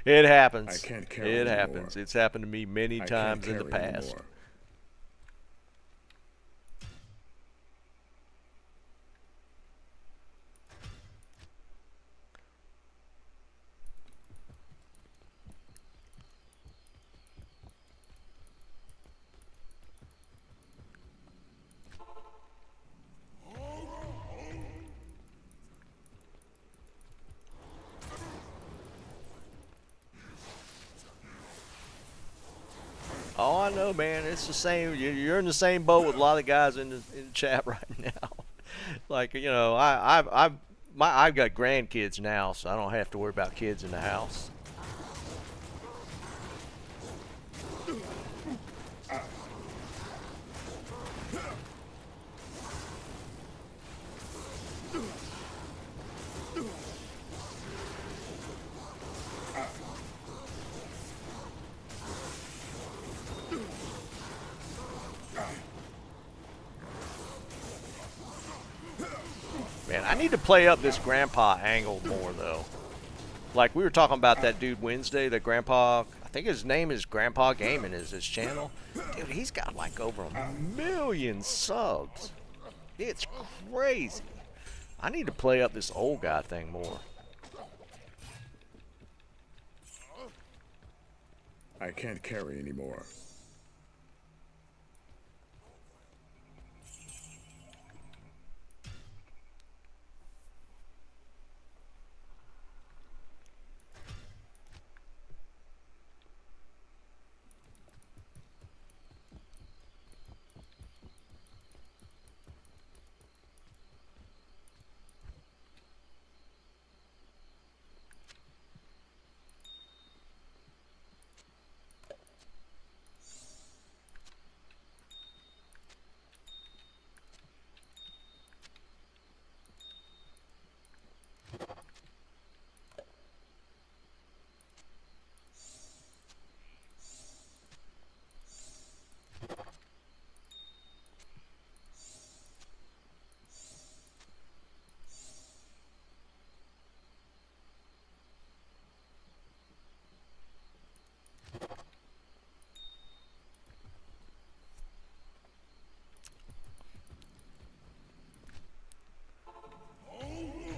It happens. I can't carry It anymore. happens. It's happened to me many I times can't in the carry past. anymore. Oh, I know, man. It's the same. You're in the same boat with a lot of guys in the chat right now. Like I've got grandkids now, so I don't have to worry about kids in the house. Man, I need to play up this grandpa angle more though. Like we were talking about that dude Wednesday, that grandpa. I think his name is Grandpa Gaming is his channel. Dude, he's got like over 1,000,000 subs. It's crazy. I need to play up this old guy thing more. I can't carry anymore.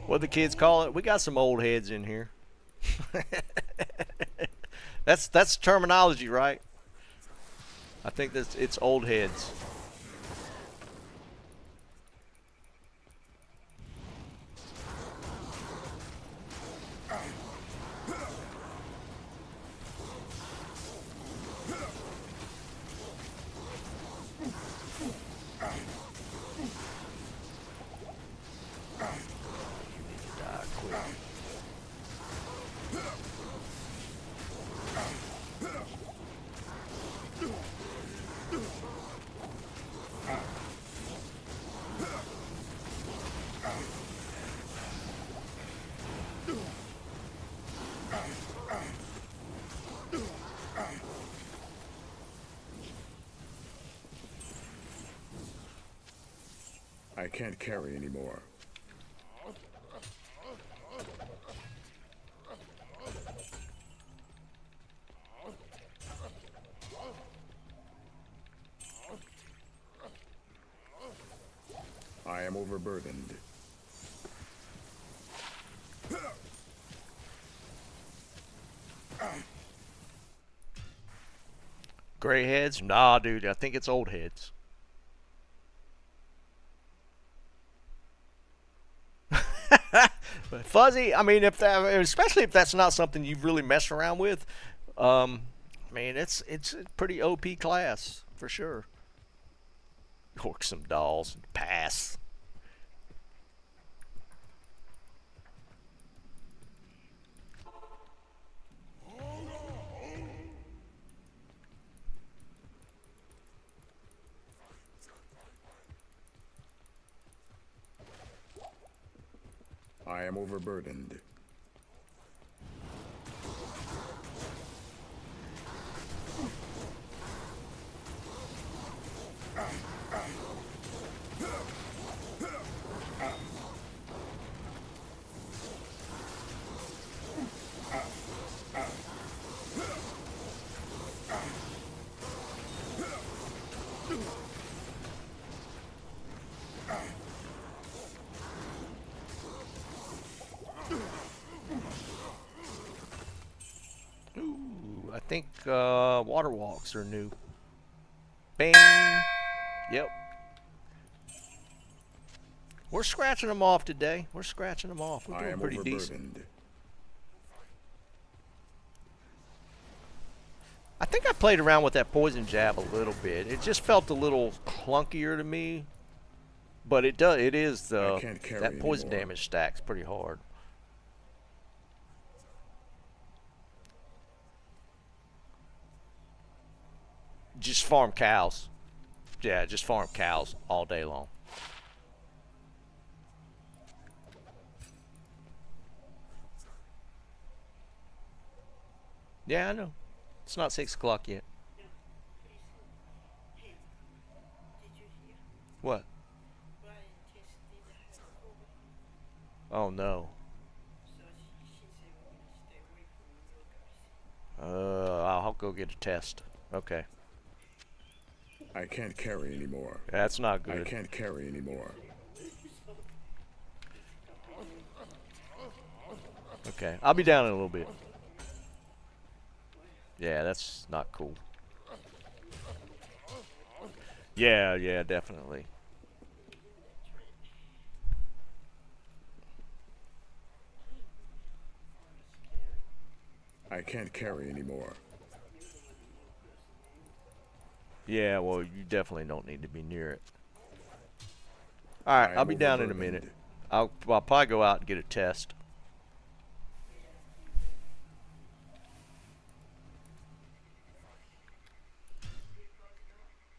What the kids call it? We got some old heads in here. That's terminology, right? I think it's old heads. Die quick. I can't carry anymore. I am overburdened. Gray heads? Nah, dude. I think it's old heads. But Fuzzy, I mean, if that, especially if that's not something you've really messed around with, I mean, it's a pretty OP class for sure. Orc some dolls. Pass. I am overburdened. Ooh, I think water walks are new. Bing. Yep. We're scratching them off today. We're scratching them off. We're I doing am pretty overburdened. decent. I think I played around with that poison jab a little bit. It just felt a little clunkier to me, but it does. It is I can't carry that poison anymore. damage stacks pretty hard. Just farm cows. Yeah, just farm cows all day long. Yeah, I know. It's not 6 o'clock yet. What? Oh no. I'll go get a test. Okay. I can't carry anymore. That's not I good. can't carry anymore. Okay, I'll be down in a little bit. Yeah, that's not cool. Yeah, definitely. I can't carry anymore. Yeah, well, you definitely don't need to be near it. All right, I I'll am be down in a minute. overburdened. I'll probably go out and get a test.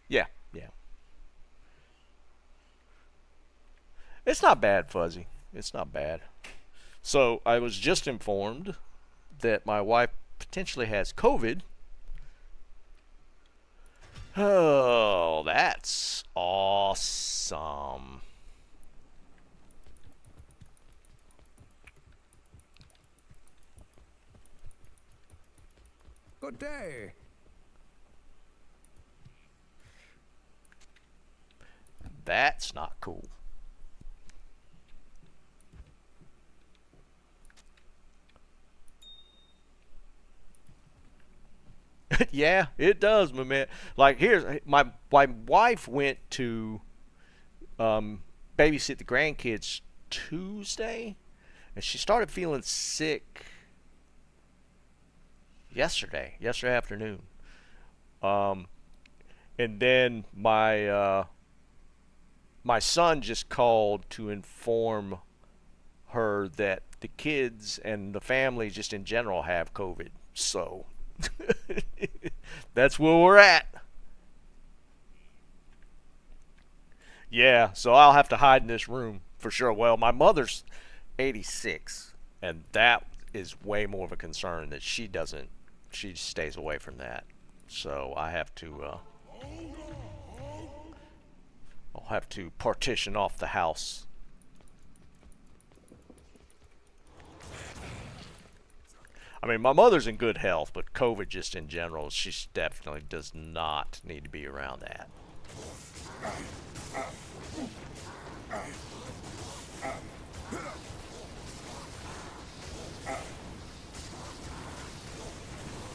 Yeah. It's not bad, Fuzzy. It's not bad. So I was just informed that my wife potentially has COVID. Oh, that's awesome. Good day. That's not cool. Yeah, it does, my man. Like here's my wife went to babysit the grandkids Tuesday, and she started feeling sick yesterday afternoon. Um, and then my son just called to inform her that the kids and the family just in general have COVID. So that's where we're at. Yeah, so I'll have to hide in this room for sure. Well, my mother's 86, and that is way more of a concern that she stays away from that. So I'll have to partition off the house. I mean, my mother's in good health, but COVID just in general, she definitely does not need to be around that.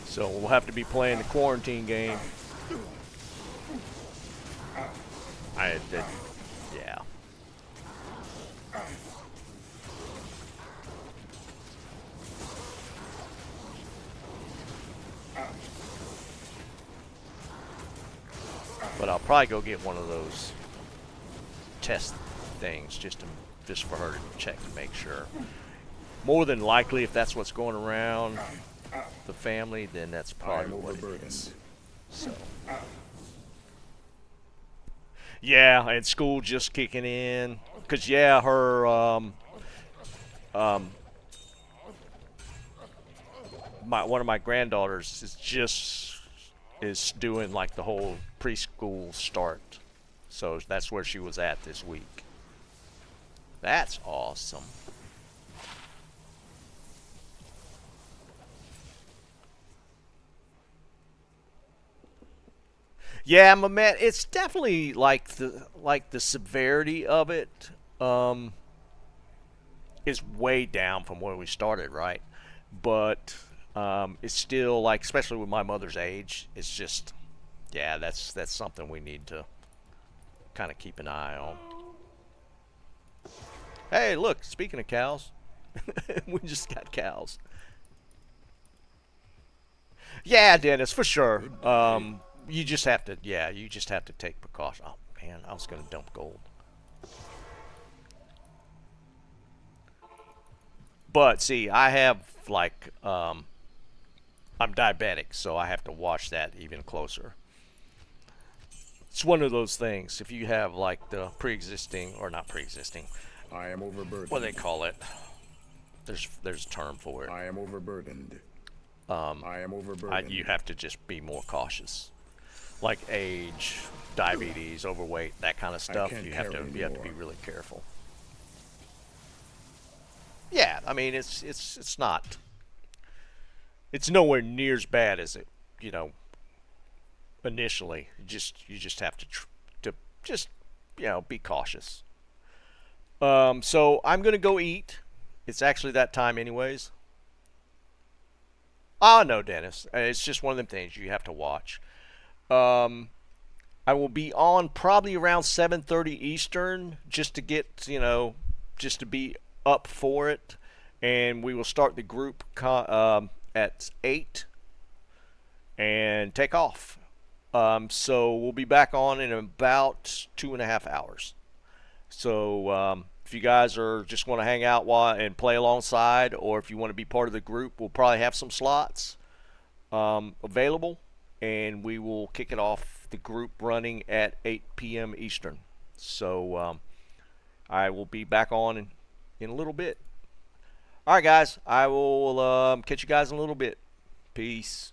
So we'll have to be playing the quarantine game. I did, yeah. But I'll probably go get one of those test things just for her to check to make sure. More than likely, if that's what's going around the family, then that's probably what it is. So. Yeah, and school just kicking in. Cause yeah, her one of my granddaughters is doing like the whole preschool start. So that's where she was at this week. That's awesome. Yeah, my man, it's definitely like the severity of it is way down from where we started, right? But it's still like, especially with my mother's age, it's just, yeah, that's something we need to kind of keep an eye on. Hey, look, speaking of cows, we just got cows. Yeah, Dennis, for sure. You just have to, yeah, you just have to take precaution. Oh man, I was gonna dump gold. But see, I have like, I'm diabetic, so I have to watch that even closer. It's one of those things. If you have like the pre-existing, or not pre-existing, I am overburdened. what do they call it? There's a term for it. I am overburdened. I am overburdened. You have to just be more cautious. Like age, diabetes, overweight, that kind of stuff. You have to be really careful. Yeah, I mean it's not, it's nowhere near as bad as it, initially. You just have to just be cautious. So I'm gonna go eat. It's actually that time anyways. Ah, no, Dennis. It's just one of them things you have to watch. I will be on probably around 7:30 Eastern just to get, just to be up for it. And we will start the group at 8 and take off. So we'll be back on in about 2.5 hours. So if you guys just want to hang out and play alongside, or if you want to be part of the group, we'll probably have some slots available. And we will kick it off, the group running at 8 p.m. Eastern. So I will be back on in a little bit. All right, guys. I will catch you guys in a little bit. Peace.